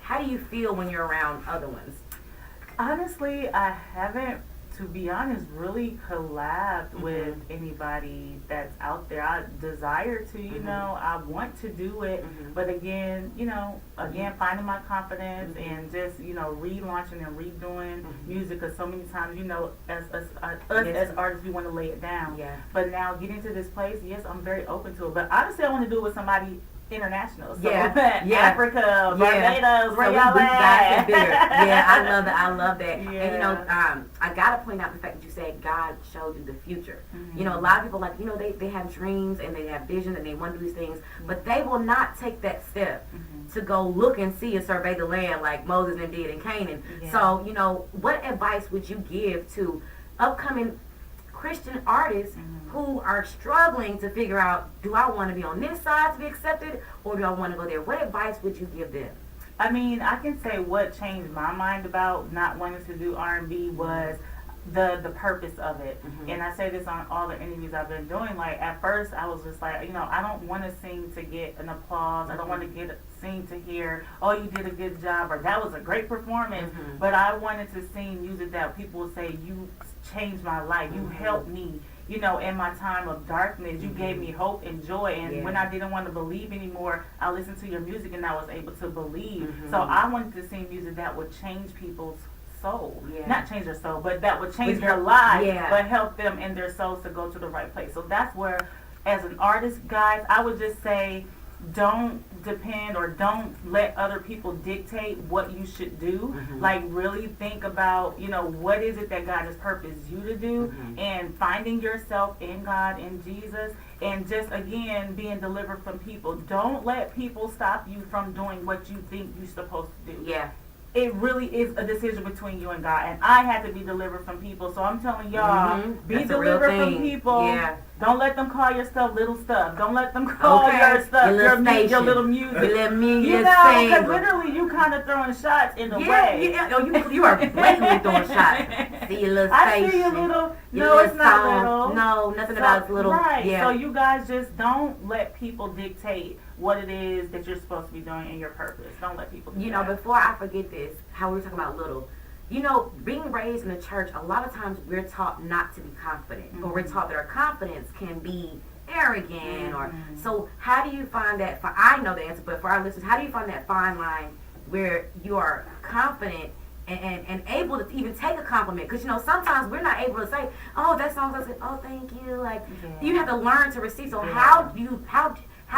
how do you feel when you're around other ones? Honestly, I haven't, to be honest, really collabed with anybody that's out there. I desire to, you know, I want to do it, but again, finding my confidence and just, relaunching and redoing music, because so many times, as artists, we want to lay it down. Yeah. But now getting to this place, yes, I'm very open to it. But honestly, I want to do it with somebody international. So Africa, Barbados, where y'all at? Yeah, I love that. Yeah. And I gotta point out the fact that you said God showed you the future. A lot of people they have dreams and they have vision and they want to do these things, but they will not take that step to go look and see and survey the land like Moses and did in Canaan. Yeah. So, what advice would you give to upcoming Christian artists who are struggling to figure out, do I want to be on this side to be accepted or do I want to go there? What advice would you give them? I mean, I can say what changed my mind about not wanting to do R&B was the purpose of it. And I say this on all the interviews I've been doing. Like, at first, I was just like, I don't want to sing to get an applause. I don't want to sing to hear, oh, you did a good job, or that was a great performance. But I wanted to sing music that people would say, you changed my life. You helped me, in my time of darkness. You gave me hope and joy. And when I didn't want to believe anymore, I listened to your music and I was able to believe. So I wanted to sing music that would change people's soul. Not change their soul, but that would change their lives, but help them in their souls to go to the right place. So that's where, as an artist, guys, I would just say, don't depend or don't let other people dictate what you should do. Like, really think about, what is it that God has purposed you to do, and finding yourself in God, in Jesus, and just, again, being delivered from people. Don't let people stop you from doing what you think you're supposed to do. Yeah. It really is a decision between you and God. And I had to be delivered from people. So I'm telling y'all, be That's delivered from people. Yeah. Don't let them call your stuff little stuff. Don't let them call your stuff your little music. Because literally you kind of throwing shots in a way. You are blatantly throwing shots. See your little station. I see your little. No, it's not little. No, nothing about it's little. Right. Yeah. So you guys just don't let people dictate what it is that you're supposed to be doing in your purpose. Don't let people do that. Before I forget this, how we were talking about little. Being raised in the church, a lot of times we're taught not to be confident, or we're taught that our confidence can be arrogant, or so. How do you find that? I know the answer, but for our listeners, how do you find that fine line where you are confident and able to even take a compliment? Because sometimes we're not able to say, "Oh, that song doesn't." Oh, thank you. Like you have to learn to receive. So how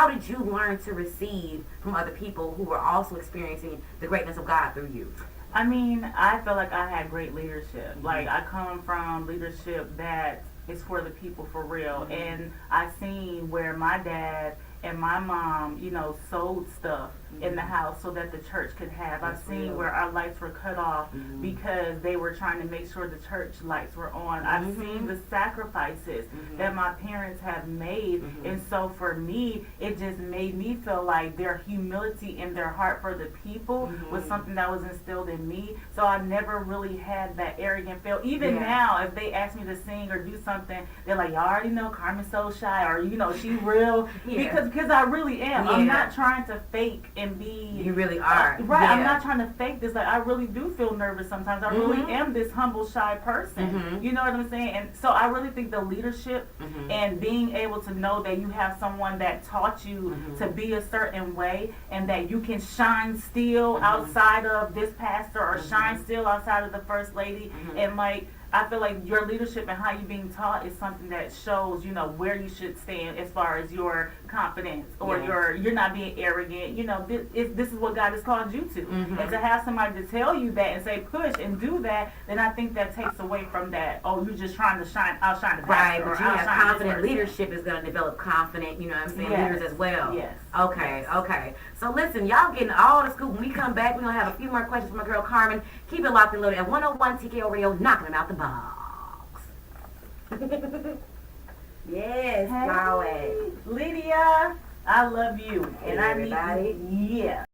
did you learn to receive from other people who were also experiencing the greatness of God through you? I mean, I feel like I had great leadership. Like, I come from leadership that is for the people for real. And I seen where my dad and my mom, sold stuff in the house so that the church could have. I've seen where our lights were cut off because they were trying to make sure the church lights were on. I've seen the sacrifices that my parents have made. And so for me, it just made me feel like their humility in their heart for the people was something that was instilled in me. So I never really had that arrogant feel. Even now, if they ask me to sing or do something, they're like, y'all already know Karmyn's so shy, or, she real. Because I really am. I'm not trying to fake and be. You really are. Right. I'm not trying to fake this. Like, I really do feel nervous sometimes. I really am this humble, shy person. You know what I'm saying? And so I really think the leadership and being able to know that you have someone that taught you to be a certain way, and that you can shine still outside of this pastor, or shine still outside of the first lady. And like, I feel like your leadership and how you're being taught is something that shows, where you should stand as far as your confidence, or you're not being arrogant. This is what God has called you to. And to have somebody to tell you that and say push and do that, then I think that takes away from that. Oh, you're just trying to outshine the pastor. Right, but you have confident leadership is going to develop confident, leaders as well. Yes. Okay. So listen, y'all getting all the scoop. When we come back, we're going to have a few more questions from my girl Karmyn. Keep it locked and loaded at 101 TKO Radio, knocking them out the box. Yes, Hey, Lydia. I love you. And I Everybody. need, yeah.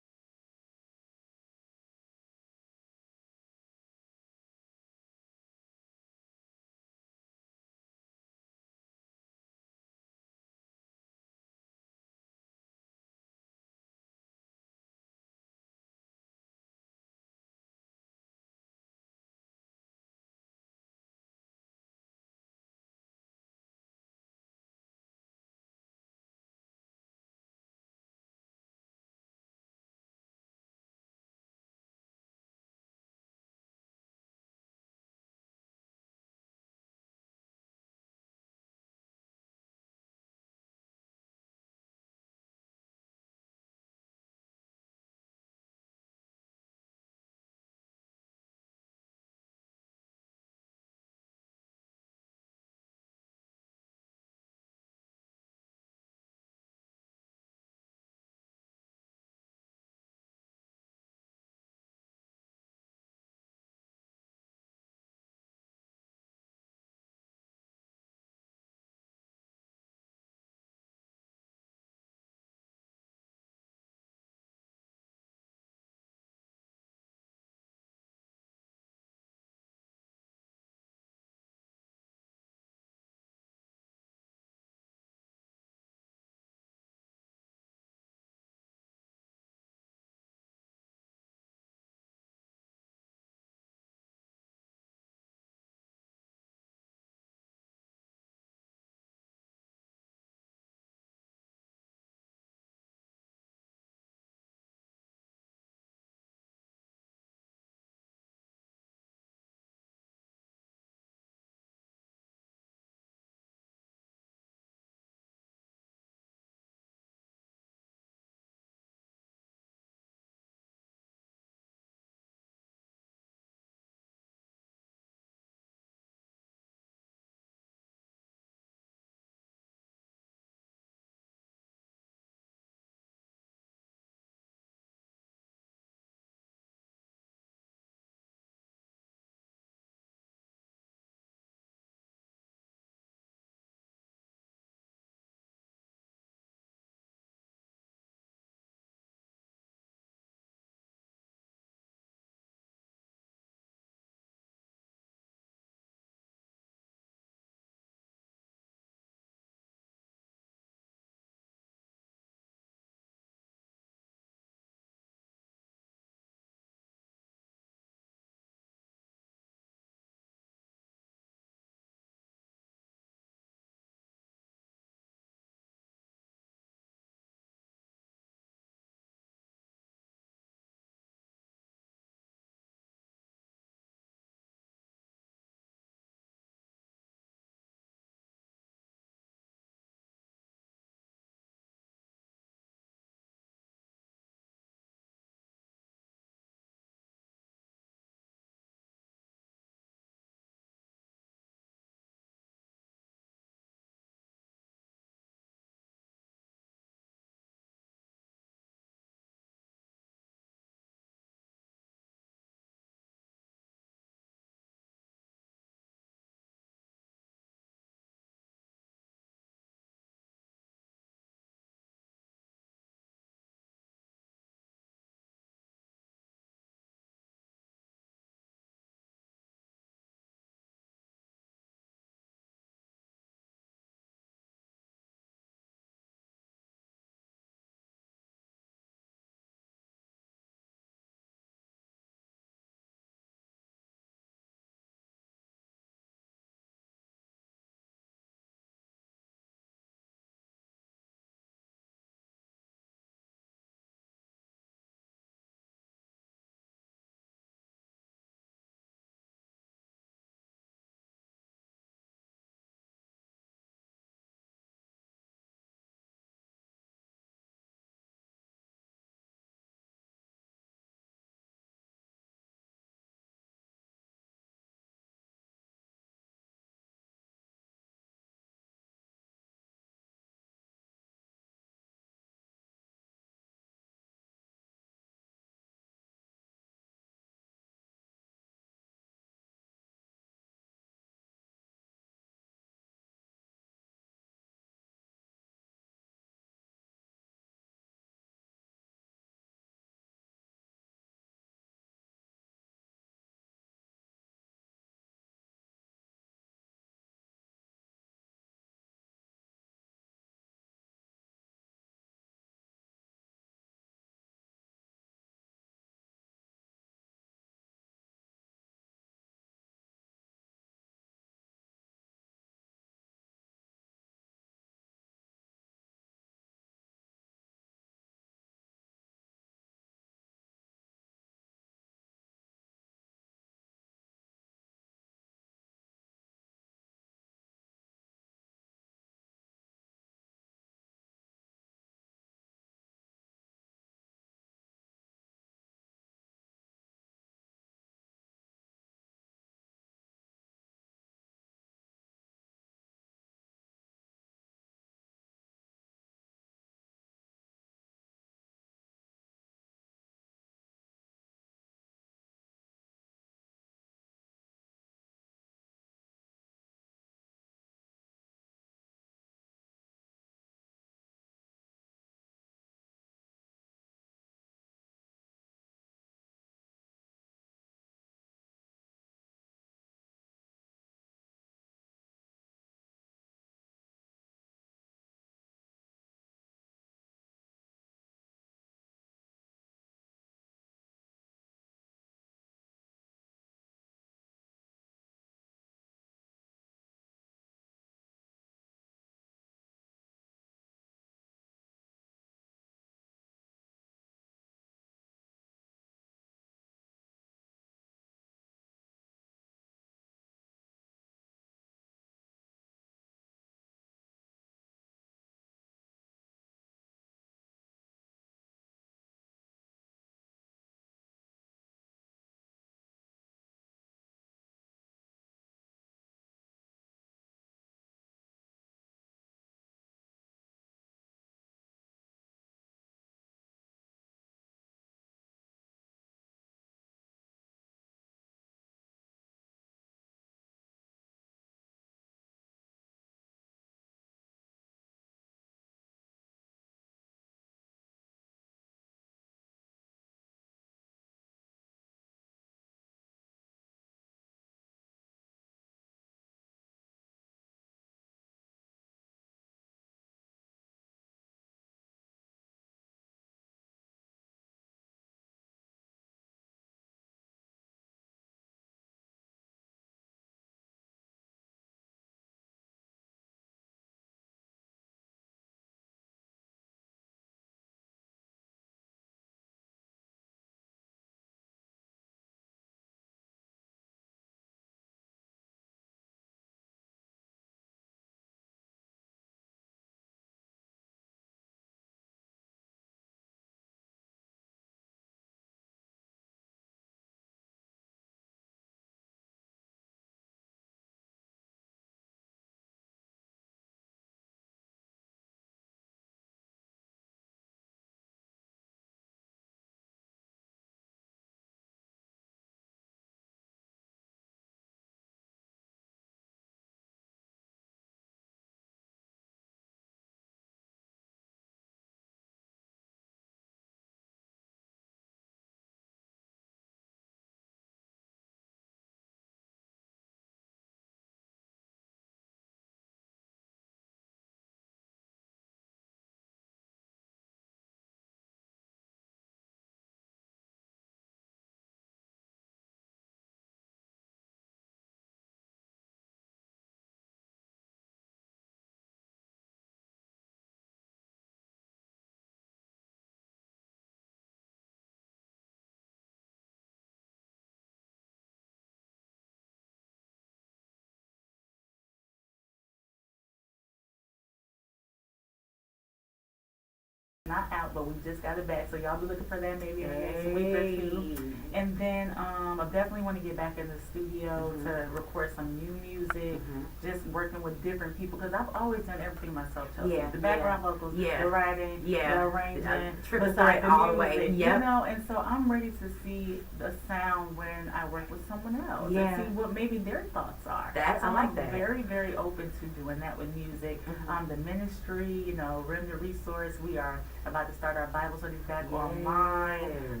not out, but we just got it back. So y'all be looking for that maybe in the next week or two. And then I definitely want to get back in the studio to record some new music, just working with different people, because I've always done everything myself, Chelsea. Yeah, The background vocals, the writing, the arranging, triple besides threat the all the music, way. you know, and so I'm ready to see the sound when I work with someone else and see what maybe their thoughts are. I like that. I'm very, very open to doing that with music. The ministry, you know, Remnant Resource, we are about to start our Bible studies back online.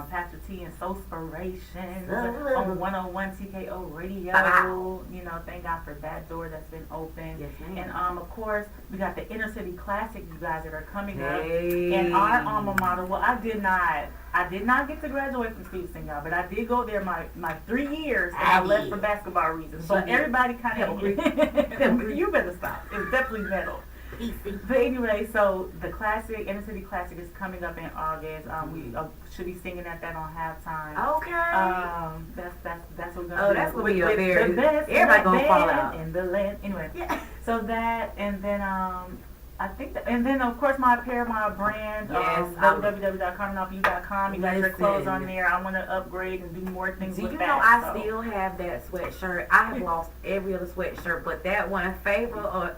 Pastor T and Soulspirations on 101 TKO Radio. You know, thank God for that door that's been open. Yes, and of course, we got the Inner City Classic, you guys, that are coming up. And our alma mater, well, I did not get to graduate from Stevenson, y'all, but I did go there my 3 years, and I left for basketball reasons. So everybody kind of you better stop. It's definitely metal. But anyway, so the classic, Inner City Classic, is coming up in August. We should be singing at that on halftime. Okay. That's what we're gonna do. Oh, that's gonna be a very, the best everybody gonna fall out in the land. Anyway, so that, and then I think that, and then of course my brand, www.karmynofu.com. You got your clothes on there. I want to upgrade and do more things with that. Do you know I still have that sweatshirt? I have lost every other sweatshirt, but that one, Faith Over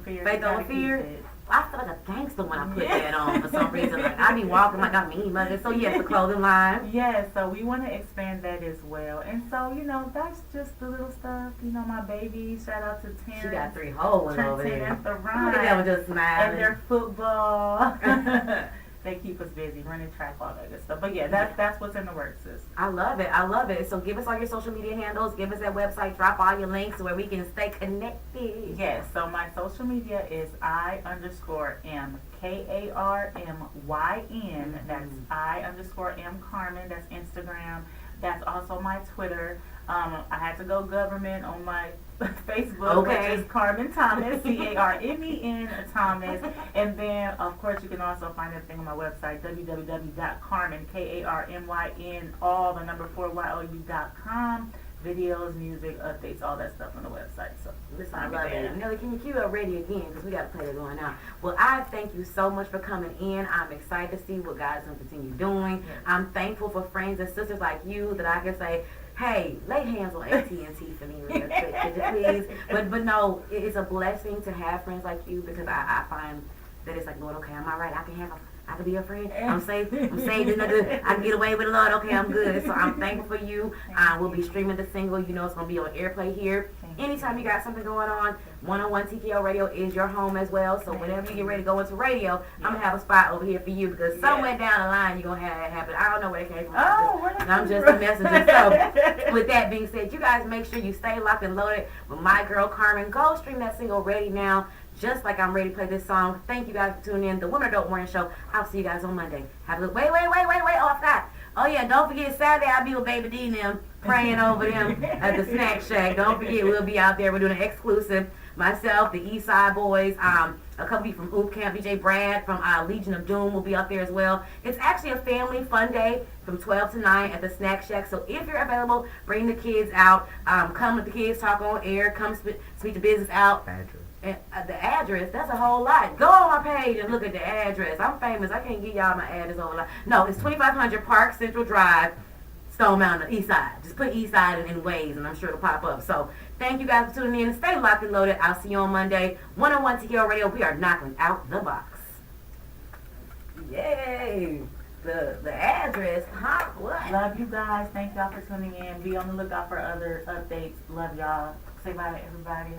Fear. I feel like a gangster when I put that on for some reason. Like I be walking like I'm mean mother. So yes, the clothing line. Yeah, so we want to expand that as well. And so, you know, that's just the little stuff. You know, my baby, shout out to Terrence. She got 3 holes over there. At the run. Look at that one just smiling. And their football. They keep us busy, running track, all that good stuff. But yeah, that's what's in the works, sis. I love it. So give us all your social media handles. Give us that website. Drop all your links where we can stay connected. Yes, so my social media is I_am KARMYN. That's I_am Karmyn. That's Instagram. That's also my Twitter. I had to go government on my Facebook, which is Karmyn Thomas, CARMEN Thomas. And then, of course, you can also find everything on my website, www.karmyn, KARMYN, all the number 4YOU.com. Videos, music, updates, all that stuff on the website. So listen, I love it. Nelly, can you cue up ready again? Because we got to play it going on. Well, I thank you so much for coming in. I'm excited to see what God's going to continue doing. Yes. I'm thankful for friends and sisters like you that I can say, hey, lay hands on AT&T for me real quick, could you please? But no, it's a blessing to have friends like you, because I find that it's like, Lord, okay, I'm all right. I can be a friend. I'm safe. I'm saved. I can get away with it, Lord. Okay, I'm good. So I'm thankful for you. We'll be streaming the single. You know it's going to be on airplay here. Anytime you got something going on, 101 TKO Radio is your home as well. So whenever you get ready to go into radio, I'm going to have a spot over here for you, because somewhere down the line you're going to have that happen. I don't know where it came from. I'm just a messenger. So with that being said, you guys make sure you stay locked and loaded with my girl Karmyn. Go stream that single Ready Now. Just like I'm ready to play this song. Thank you guys for tuning in. The Women Adult Morning Show. I'll see you guys on Monday. Have a good wait. Oh, I forgot. Oh yeah, don't forget Saturday I'll be with Baby D and them praying over them at the Snack Shack. Don't forget we'll be out there. We're doing an exclusive. Myself, the East Side Boys, a couple from Oop Camp, DJ Brad from Legion of Doom will be out there as well. It's actually a family fun day from 12 to 9 at the Snack Shack. So if you're available, bring the kids out. Come with the kids, talk on air. Come speak the business out. And the address, that's a whole lot. Go on my page and look at the address. I'm famous. I can't give y'all my address over lot. No, it's 2500 Park Central Drive, Stone Mountain, East Side. Just put East Side in waves and I'm sure it'll pop up. So thank you guys for tuning in. Stay locked and loaded. I'll see you on Monday. 101 TKO Radio. We are knocking out the box. Yay. The address, huh? What? Love you guys. Thank y'all for tuning in. Be on the lookout for other updates. Love y'all. Say bye to everybody.